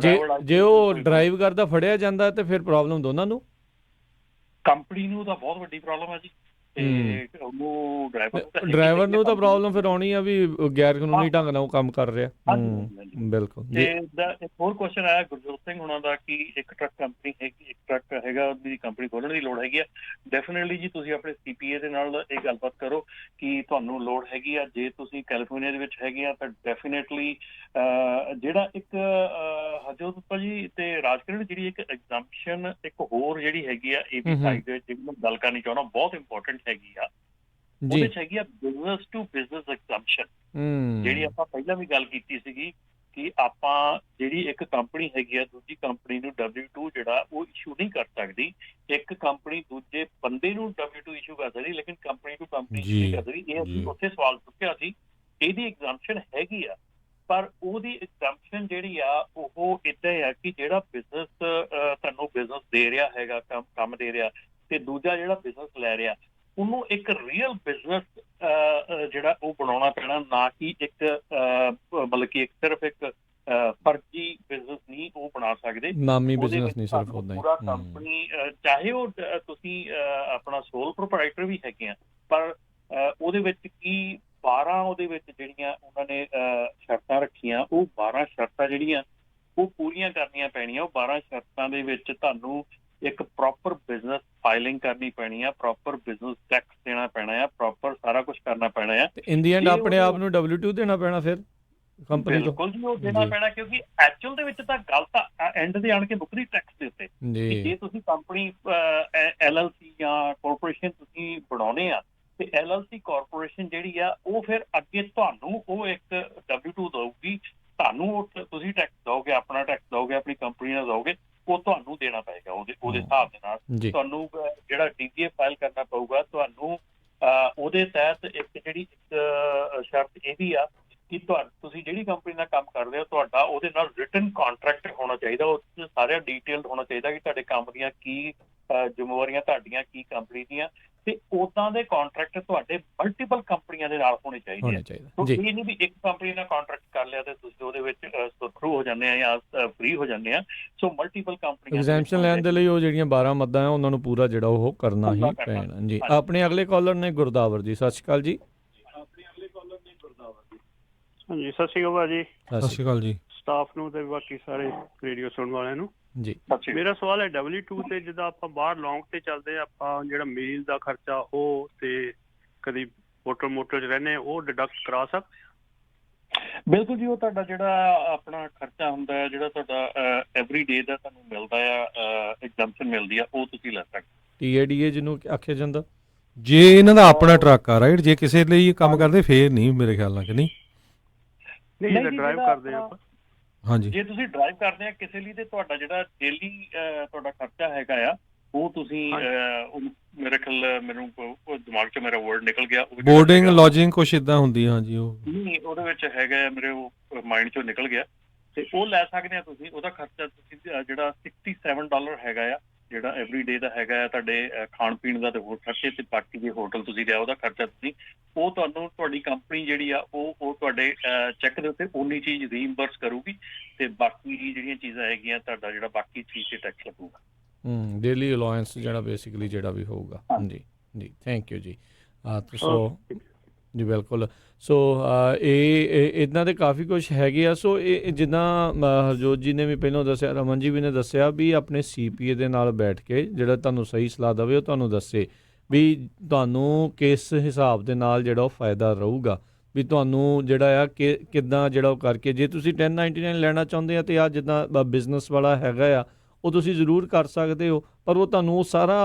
ਜੇ ਉਹ ਡਰਾਈਵ ਕਰਦਾ ਫੜਿਆ ਜਾਂਦਾ ਤੇ ਫਿਰ ਪ੍ਰੋਬਲਮ ਦੋਨਾਂ ਨੂੰ? ਕੰਪਨੀ ਨੂੰ ਤਾਂ ਬਹੁਤ ਵੱਡੀ ਪ੍ਰੋਬਲਮ ਹੈ ਜੀ, ਤੇ ਉਹਨੂੰ ਡਰਾਈਵਰ ਨੂੰ ਤਾਂ ਪ੍ਰੋਬਲਮ ਫਿਰ ਆਉਣੀ ਆ ਵੀ ਗੈਰ ਕਾਨੂੰਨੀ ਢੰਗ ਨਾਲ ਉਹ ਕੰਮ ਕਰ ਰਿਹਾ। ਬਿਲਕੁਲ। ਤੇ ਇੱਕ ਹੋਰ ਕੁਐਸਚਨ ਆਇਆ ਗੁਰਜੋਤ ਸਿੰਘ ਹੁਣਾਂ ਦਾ ਕਿ ਇੱਕ ਟਰੱਕ ਕੰਪਨੀ ਹੈਗੀ, ਇੱਕ ਟਰੱਕ ਹੈਗਾ, ਉਹਦੀ ਕੰਪਨੀ ਖੋਲ੍ਹਣ ਦੀ ਲੋੜ ਹੈਗੀ ਆ। ਡੈਫੀਨੇਟਲੀ ਜੀ, ਤੁਸੀਂ ਆਪਣੇ CPA ਦੇ ਨਾਲ ਇਹ ਗੱਲਬਾਤ ਕਰੋ ਕਿ ਤੁਹਾਨੂੰ ਲੋੜ ਹੈਗੀ ਆ। ਜੇ ਤੁਸੀਂ ਕੈਲੀਫੋਰਨੀਆ ਦੇ ਵਿੱਚ ਹੈਗੇ ਆ ਤਾਂ ਡੈਫੀਨੇਟਲੀ ਜਿਹੜਾ ਇੱਕ ਹਰਜੋਤ ਭਾਜੀ ਤੇ ਰਾਜਕਿਰਨ, ਜਿਹੜੀ ਇੱਕ ਐਗਜ਼ੈਂਪਸ਼ਨ ਇੱਕ ਹੋਰ ਜਿਹੜੀ ਹੈਗੀ ਆ AB5 ਦੇ ਵਿੱਚ, ਜਿਹੜੀ ਮੈਂ ਗੱਲ ਕਰਨੀ ਚਾਹੁੰਦਾ, ਬਹੁਤ ਇੰਪੋਰਟੈਂਟ ਹੈਗੀ ਆ। ਉਹਦੇ ਵਿੱਚ ਹੈਗੀ ਆ ਬਿਜ਼ਨਸ ਟੂ ਬਿਜ਼ਨਸ ਐਗਜ਼ੈਂਪਸ਼ਨ, ਜਿਹੜੀ ਆਪਾਂ ਪਹਿਲਾਂ ਵੀ ਗੱਲ ਕੀਤੀ ਸੀਗੀ ਕਿ ਆਪਾਂ ਜਿਹੜੀ ਇੱਕ ਕੰਪਨੀ ਹੈਗੀ ਆ ਦੂਜੀ ਕੰਪਨੀ ਨੂੰ W2 ਜਿਹੜਾ ਉਹ ਇਸ਼ੂ ਨਹੀਂ ਕਰ ਸਕਦੀ। ਇੱਕ ਕੰਪਨੀ ਦੂਜੇ ਬੰਦੇ ਨੂੰ W2 ਇਸ਼ੂ ਕਰ ਸਕਦੀ, ਲੇਕਿਨ ਕੰਪਨੀ ਟੂ ਕੰਪਨੀ ਨਹੀਂ ਕਰ ਸਕਦੀ। ਇਹ ਅਸੀਂ ਉੱਥੇ ਸਵਾਲ ਚੁੱਕਿਆ ਸੀ। ਇਹਦੀ ਐਗਜ਼ੈਂਪਸ਼ਨ ਹੈਗੀ ਆ, ਪਰ ਉਹਦੀ ਐਗਜ਼ੈਂਪਸ਼ਨ ਜਿਹੜੀ ਆ ਉਹ ਏਦਾਂ ਆ ਕਿ ਜਿਹੜਾ ਬਿਜ਼ਨਸ ਤੁਹਾਨੂੰ ਬਿਜ਼ਨਸ ਦੇ ਰਿਹਾ ਹੈਗਾ, ਕੰਮ ਦੇ ਰਿਹਾ, ਤੇ ਦੂਜਾ ਜਿਹੜਾ ਬਿਜ਼ਨਸ ਲੈ ਰਿਹਾ, ਉਹਨੂੰ ਇੱਕ ਰੀਅਲ ਬਿਜ਼ਨਸ ਜਿਹੜਾ ਉਹ ਬਣਾਉਣਾ ਪੈਣਾ, ਨਾ ਕਿ ਇੱਕ ਮਤਲਬ ਕਿ ਸਿਰਫ ਇੱਕ ਫਰਜ਼ੀ ਬਿਜ਼ਨਸ ਨਹੀਂ ਉਹ ਬਣਾ ਸਕਦੇ। ਨਾਮੀ ਬਿਜ਼ਨਸ ਨਹੀਂ ਸਿਰਫ ਉਹਦਾ ਹੀ। ਪੂਰਾ ਕੰਪਨੀ, ਚਾਹੇ ਉਹ ਤੁਸੀਂ ਆਪਣਾ ਸੋਲ ਪ੍ਰੋਪਰਾਈਟਰ ਵੀ ਹੈਗੇ ਆ, ਪਰ ਉਹਦੇ ਵਿੱਚ ਕੀ 12 ਉਹਦੇ ਵਿੱਚ ਜਿਹੜੀਆਂ ਉਹਨਾਂ ਨੇ ਸ਼ਰਤਾਂ ਰੱਖੀਆਂ, ਉਹ 12 ਸ਼ਰਤਾਂ ਜਿਹੜੀਆਂ ਉਹ ਪੂਰੀਆਂ ਕਰਨੀਆਂ ਪੈਣੀਆਂ। ਉਹ 12 ਸ਼ਰਤਾਂ ਦੇ ਵਿੱਚ ਤੁਹਾਨੂੰ ਇੱਕ ਪ੍ਰੋਪਰ ਬਿਜ਼ਨਸ ਫਾਈਲਿੰਗ ਕਰਨੀ ਪੈਣੀ ਆ, ਪ੍ਰੋਪਰ ਬਿਜ਼ਨਸ ਟੈਕਸ ਦੇਣਾ ਪੈਣਾ ਆ, ਪ੍ਰੋਪਰ ਸਾਰਾ ਕੁਝ ਕਰਨਾ ਪੈਣਾ ਆ। ਇਨ ਦੀ ਐਂਡ ਆਪਣੇ ਆਪ ਨੂੰ W2 ਦੇਣਾ ਪੈਣਾ ਫਿਰ ਕੰਪਨੀ ਤੋਂ? ਬਿਲਕੁਲ ਜੀ, ਉਹ ਦੇਣਾ ਪੈਣਾ, ਕਿਉਂਕਿ ਐਕਚੁਅਲ ਦੇ ਵਿੱਚ ਤਾਂ ਗੱਲ ਤਾਂ ਐਂਡ ਦੇ ਆਣ ਕੇ ਮੁੱਕਦੀ ਟੈਕਸ ਦੇ ਉੱਤੇ। ਜੇ ਤੁਸੀਂ ਕੰਪਨੀ LLC ਜਾਂ ਕਾਰਪੋਰੇਸ਼ਨ ਤੁਸੀਂ ਬਣਾਉਣੇ ਆ, ਤੇ LLC ਕਾਰਪੋਰੇਸ਼ਨ ਜਿਹੜੀ ਆ ਉਹ ਫਿਰ ਅੱਗੇ ਤੁਹਾਨੂੰ ਉਹ ਇੱਕ W2 ਦਊਗੀ। ਤੁਹਾਨੂੰ ਤੁਸੀਂ ਟੈਕਸ ਦਓਗੇ, ਆਪਣਾ ਟੈਕਸ ਦਓਗੇ, ਆਪਣੀ ਕੰਪਨੀ ਦਾ ਦਓਗੇ, ਉਹ ਤੁਹਾਨੂੰ ਦੇਣਾ ਪਏਗਾ। ਉਹਦੇ ਹਿਸਾਬ ਦੇ ਨਾਲ ਤੁਹਾਨੂੰ ਜਿਹੜਾ DGA ਫਾਈਲ ਕਰਨਾ ਪਊਗਾ ਤੁਹਾਨੂੰ। ਉਹਦੇ ਤਹਿਤ ਇੱਕ ਜਿਹੜੀ ਇੱਕ ਸ਼ਰਤ ਇਹ ਵੀ ਆ ਕਿ ਤੁਸੀਂ ਜਿਹੜੀ ਕੰਪਨੀ ਨਾਲ ਕੰਮ ਕਰਦੇ ਹੋ, ਤੁਹਾਡਾ ਉਹਦੇ ਨਾਲ ਰਿਟਨ ਕੰਟਰੈਕਟ ਹੋਣਾ ਚਾਹੀਦਾ। ਉਸ 'ਚ ਸਾਰਾ ਡੀਟੇਲਡ ਹੋਣਾ ਚਾਹੀਦਾ ਕਿ ਤੁਹਾਡੇ ਕੰਮ ਦੀਆਂ ਕੀ ਜ਼ਿੰਮੇਵਾਰੀਆਂ, ਤੁਹਾਡੀਆਂ ਕੀ ਕੰਪਨੀ ਦੀਆਂ, ਤੇ ਉਦਾਂ ਦੇ ਕੰਟਰੈਕਟ ਤੁਹਾਡੇ ਮਲਟੀਪਲ ਕੰਪਨੀਆਂ ਦੇ ਨਾਲ ਹੋਣੇ ਚਾਹੀਦੇ ਆ। ਇਹ ਨਹੀਂ ਵੀ ਇੱਕ ਕੰਪਨੀ ਨਾਲ ਕੰਟਰੈਕਟ ਕਰ ਲਿਆ ਤੇ ਤੁਸੀਂ ਉਹਦੇ ਵਿੱਚ ਸੁਰਖਰੂ ਹੋ ਜਾਂਦੇ ਆ ਜਾਂ ਫ੍ਰੀ ਹੋ ਜਾਂਦੇ ਆ। ਸੋ ਮਲਟੀਪਲ ਕੰਪਨੀਆਂ ਐਗਜ਼ੈਂਪਸ਼ਨ ਲੈਣ ਦੇ ਲਈ ਉਹ ਜਿਹੜੀਆਂ 12 ਮੱਦਾਂ ਆ ਉਹਨਾਂ ਨੂੰ ਪੂਰਾ ਜਿਹੜਾ ਉਹ ਕਰਨਾ ਹੀ ਪੈਣਾ ਜੀ। ਆਪਣੇ ਅਗਲੇ ਕਾਲਰ ਨੇ ਗੁਰਦਾਵਰ ਜੀ, ਸਤਿ ਸ਼੍ਰੀ ਅਕਾਲ ਜੀ। ਹਾਂਜੀ, ਸਤਿ ਸ਼੍ਰੀ ਅਕਾਲ ਭਾਜੀ। ਸਤਿ ਸ਼੍ਰੀ ਅਕਾਲ ਜੀ ਸਟਾਫ ਨੂੰ ਤੇ ਬਾਕੀ ਸਾਰੇ ਰੇਡੀਓ ਸੁਣਨ ਵਾਲਿਆਂ ਨੂੰ ਜੀ। ਮੇਰਾ ਸਵਾਲ ਹੈ W2 ਤੇ ਜਿੱਦਾਂ ਆਪਾਂ ਬਾਹਰ ਲੌਂਗ ਤੇ ਚੱਲਦੇ ਆਪਾਂ, ਜਿਹੜਾ ਮੀਲ ਦਾ ਖਰਚਾ ਉਹ ਤੇ ਕਦੀ ਮੋਟਰ 'ਚ ਰਹਿੰਦੇ ਉਹ ਡਿਡਕਟ ਕਰਾ ਸਕਦੇ? ਬਿਲਕੁਲ ਜੀ, ਉਹ ਤੁਹਾਡਾ ਜਿਹੜਾ ਆਪਣਾ ਖਰਚਾ ਹੁੰਦਾ ਹੈ, ਜਿਹੜਾ ਤੁਹਾਡਾ ਐਵਰੀ ਡੇ ਦਾ ਤੁਹਾਨੂੰ ਮਿਲਦਾ ਆ, ਐਗਜ਼ੈਂਪਸ਼ਨ ਮਿਲਦੀ ਆ, ਉਹ ਤੁਸੀਂ ਲੈ ਸਕਦੇ। TADA ਜਿਹਨੂੰ ਆਖਿਆ ਜਾਂਦਾ। ਜੇ ਇਹਨਾਂ ਦਾ ਆਪਣਾ ਟਰੱਕ ਆ ਰਾਈਟ, ਜੇ ਕਿਸੇ ਲਈ ਕੰਮ ਕਰਦੇ ਫੇਰ ਨਹੀਂ ਮੇਰੇ ਖਿਆਲ ਨਾਲ, ਕਿ ਨਹੀਂ? ਨਹੀਂ, ਡਰਾਈਵ ਕਰਦੇ ਆਪਾਂ। ਹਾਂਜੀ, ਜੇ ਤੁਸੀਂ ਡਰਾਈਵ ਕਰਦੇ ਆ ਕਿਸੇ ਲਈ, ਤੇ ਤੁਹਾਡਾ ਜਿਹੜਾ ਡੇਲੀ ਤੁਹਾਡਾ ਖਰਚਾ ਹੈਗਾ ਆ, ਉਹ ਤੁਸੀਂ ਮੇਰੇ ਖਿਆਲ, ਮੈਨੂੰ ਦਿਮਾਗ 'ਚ ਮੇਰਾ ਵਰਡ ਨਿਕਲ ਗਿਆ, ਬੋਰਡਿੰਗ ਲੌਜਿੰਗ ਕੁਛ ਏਦਾਂ ਹੁੰਦੀ। ਹਾਂਜੀ, ਉਹ ਨਹੀਂ, ਉਹਦੇ ਵਿੱਚ ਹੈਗਾ, ਮੇਰੇ ਉਹ ਮਾਈਂਡ 'ਚੋਂ ਨਿਕਲ ਗਿਆ, ਤੇ ਉਹ ਲੈ ਸਕਦੇ ਆ ਤੁਸੀਂ। ਉਹਦਾ ਖਰਚਾ ਤੁਸੀਂ ਜਿਹੜਾ $67 ਹੈਗਾ ਆ, ਜਿਹੜਾ ਐਵਰੀ ਡੇ ਦਾ ਹੈਗਾ ਆ, ਤੁਹਾਡੇ ਖਾਣ ਪੀਣ ਦਾ ਤੇ ਹੋਰ ਖਰਚੇ, ਤੇ ਬਾਕੀ ਦੇ ਹੋਟਲ ਤੁਸੀਂ ਲਿਆ, ਉਹਦਾ ਖਰਚਾ ਤੁਸੀਂ, ਉਹ ਤੁਹਾਨੂੰ ਤੁਹਾਡੀ ਕੰਪਨੀ ਜਿਹੜੀ ਆ ਉਹ ਤੁਹਾਡੇ ਚੈੱਕ ਦੇ ਉੱਤੇ ਓਨੀ ਚੀਜ਼ ਰੀਇੰਬਰਸ ਕਰੂਗੀ, ਤੇ ਬਾਕੀ ਜਿਹੜੀਆਂ ਚੀਜ਼ਾਂ ਹੈਗੀਆਂ ਤੁਹਾਡਾ ਜਿਹੜਾ ਬਾਕੀ ਚੀਜ਼ 'ਤੇ ਟੈਕਸ ਲੱਗੂਗਾ। ਡੇਲੀ ਅਲਾਉੈਂਸ ਜਿਹੜਾ ਬੇਸਿਕਲੀ ਜਿਹੜਾ ਵੀ ਹੋਊਗਾ। ਜੀ ਜੀ, ਥੈਂਕ ਯੂ ਜੀ। ਸੋ ਜੀ ਬਿਲਕੁਲ। ਸੋ ਇਹ ਇੱਦਾਂ ਦੇ ਕਾਫੀ ਕੁਛ ਹੈਗੇ ਆ। ਸੋ ਇਹ ਜਿੱਦਾਂ ਹਰਜੋਤ ਜੀ ਨੇ ਵੀ ਪਹਿਲਾਂ ਦੱਸਿਆ, ਰਮਨ ਜੀ ਵੀ ਨੇ ਦੱਸਿਆ ਵੀ ਆਪਣੇ CPA ਦੇ ਨਾਲ ਬੈਠ ਕੇ ਜਿਹੜਾ ਤੁਹਾਨੂੰ ਸਹੀ ਸਲਾਹ ਦੇਵੇ, ਉਹ ਤੁਹਾਨੂੰ ਦੱਸੇ ਵੀ ਤੁਹਾਨੂੰ ਕਿਸ ਹਿਸਾਬ ਦੇ ਨਾਲ ਜਿਹੜਾ ਉਹ ਫਾਇਦਾ ਰਹੂਗਾ, ਵੀ ਤੁਹਾਨੂੰ ਜਿਹੜਾ ਆ ਕਿ ਕਿੱਦਾਂ ਜਿਹੜਾ ਉਹ ਕਰਕੇ। ਜੇ ਤੁਸੀਂ 1099 ਲੈਣਾ ਚਾਹੁੰਦੇ ਆ ਤੇ ਆ ਜਿੱਦਾਂ ਬਿਜ਼ਨਸ ਵਾਲਾ ਹੈਗਾ ਆ, ਉਹ ਤੁਸੀਂ ਜ਼ਰੂਰ ਕਰ ਸਕਦੇ ਹੋ, ਪਰ ਉਹ ਤੁਹਾਨੂੰ ਉਹ ਸਾਰਾ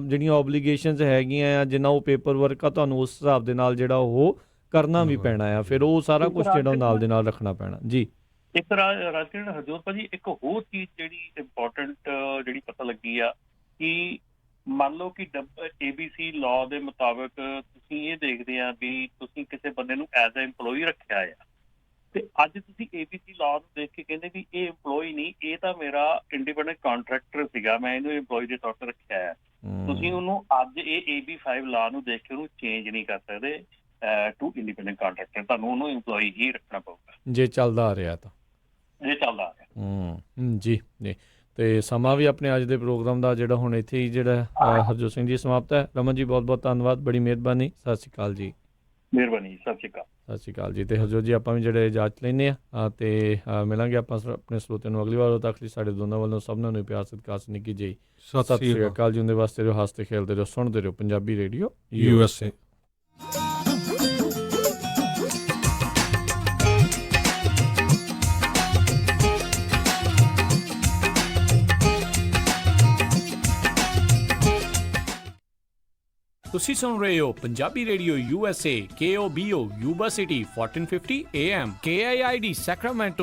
ਜਿਹੜੀਆਂ ਓਬਲੀਗੇਸ਼ਨਸ ਹੈਗੀਆਂ ਆ, ਜਿੰਨਾ ਉਹ ਪੇਪਰ ਵਰਕ ਆ, ਤੁਹਾਨੂੰ ਉਸ ਹਿਸਾਬ ਦੇ ਨਾਲ ਜਿਹੜਾ ਉਹ ਕਰਨਾ ਵੀ ਪੈਣਾ ਆ, ਫਿਰ ਉਹ ਸਾਰਾ ਕੁਝ ਜਿਹੜਾ ਉਹ ਨਾਲ ਦੇ ਨਾਲ ਰੱਖਣਾ ਪੈਣਾ ਜੀ। ਇੱਕ ਰਾਜਕਿਰਨ ਹਰਜੋਤ ਭਾਜੀ, ਇੱਕ ਹੋਰ ਚੀਜ਼ ਜਿਹੜੀ ਇੰਪੋਰਟੈਂਟ ਜਿਹੜੀ ਪਤਾ ਲੱਗੀ ਆ ਕਿ ਮੰਨ ਲਓ ਕਿ ABC ਲਾਅ ਦੇ ਮੁਤਾਬਕ ਤੁਸੀਂ ਇਹ ਦੇਖਦੇ ਆ ਵੀ ਤੁਸੀਂ ਕਿਸੇ ਬੰਦੇ ਨੂੰ ਐਜ਼ ਅ EMPLOYE ਰੱਖਿਆ ਆ, ਤੇ ਅੱਜ ਤੁਸੀਂ ABC ਲਾਅ ਨੂੰ ਦੇਖ ਕੇ ਕਹਿੰਦੇ ਵੀ ਇਹ EMPLOYE ਨਹੀਂ, ਇਹ ਤਾਂ ਮੇਰਾ ਇੰਡੀਪੈਂਡੈਂਟ ਕੰਟਰੈਕਟਰ ਸੀਗਾ, ਮੈਂ ਇਹਨੂੰ EMPLOYE ਦੇ ਤੌਰ ਤੇ ਰੱਖਿਆ ਆ। ਤੁਸੀਂ ਉਹਨੂੰ ਅੱਜ ਇਹ AB5 ਲਾਅ ਨੂੰ ਦੇਖ ਕੇ ਉਹਨੂੰ ਚੇਂਜ ਨਹੀਂ ਕਰ ਸਕਦੇ ਟੂ ਇੰਡੀਪੈਂਡੈਂਟ ਕੰਟਰੈਕਟਰ, ਤੁਹਾਨੂੰ ਉਹਨੂੰ EMPLOYE ਹੀ ਰੱਖਣਾ ਪਊਗਾ ਜੇ ਚੱਲਦਾ ਆ ਰਿਹਾ ਤਾਂ। ਇਹ ਚੱਲਦਾ ਆ ਰਿਹਾ। ਜੀ ਜੀ। ਤੇ ਸਮਾਂ ਵੀ ਆਪਣੇ ਅੱਜ ਦੇ ਪ੍ਰੋਗਰਾਮ ਦਾ ਜਿਹੜਾ ਹੁਣ ਇੱਥੇ ਹੀ ਜਿਹੜਾ ਹਰਜੋਤ ਸਿੰਘ ਜੀ ਸਮਾਪਤ ਹੈ। ਰਮਨ ਜੀ ਬਹੁਤ ਬਹੁਤ ਧੰਨਵਾਦ, ਬੜੀ ਮਿਹਰਬਾਨੀ, ਸਤਿ ਸ਼੍ਰੀ ਅਕਾਲ ਜੀ। ਮਿਹਰਬਾਨੀ, ਸਤਿ ਸ਼੍ਰੀ ਅਕਾਲ। ਸਤਿ ਸ਼੍ਰੀ ਅਕਾਲ ਜੀ। ਤੇ ਹਰਜੋਤ ਜੀ ਆਪਾਂ ਵੀ ਜਿਹੜੇ ਇਜਾਜ਼ਤ ਲੈਂਦੇ ਆ ਤੇ ਮਿਲਾਂਗੇ ਆਪਾਂ ਆਪਣੇ ਸਰੋਤਿਆਂ ਨੂੰ ਅਗਲੀ ਵਾਰ। ਉਦੋਂ ਤੱਕ ਲਈ ਸਾਡੇ ਦੋਨਾਂ ਵੱਲੋਂ ਸਭਨਾਂ ਨੂੰ ਪਿਆਰ ਸਤਿਕਾਰ ਨਿੱਘੀ ਜੀ ਸਤਿ ਸ਼੍ਰੀ ਅਕਾਲ ਜੀ। ਉਹਦੇ ਵਾਸਤੇ ਰਹੋ, ਹੱਸਦੇ ਖੇਲਦੇ ਰਹੋ, ਸੁਣਦੇ ਰਹੋ ਪੰਜਾਬੀ ਰੇਡੀਓ USA। ਤੁਸੀਂ ਸੁਣ ਰਹੇ ਹੋ Punjabi radio USA KOBO Yuba city 1450 AM KIID Sacramento